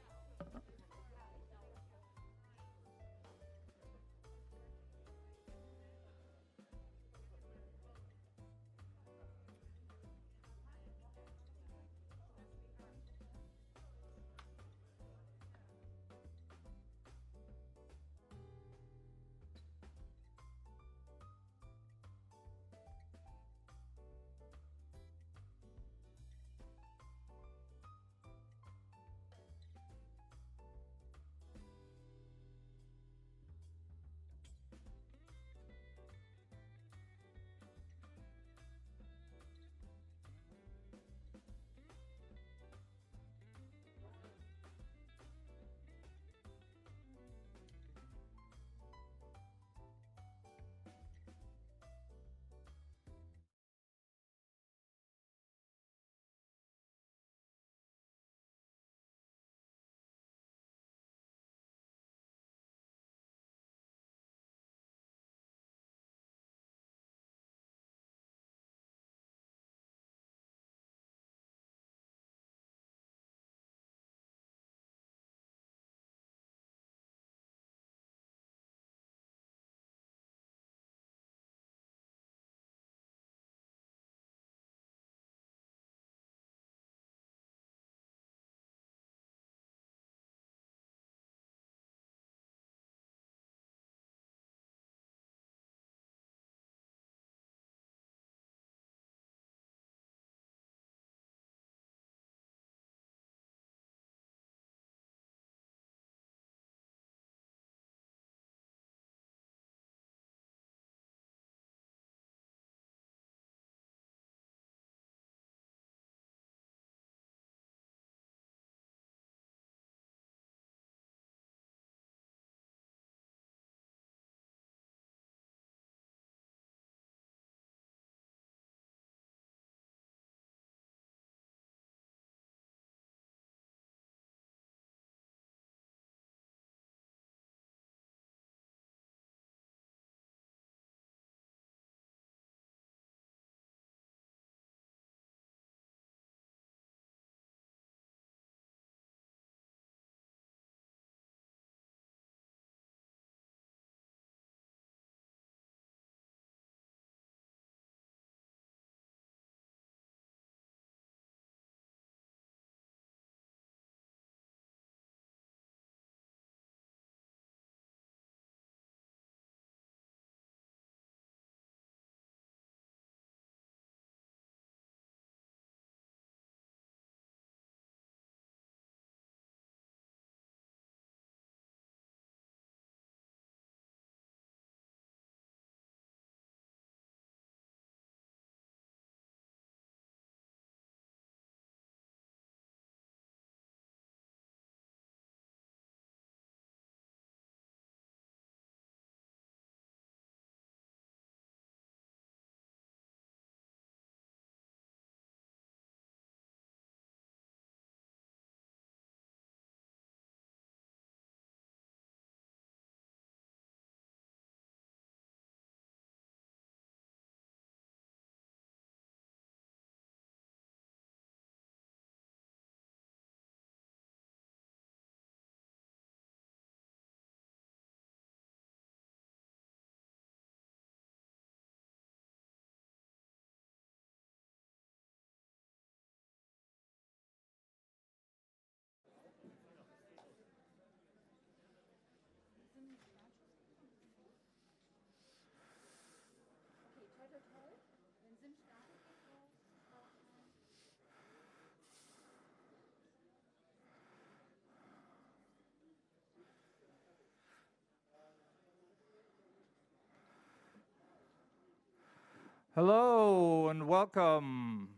Hello and welcome.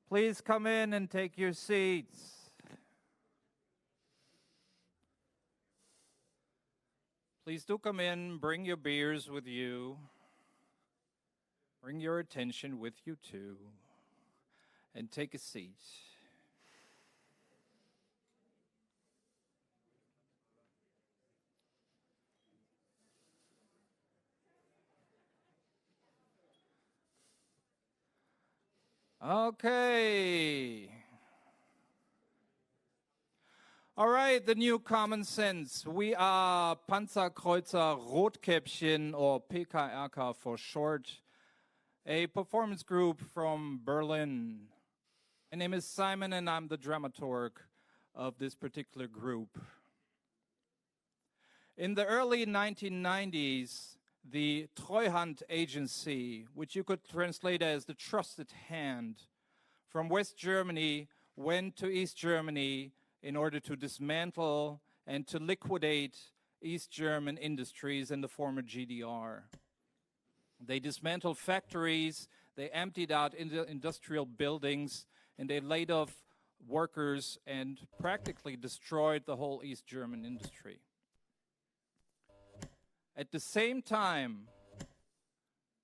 Please come in and take your seats. Please do come in, bring your beers with you. Bring your attention with you too. And take a seat. Okay. All right, the new common sense. We are Panzerkreuzer Rotkäppchen, or PKRK for short, a performance group from Berlin. My name is Simon and I'm the dramaturg of this particular group. In the early 1990s, the Treuhand agency, which you could translate as the trusted hand, from West Germany went to East Germany in order to dismantle and to liquidate East German industries in the former GDR. They dismantled factories, they emptied out industrial buildings, and they laid off workers and practically destroyed the whole East German industry. At the same time,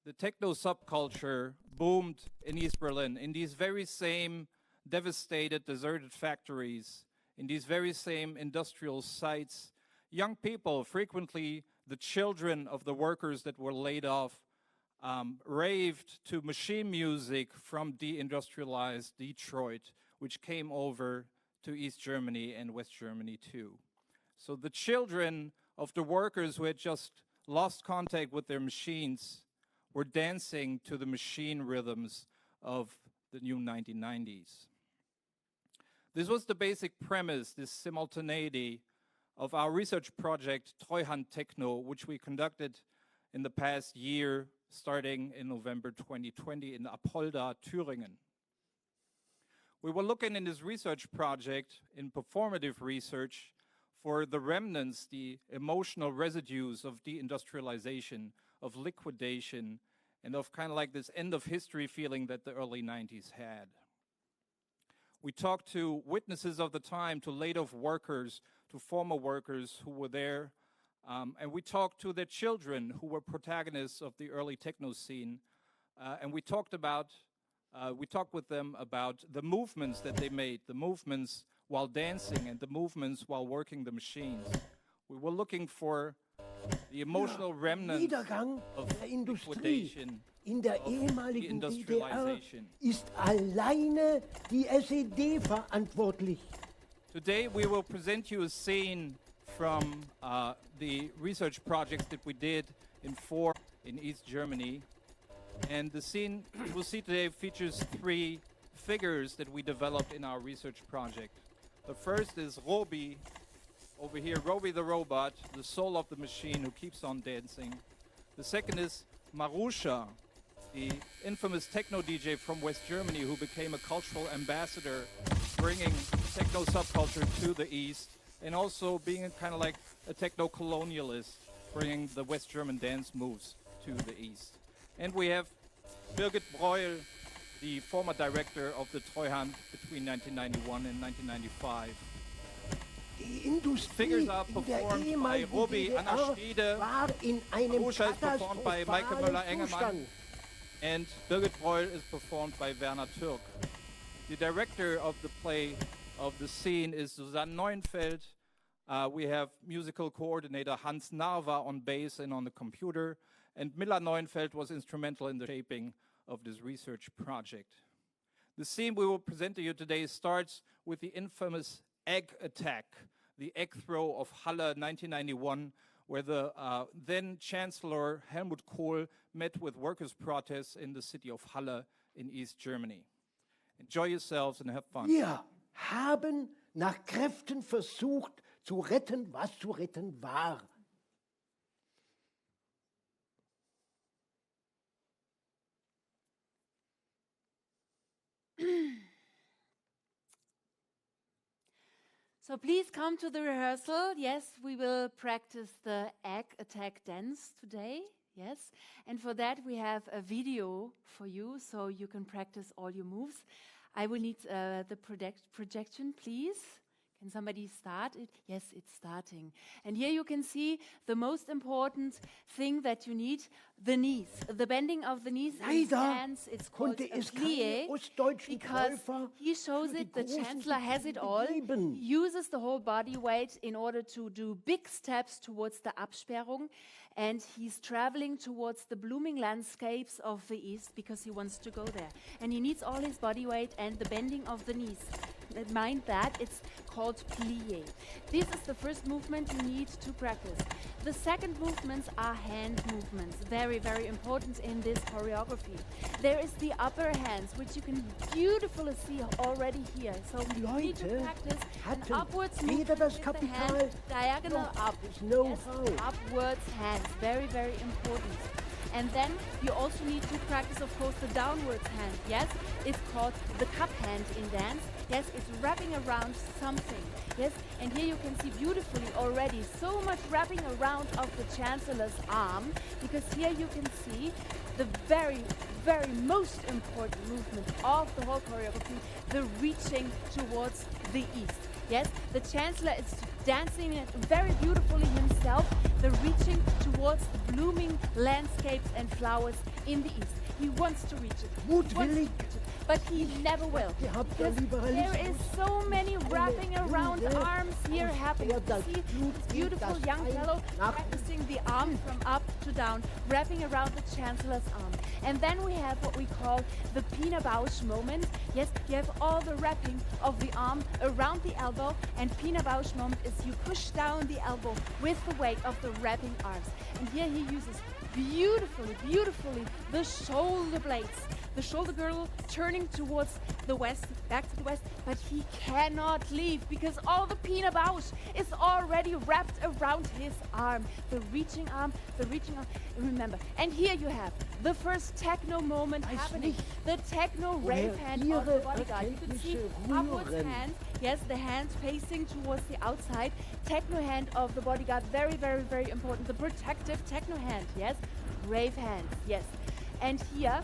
the techno subculture boomed in East Berlin, in these very same devastated, deserted factories, in these very same industrial sites. Young people, frequently the children of the workers that were laid off, raved to machine music from deindustrialized Detroit, which came over to East Germany and West Germany too. So the children of the workers who had just lost contact with their machines were dancing to the machine rhythms of the new 1990s. This was the basic premise, this simultaneity of our research project Treuhand Techno, which we conducted in the past year, starting in November 2020 in Apolda, Thüringen. We were looking in this research project, in performative research, for the remnants, the emotional residues of deindustrialization, of liquidation, and of kind of like this end of history feeling that the early 90s had. We talked to witnesses of the time, to laid-off workers, to former workers who were there, and we talked to their children who were protagonists of the early techno scene, and we talked with them about the movements that they made, the movements while dancing and the movements while working the machines. We were looking for the emotional remnants of liquidation, in der ehemaligen DDR industrialization. ist alleine die SED verantwortlich. Today we will present you a scene from the research projects that we did in East Germany. And the scene you will see today features three figures that we developed in our research project. The first is Robi, over here, Robi the robot, the soul of the machine who keeps on dancing. The second is Marusha, the infamous techno DJ from West Germany who became a cultural ambassador, bringing techno subculture to the East, and also being kind of like a techno-colonialist, bringing the West German dance moves to the East. And we have Birgit Breuel, the former director of the Treuhand between 1991 and 1995. Die Industrie Figures are in der performed by ehemaligen Robi, Anna DDR Stiede, war in einem Marusha is performed by Maike katastrophalen Müller-Engemann, Zustand. and Birgit Breuel is performed by Werner Türk. The director of the play, of the scene, is Susanne Neuenfeld. We have musical coordinator Hans Narva on bass and on the computer, and Miller Neuenfeld was instrumental in the shaping of this research project. The scene we will present to you today starts with the infamous egg attack, the egg throw of Halle 1991, where the then Chancellor Helmut Kohl met with workers' protests in the city of Halle in East Germany. Enjoy yourselves and have fun. Wir haben nach Kräften versucht zu retten, was zu retten war. So please come to the rehearsal. Yes, we will practice the egg attack dance today. Yes, and for that we have a video for you, so you can practice all your moves. I will need the projection, please. Can somebody start it? Yes, it's starting. And here you can see the most important thing that you need, the knees. The bending of the knees and hands, it's called a plie, because he shows it, the Chancellor has it all. He uses the whole body weight in order to do big steps towards the Absperrung, and he's traveling towards the blooming landscapes of the East because he wants to go there. And he needs all his body weight and the bending of the knees. Mind that, it's called plie. This is the first movement you need to practice. The second movements are hand movements, very, very important in this choreography. There is the upper hands, which you can beautifully see already here. So you need to practice an upwards movement with the hand, diagonal up. Yes, upwards hands, very, very important. And then you also need to practice, of course, the downwards hand. Yes, it's called the cup hand in dance. Yes, it's wrapping around something. Yes, and here you can see beautifully already so much wrapping around of the Chancellor's arm, because here you can see the very, very most important movement of the whole choreography, the reaching towards the East. Yes, the Chancellor is dancing it very beautifully himself, the reaching towards the blooming landscapes and flowers in the East. He wants to reach it, but he never will. Because there is so many wrapping around arms here happening. You see this beautiful young fellow practicing the arm from up to down, wrapping around the Chancellor's arm. And then we have what we call the Pina Bausch moment. Yes, you have all the wrapping of the arm around the elbow, and Pina Bausch moment is you push down the elbow with the weight of the wrapping arms. And here he uses beautifully, beautifully the shoulder blades. The shoulder girdle turning towards the west, back to the west, but he cannot leave because all the Pina Bausch is already wrapped around his arm. The reaching arm, remember. And here you have the first techno moment happening. The techno rave hand of the bodyguard. You can see upwards hand, yes, the hands facing towards the outside. Techno hand of the bodyguard, very, very, very important. The protective techno hand, yes. Rave hand, yes. And here,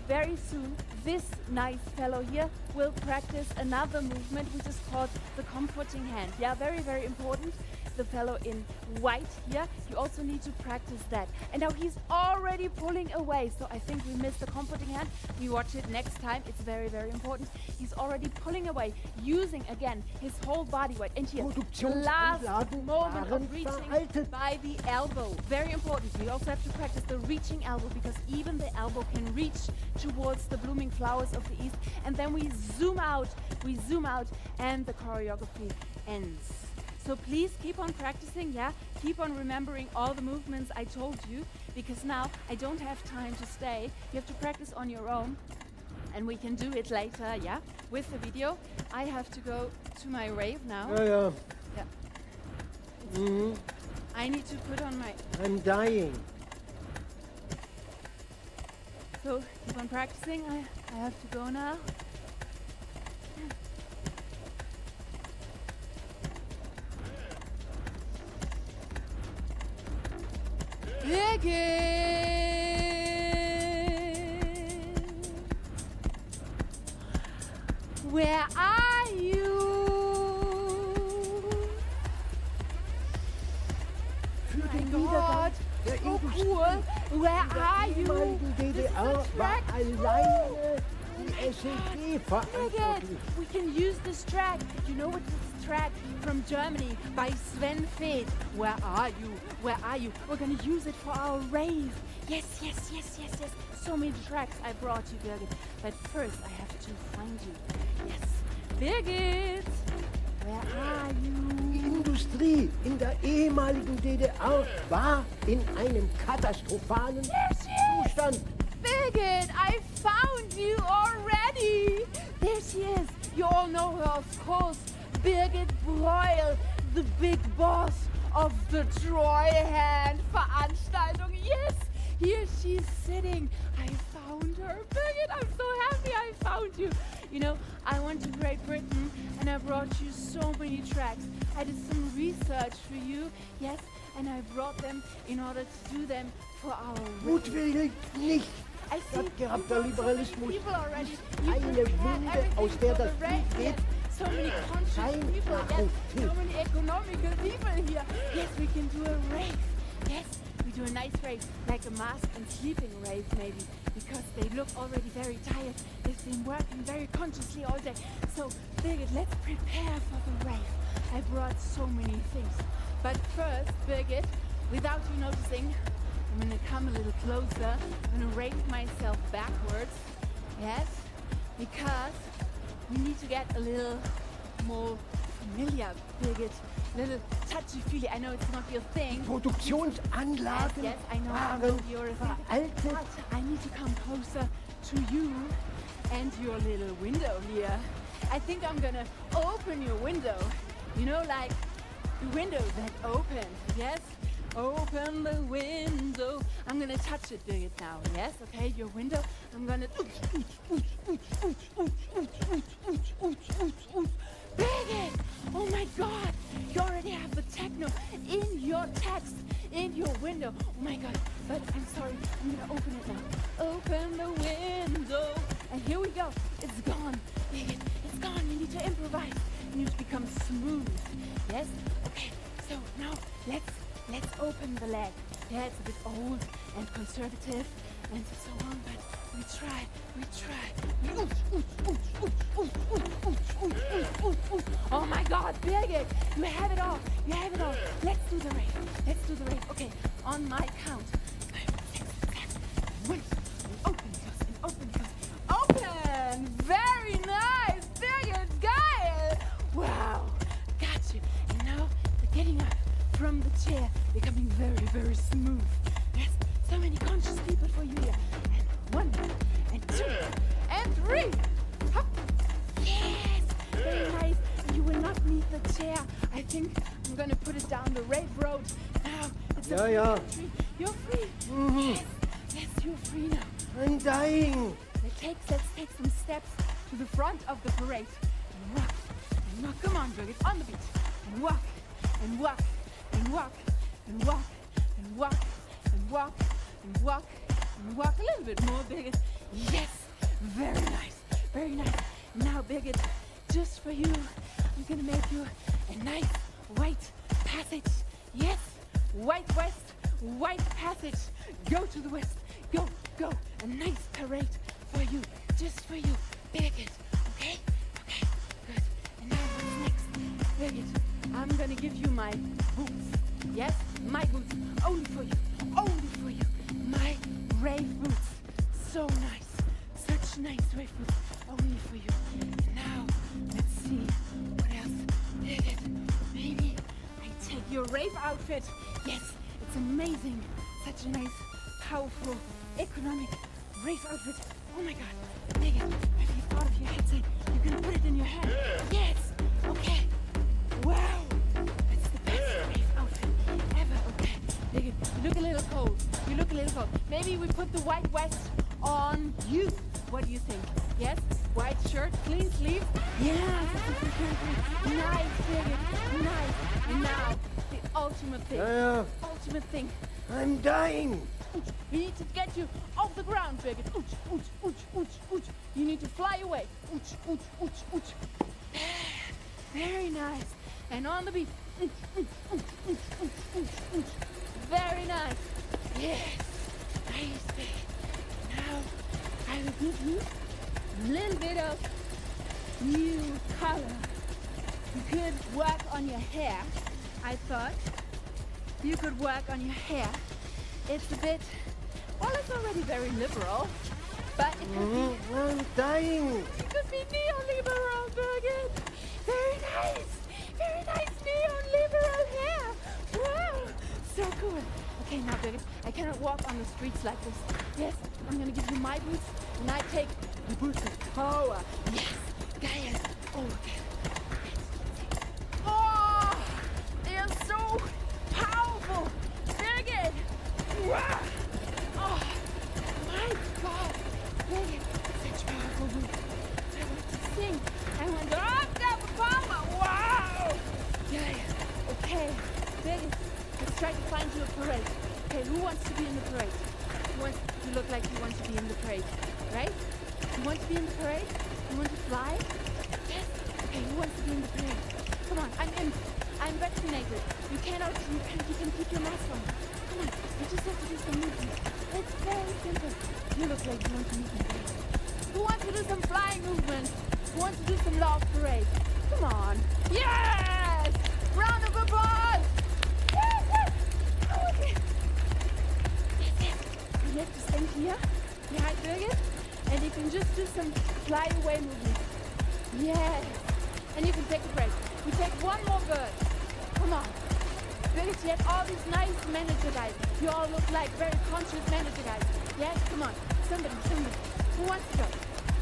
very soon, this nice fellow here will practice another movement which is called the comforting hand. Yeah, very, very important. The fellow in white here, you also need to practice that. And now he's already pulling away, so I think we missed the comforting hand. We watch it next time, it's very, very important. He's already pulling away, using again his whole body weight. And here, the last moment of reaching by the elbow. Very important. We also have to practice the reaching elbow, because even the elbow can reach towards the blooming flowers of the East. And then we zoom out, and the choreography ends. So please keep on practicing, yeah? Keep on remembering all the movements I told you, because now I don't have time to stay. You have to practice on your own, and we can do it later, yeah? With the video. I have to go to my rave now. Yeah. I need to put on my... I'm dying. So keep on practicing. I have to go now. Where are you? Für den God, so cool. Where are you? DDR war alleine die SED verantwortlich. We can use this track. You know what this track from Germany by Sven Feth. Where are you? Where are you? We're going to use it for our rave. Yes. So many tracks I brought you, Birgit. But first I have to find you. Yes. Birgit, where are you? Die Industrie in der ehemaligen DDR war in einem katastrophalen Zustand. Birgit, I found you already. There she is. You all know her, of course. Birgit Breuel, the big boss of the Treuhand Veranstaltung. Yes, here she's sitting. I found her. Birgit, I'm so happy I found you. You know, I went to Great Britain and I brought you so many tracks. I did some research for you, yes, and I brought them in order to do them for our Mutwillig nicht. Stattgehabter Liberalismus ist eine Wunde, aus der das Blut geht. So many conscious people, yes, so many economical people here. Yes, we can do a rave. Yes, we do a nice rave, like a masked and sleeping rave maybe, because they look already very tired. They've been working very consciously all day. So, Birgit, let's prepare for the rave. I brought so many things. But first, Birgit, without you noticing, I'm gonna come a little closer. I'm gonna raise myself backwards. Yes, because we need to get a little more familiar, Birgit. A little touchy-feely. I know it's not your thing. Produktionsanlagen Yes, I know waren you're a veraltet. but I need to come closer to you and your little window here. I think I'm gonna open your window. You know, like the window that opened, yes? Open the window. I'm gonna touch it, Birgit, now, yes? Okay, your window. I'm gonna... Birgit! Oh my God! You already have the techno in your text, in your window. Oh my God, but I'm sorry, I'm gonna open it now. Open the window. And here we go. It's gone, Birgit. It's gone. You need to improvise. You need to become smooth. Yes? Okay, so now let's open the leg. Yeah, it's a bit old and conservative and so on, but we try. Oh my God, Birgit, you have it all. Let's do the rave. Okay, on my count. 5, 6, 7. 1, open, close. Open! Very nice, Birgit, geil! Wow, got you. And now, getting up from the chair, becoming very, very smooth. Yes, so many conscious people for you here. And 1, and 2, and 3. Hop. Yes, very nice. You will not need the chair. I think I'm gonna put it down the rave road. Now, it's a free country. You're free. Yes, you're free now. I'm dying. Let's take some steps to the front of the parade. And walk. Come on, Birgit, on the beat. And walk. A little bit more, Birgit. Yes, very nice. Now, Birgit, just for you, I'm gonna make you a nice white passage. Yes, white west, white passage. Go to the west. Go. A nice parade for you, just for you, Birgit. Okay, good. And now what's next, Birgit? I'm gonna give you my boots. Yes, my boots, only for you. My rave boots, so nice, such nice rave boots, only for you. Now, let's see, what else? Birgit, maybe I take your rave outfit. Yes, it's amazing, such a nice, powerful, economic rave outfit. Oh my God, Birgit, have you thought of your headset? You can put it in your head. Yes, okay. Wow, that's the best rave outfit ever. Okay, Birgit, you look a little cold. Maybe we put the white vest on you. What do you think? Yes, white shirt, clean sleeve. Yes, nice, Birgit, nice. And now the ultimate thing. I'm dying. We need to get you off the ground, Birgit. You need to fly away. Very nice. And on the beat. Very nice. Yes. Nice, Birgit. Now I will give you a little bit of new color. You could work on your hair. I thought you could work on your hair. It's a bit, well, it's already very liberal, but it could be... I'm dying. It could be neoliberal, Birgit. Very nice neoliberal hair. Wow, so cool. Okay, now, Birgit, I cannot walk on the streets like this. Yes, I'm gonna give you my boots, and I take the boots of power. Yes, geil. Oh, okay. Oh, they are so powerful. Birgit. Wow. Oh, my God. Birgit, such powerful boots. I want to sing. I want to up power. Wow. Yeah. Okay, Birgit, let's try to find you a parade. Okay, who wants to be in the parade? You look like you want to be in the parade, right? You want to be in the parade? You want to fly? Yes. Okay, who wants to be in the parade? Come on, I'm vaccinated. You can keep your mask on. Come on, you just have to do some movement. It's very simple. You look like you want to move in parade. Who wants to do some flying movement? Who wants to do some love parade? Come on. Yes! Round of applause! Yes, yes! Oh, okay. Yes, yes. You have to stand here, behind Birgit, and you can just do some fly away movement. Yes. And you can take a break. We take one more bird. Come on. Birgit, you have all these nice manager guys. You all look like very conscious manager guys. Yes, come on. Somebody. Who wants to go?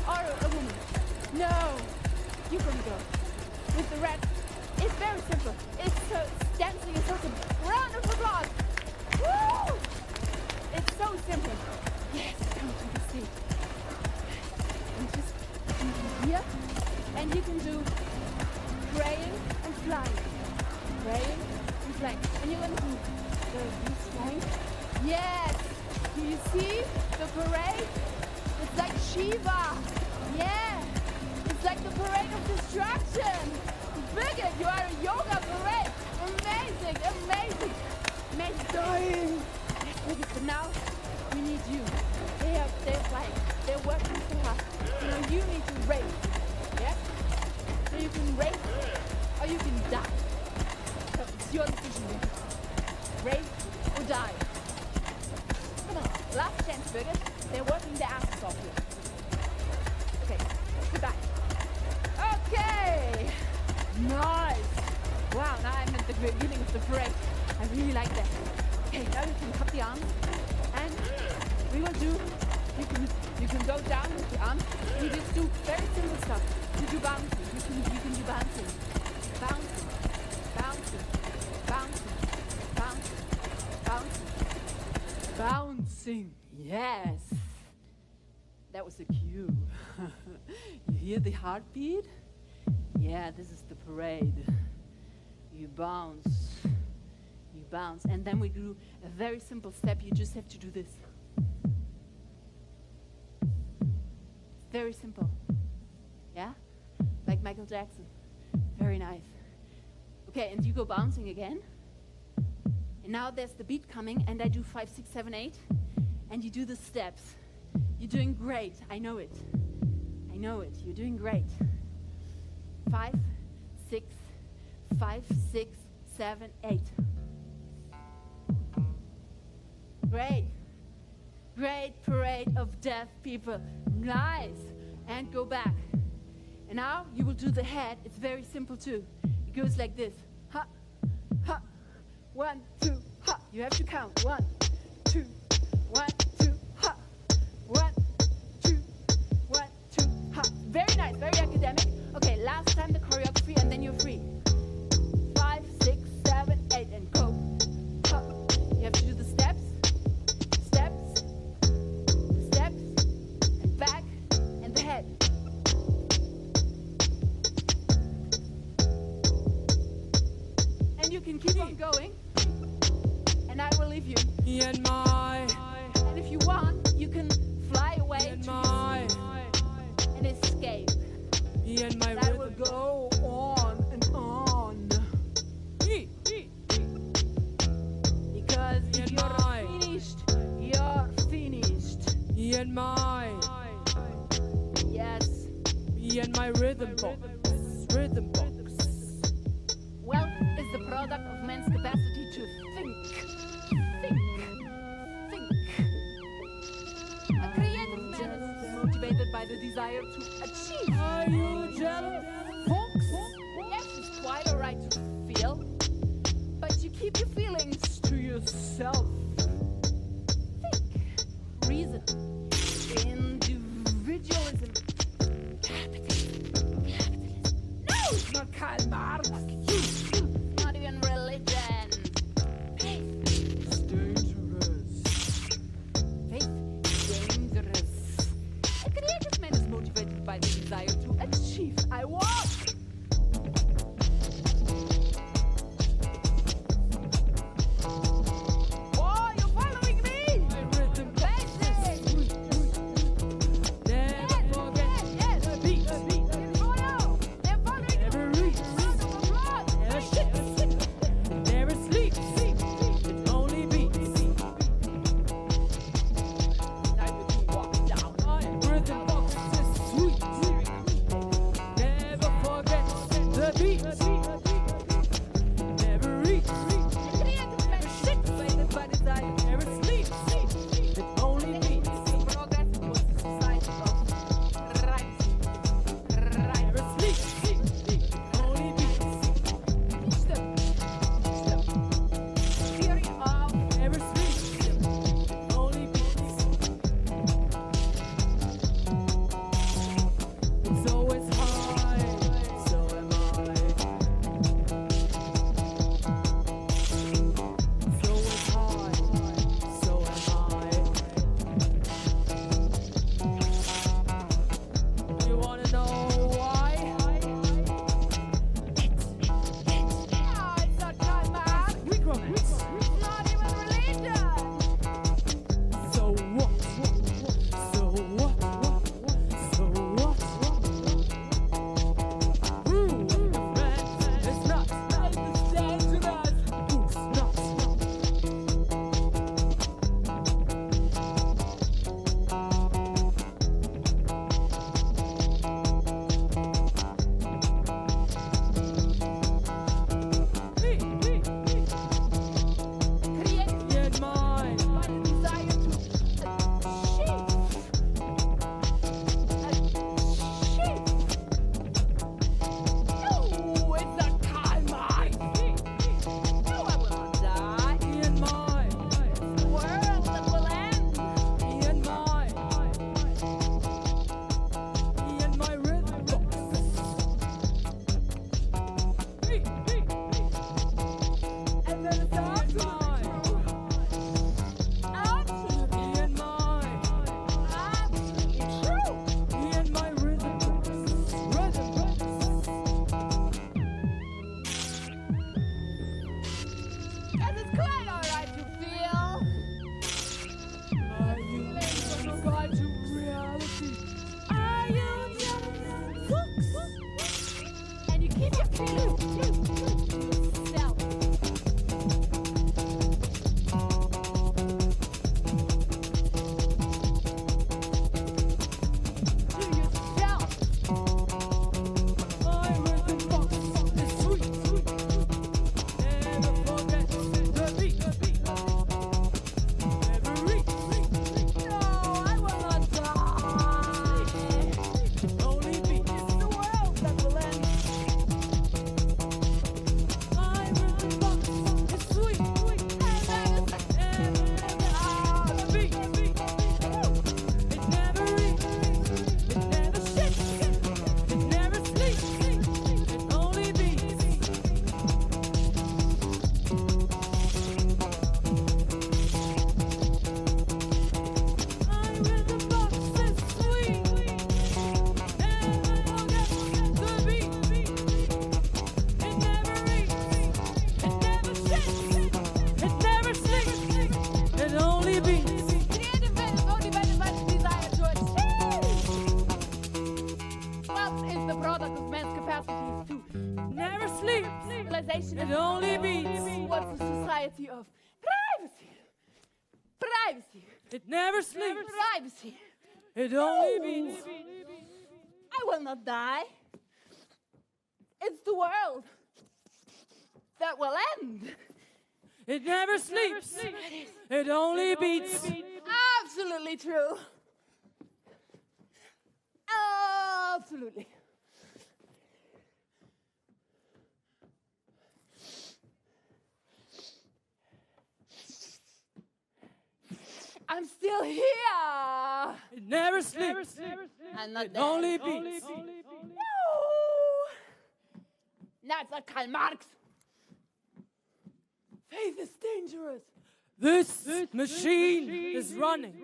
Or a woman? No. You're gonna go. With the red. It's very simple. It's dancing is so simple. Round of applause. Woo! It's so simple. Yes, come to the stage. And just here. And you can do praying and flying. Praying and flying. And you're going to do this flying. Yes! Do you see the parade? It's like Shiva. Yeah! It's like the parade of destruction. Birgit, you are a yoga parade. Amazing, amazing. Amazing. Yes, Birgit, but now we need you. They're flying. They're working so hard. Now you need to race. Yes? So you can race or you can die. So it's your decision. Race or die. Come on, last chance, Birgit. They're working their asses off here. Okay, goodbye. Okay, nice. Wow, now I'm at the beginning of the parade. I really like that. Okay, now you can cup the arms, and we will do. You can go down with the arms. You just do very simple stuff. You do bouncing. You can do bouncing. Bouncing. Bouncing. Bouncing. Bouncing. Bouncing. Bouncing. Yes. That was the cue. You hear the heartbeat? Yeah, this is the parade. You bounce. You bounce. And then we do a very simple step. You just have to do this. Very simple. Yeah? Like Michael Jackson. Very nice. Okay, and you go bouncing again. And now there's the beat coming, and I do 5, 6, 7, 8. And you do the steps. You're doing great. I know it. I know it. You're doing great. 5, 6, 5, 6, 7, 8. Great. Great parade of deaf people. Nice. And go back. And now you will do the head. It's very simple too. It goes like this. Ha, ha. 1, 2, ha. You have to count. 1, 2, 1, 2, ha. 1, 2, 1, 2, ha. Very nice. Very academic. Okay, last time the choreography and then you're free. 5, 6, 7, 8 and go. Ha. You have to do the steps. Back and the head. And you can keep on going. And I will leave you. And if you want, you can fly away and escape. And I will go on and on. Because if you're finished, you're finished. Yes. And my rhythm box. Wealth is the product of man's capacity to think. A creative man is motivated by the desire to achieve. Are you jealous, folks? Yes, it's quite alright to feel, but you keep your feelings to yourself. Think. Reason. Individualism. Capitalism. No, it's not Karl Marx. Not even religion. Faith. It's dangerous. Faith is dangerous. A creative man is motivated by the desire to achieve. I walk. Oh, you're following me. My rhythm box. society of privacy. Privacy. It never sleeps. Privacy. It only beats. I will not die. It's the world that will end. It never sleeps. It only beats. Absolutely true. Absolutely. I'm still here. It never sleeps. I'm not It dead. only beats. No. That's not Karl Marx. Faith is dangerous. This machine is running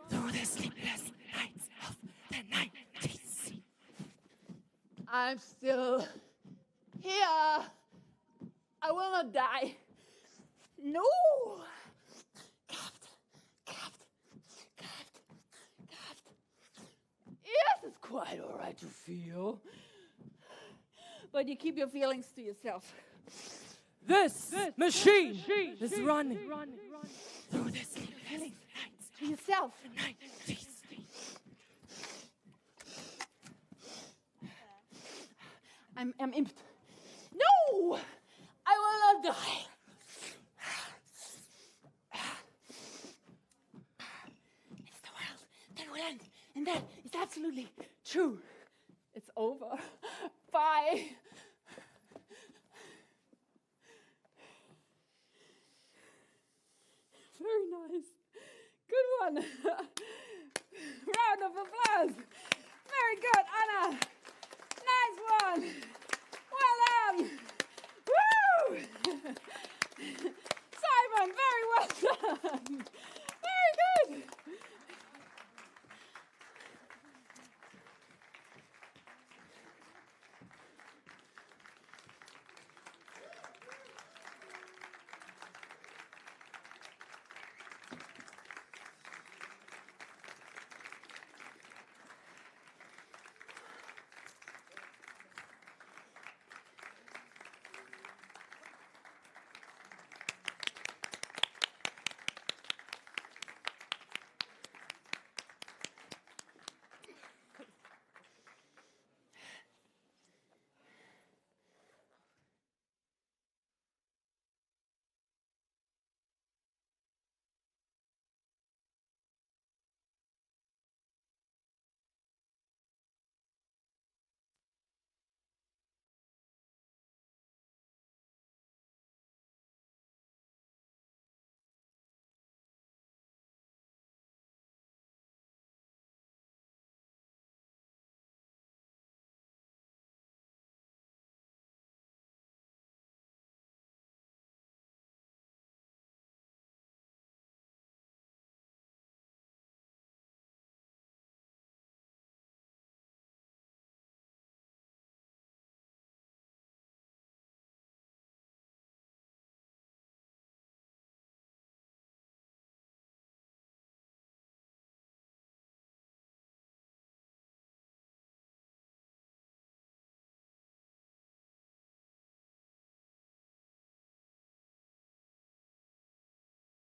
through the sleepless nights of the 90s. I'm still here. I will not die. No. Yes, it's quite all right to feel. But you keep your feelings to yourself. This machine is running through the sleepless nights To yourself. of the 90s. I'm imp. No! I will not die. It's the world that will end. And that is absolutely true. It's over. Bye. Very nice. Good one. Round of applause. Very good, Anna. Nice one. Well done.